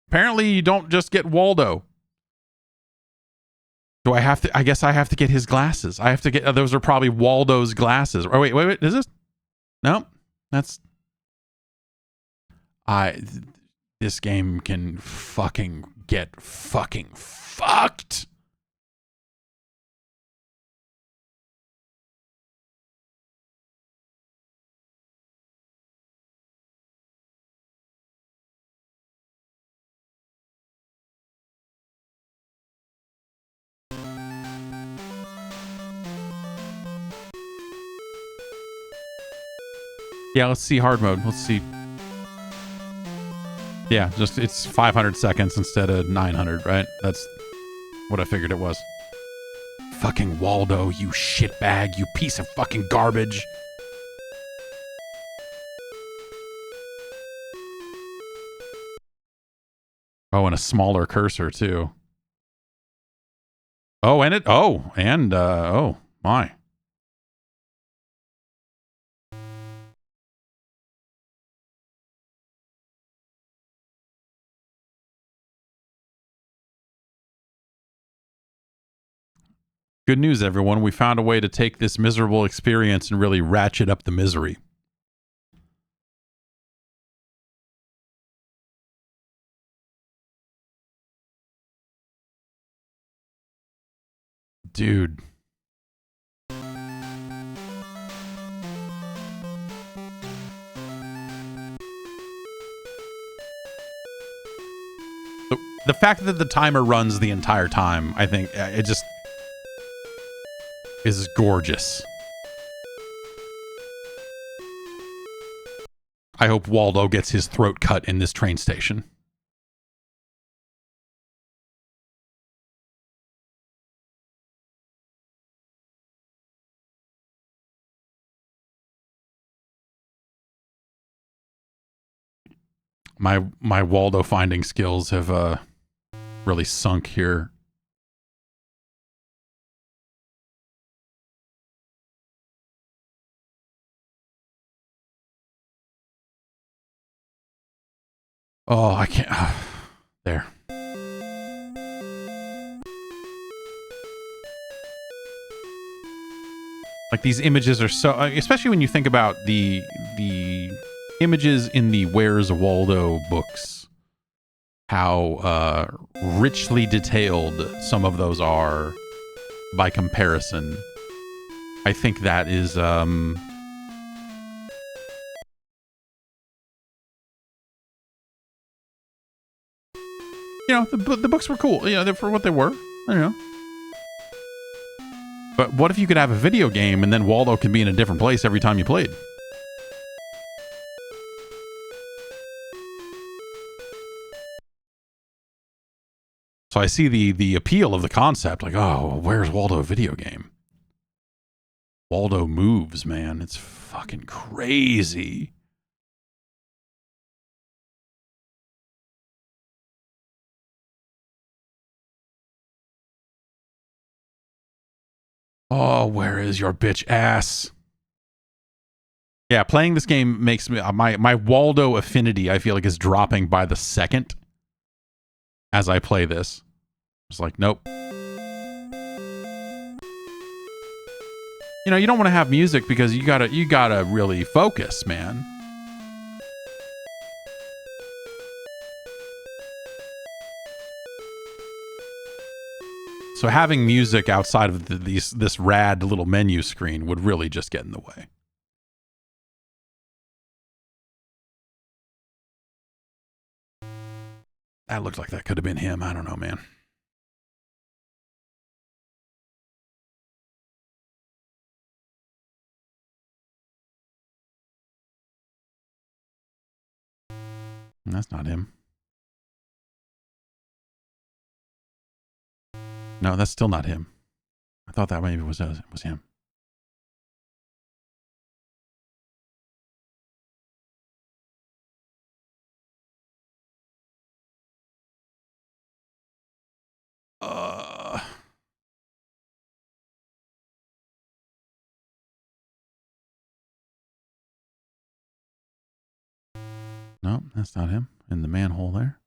Apparently you don't just get Waldo. Do I have to? I guess I have to get his glasses. I have to get. Those are probably Waldo's glasses. Oh wait. Is this? No, that's. This game can fucking get fucking fucked. Yeah, let's see hard mode. Let's see. Yeah, just it's 500 seconds instead of 900, right? That's what I figured it was. Fucking Waldo, you shitbag, you piece of fucking garbage. Oh, and a smaller cursor too. Oh, and oh my. Good news, everyone. We found a way to take this miserable experience and really ratchet up the misery. dude. The fact that the timer runs the entire time, I think it just is gorgeous. I hope Waldo gets his throat cut in this train station. My Waldo finding skills have really sunk here. Oh, I can't. There. Like, these images are so, especially when you think about the images in the Where's Waldo books, how richly detailed some of those are by comparison. I think that is you know, the books were cool. You know, they're for what they were. I don't know. But what if you could have a video game and then Waldo could be in a different place every time you played? So I see the appeal of the concept. Like, oh, where's Waldo video game? Waldo moves, man. It's fucking crazy. Oh, where is your bitch ass? Yeah, playing this game makes me my Waldo affinity, I feel like, is dropping by the second as I play this. It's like, nope. You know, you don't want to have music because you gotta really focus, man. So having music outside of this rad little menu screen would really just get in the way. That looked like that could have been him. I don't know, man. That's not him. No, that's still not him. I thought that maybe was him. No, that's not him. In the manhole there.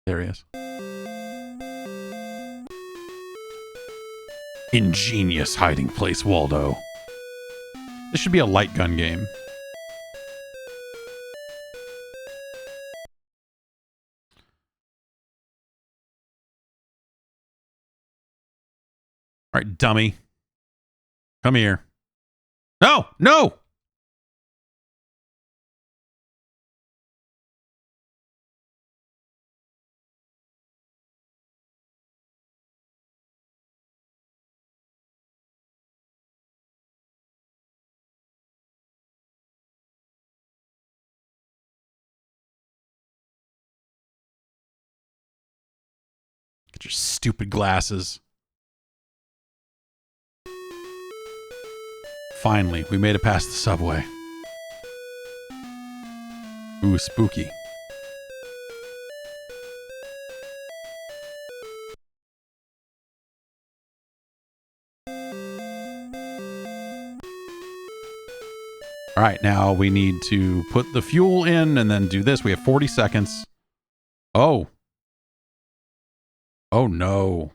There he is. Ingenious hiding place, Waldo. This should be a light gun game. All right, dummy. Come here. No, no! Get your stupid glasses. Finally, we made it past the subway. Ooh, spooky. All right, now we need to put the fuel in and then do this. We have 40 seconds. Oh. Oh, no.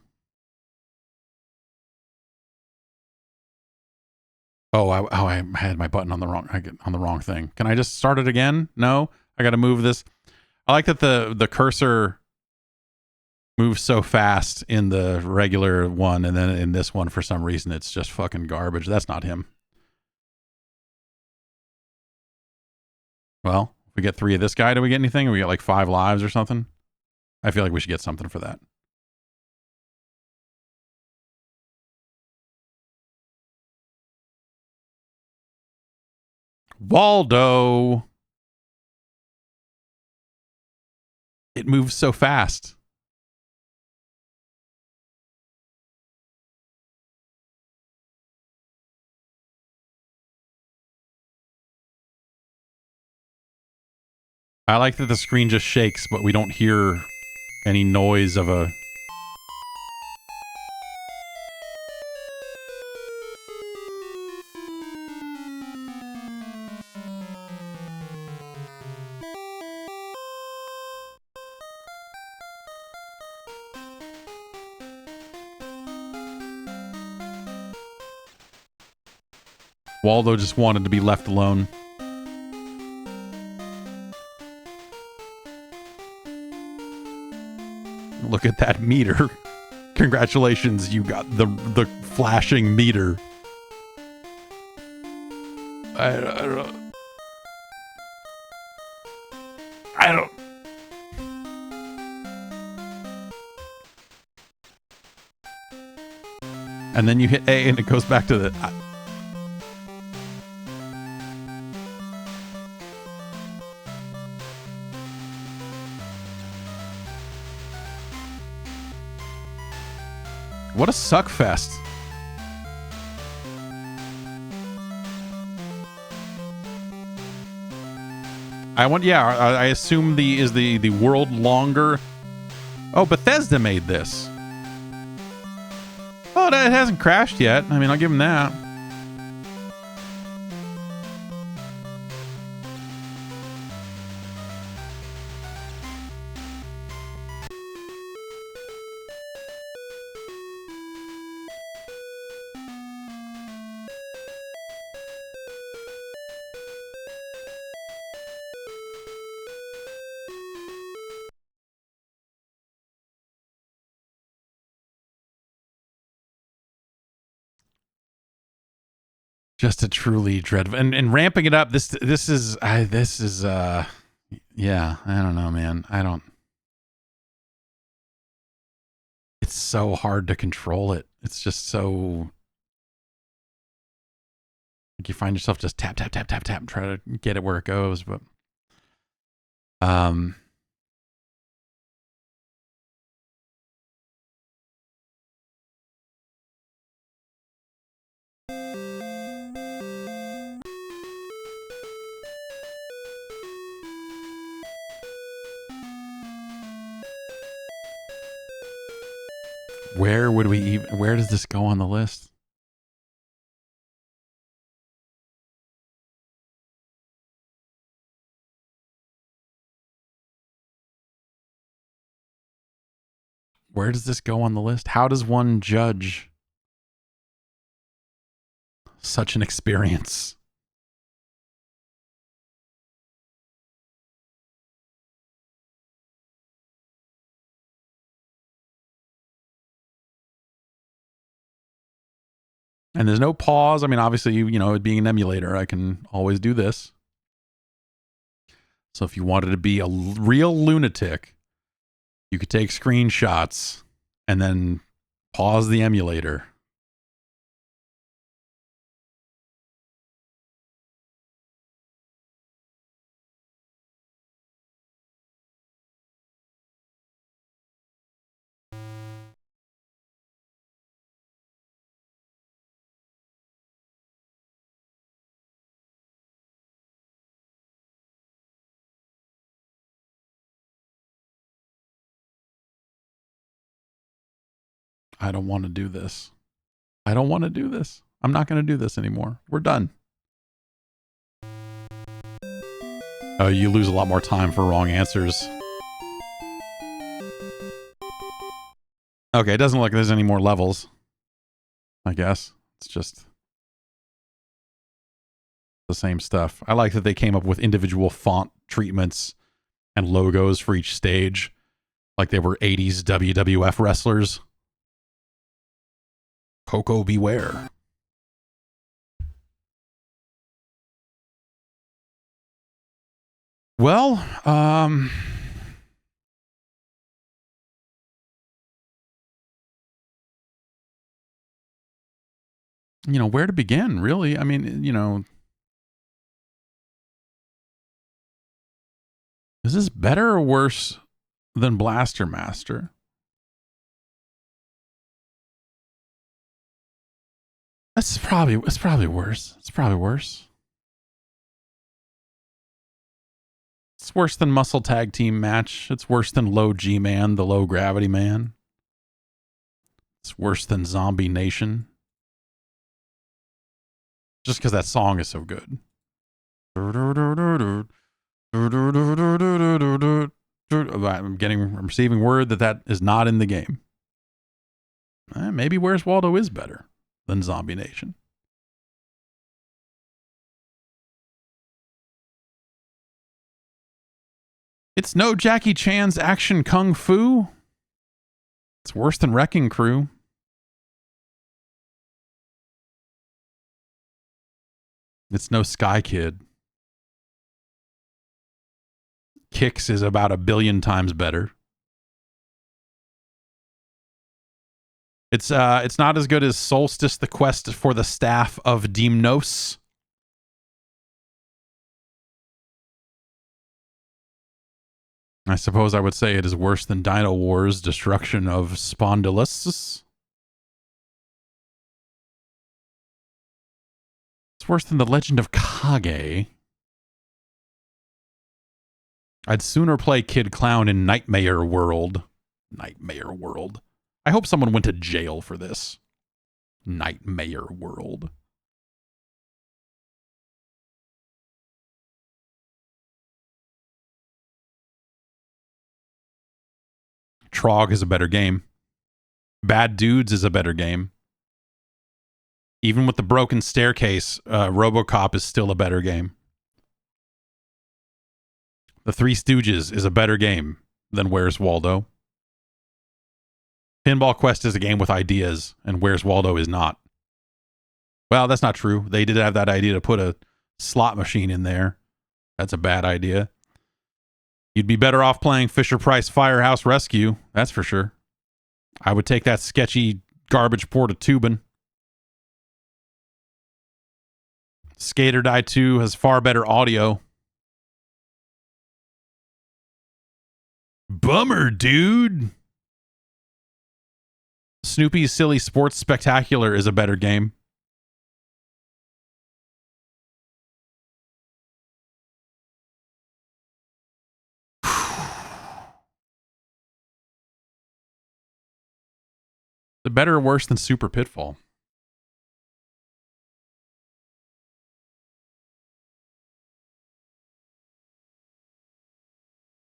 Oh, I had my button on the wrong thing. Can I just start it again? No? I got to move this. I like that the cursor moves so fast in the regular one, and then in this one, for some reason, it's just fucking garbage. That's not him. Well, if we get 3 of this guy, do we get anything? We get like 5 lives or something? I feel like we should get something for that. Waldo. It moves so fast. I like that the screen just shakes, but we don't hear any noise of a... Waldo just wanted to be left alone. Look at that meter. Congratulations, you got the flashing meter. I don't... And then you hit A and it goes back to the... What a suck fest. I assume the world longer. Oh, Bethesda made this. Oh, it hasn't crashed yet. I mean, I'll give them that. Just a truly dreadful, and ramping it up. This is yeah. I don't know, man. It's so hard to control it. It's just so like you find yourself just tap tap tap tap tap and try to get it where it goes, but where does this go on the list? Where does this go on the list? How does one judge such an experience? And there's no pause. I mean, obviously, you know, it being an emulator, I can always do this. So if you wanted to be a real lunatic, you could take screenshots and then pause the emulator. I don't want to do this. I don't want to do this. I'm not going to do this anymore. We're done. Oh, you lose a lot more time for wrong answers. Okay, it doesn't look like there's any more levels. I guess. It's just the same stuff. I like that they came up with individual font treatments and logos for each stage, like they were 80s WWF wrestlers. Coco beware. Well, where to begin, really? I mean, is this better or worse than Blaster Master? It's probably worse. It's probably worse. It's worse than Muscle Tag Team Match. It's worse than Low G Man, the Low Gravity Man. It's worse than Zombie Nation. Just because that song is so good. I'm receiving word that is not in the game. Maybe Where's Waldo is better than Zombie Nation. It's no Jackie Chan's action kung fu. It's worse than Wrecking Crew. It's no Sky Kid. Kicks is about 1 billion times better. It's not as good as Solstice: The Quest for the Staff of Deimnos. I suppose I would say it is worse than Dino Wars: Destruction of Spondylus. It's worse than The Legend of Kage. I'd sooner play Kid Clown in Nightmare World. Nightmare World. I hope someone went to jail for this. Nightmare World. Trog is a better game. Bad Dudes is a better game. Even with the broken staircase, RoboCop is still a better game. The Three Stooges is a better game than Where's Waldo. Pinball Quest is a game with ideas, and Where's Waldo is not. Well, that's not true. They did have that idea to put a slot machine in there. That's a bad idea. You'd be better off playing Fisher-Price Firehouse Rescue, that's for sure. I would take that sketchy garbage Porta-Tubin. Skater Die 2 has far better audio. Bummer, dude. Snoopy's Silly Sports Spectacular is a better game. The better or worse than Super Pitfall?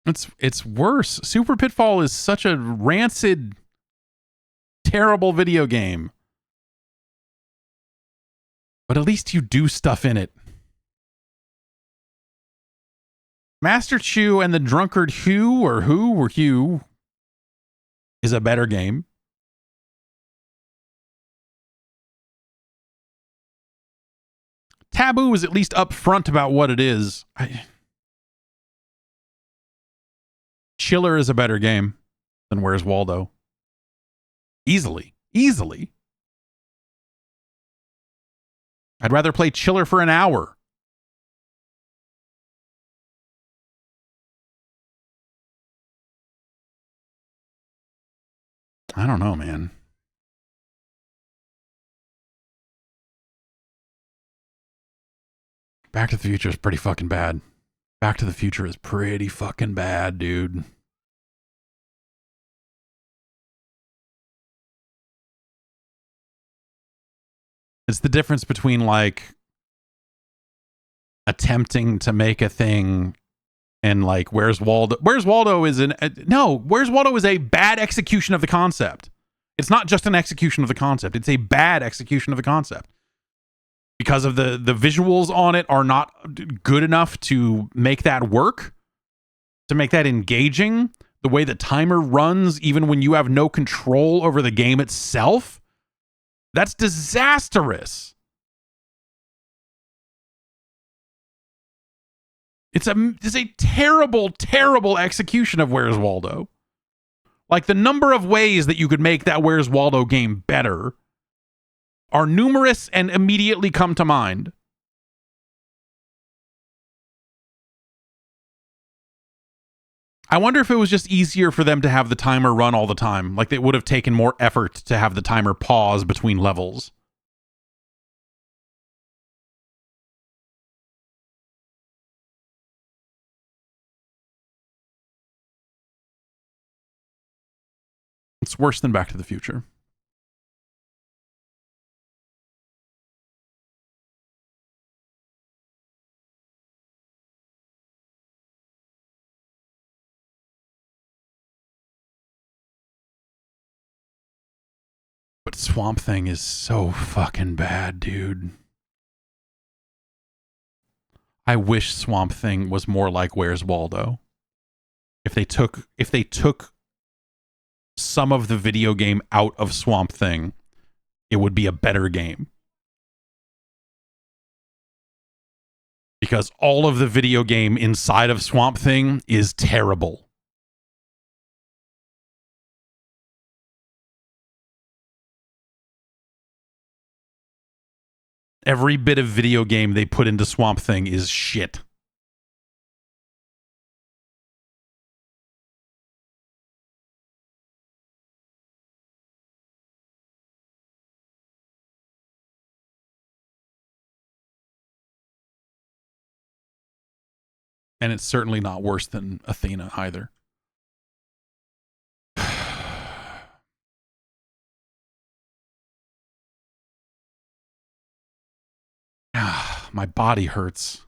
It's worse. Super Pitfall is such a rancid, terrible video game. But at least you do stuff in it. Master Chew and the Drunkard Hugh is a better game. Taboo is at least upfront about what it is. Chiller is a better game than Where's Waldo. Easily. I'd rather play Chiller for an hour. I don't know, man. Back to the Future is pretty fucking bad. Back to the Future is pretty fucking bad, dude. It's the difference between like attempting to make a thing and like Where's Waldo? Where's Waldo is Where's Waldo is a bad execution of the concept. It's not just an execution of the concept. It's a bad execution of the concept. because of the visuals on it are not good enough to make that work, to make that engaging. The way the timer runs, even when you have no control over the game itself, that's disastrous. It's a terrible, terrible execution of Where's Waldo. Like, the number of ways that you could make that Where's Waldo game better are numerous and immediately come to mind. I wonder if it was just easier for them to have the timer run all the time. Like, it would have taken more effort to have the timer pause between levels. It's worse than Back to the Future. But Swamp Thing is so fucking bad, dude. I wish Swamp Thing was more like Where's Waldo. If they took some of the video game out of Swamp Thing, it would be a better game. Because all of the video game inside of Swamp Thing is terrible. Every bit of video game they put into Swamp Thing is shit. And it's certainly not worse than Athena either. My body hurts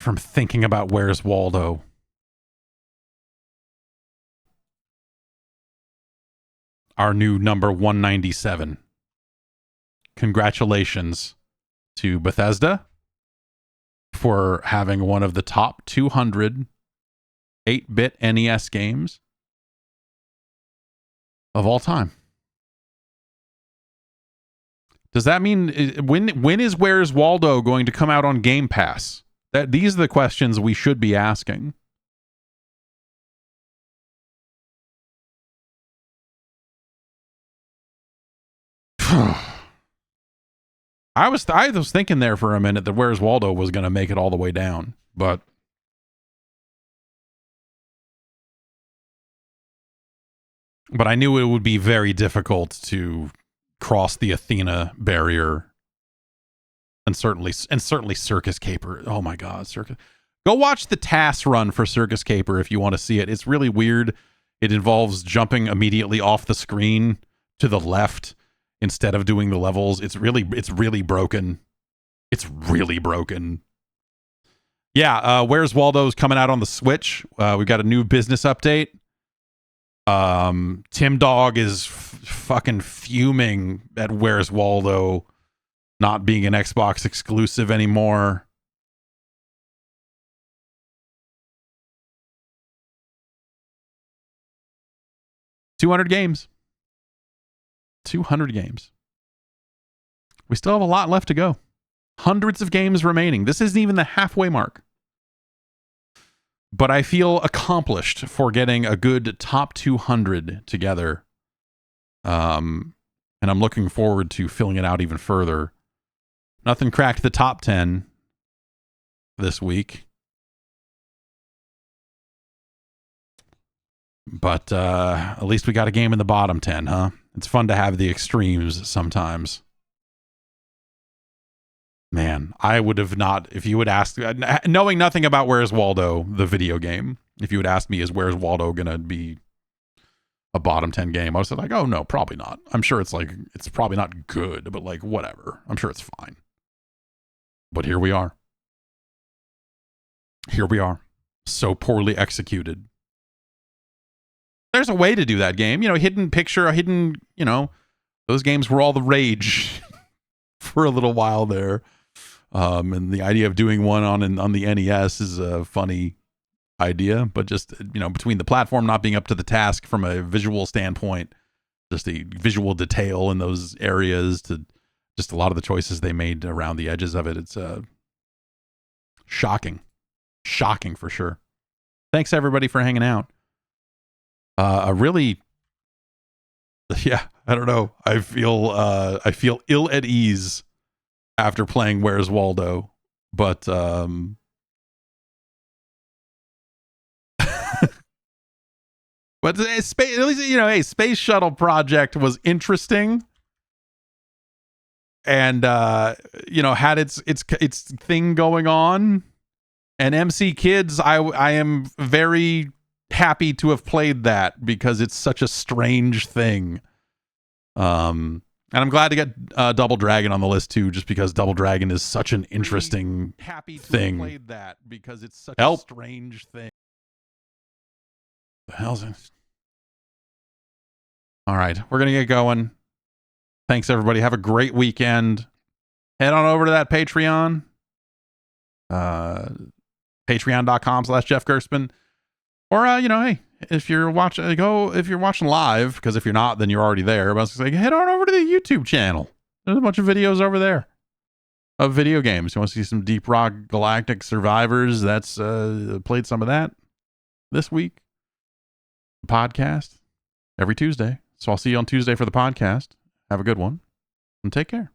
from thinking about Where's Waldo. Our new number 197. Congratulations to Bethesda for having one of the top 200 8-bit NES games of all time. Does that mean when is Where's Waldo going to come out on Game Pass? These are the questions we should be asking. I was thinking there for a minute that Where's Waldo was going to make it all the way down, but I knew it would be very difficult to cross the Athena barrier, and certainly Circus Caper. Oh my God, Circus! Go watch the TAS run for Circus Caper if you want to see it. It's really weird. It involves jumping immediately off the screen to the left instead of doing the levels. It's really broken. It's really broken. Yeah, Where's Waldo's coming out on the Switch. We've got a new business update. Tim Dog is fucking fuming at Where's Waldo not being an Xbox exclusive anymore. $200 games. 200 games. We still have a lot left to go. Hundreds of games remaining. This isn't even the halfway mark. But I feel accomplished for getting a good top 200 together. And I'm looking forward to filling it out even further. Nothing cracked the top 10 this week. But at least we got a game in the bottom 10, huh? It's fun to have the extremes sometimes. Man, I would have not, if you would ask, knowing nothing about Where's Waldo, the video game, if you would ask me, is Where's Waldo going to be a bottom 10 game? I was like, oh no, probably not. I'm sure it's probably not good, but like, whatever. I'm sure it's fine. But here we are. Here we are. So poorly executed. There's a way to do that game. Hidden picture, a hidden, those games were all the rage for a little while there. And the idea of doing one on the NES is a funny idea, but just, between the platform not being up to the task from a visual standpoint, just the visual detail in those areas, to just a lot of the choices they made around the edges of it, it's shocking for sure. Thanks everybody for hanging out. I don't know. I feel ill at ease after playing Where's Waldo, but but at least Space Shuttle Project was interesting, and had its thing going on. And MC Kids, I am very happy to have played that because it's such a strange thing. And I'm glad to get Double Dragon on the list too, just because Double Dragon is such an interesting thing. Played that because it's such a strange thing. The hell's it? All right, we're gonna get going. Thanks everybody. Have a great weekend. Head on over to that Patreon. Patreon.com/Jeff Gerstmann. Or hey, if you're watching live, because if you're not, then you're already there. But I was like, head on over to the YouTube channel. There's a bunch of videos over there of video games. You want to see some Deep Rock Galactic Survivors? That's played some of that this week. The podcast every Tuesday. So I'll see you on Tuesday for the podcast. Have a good one and take care.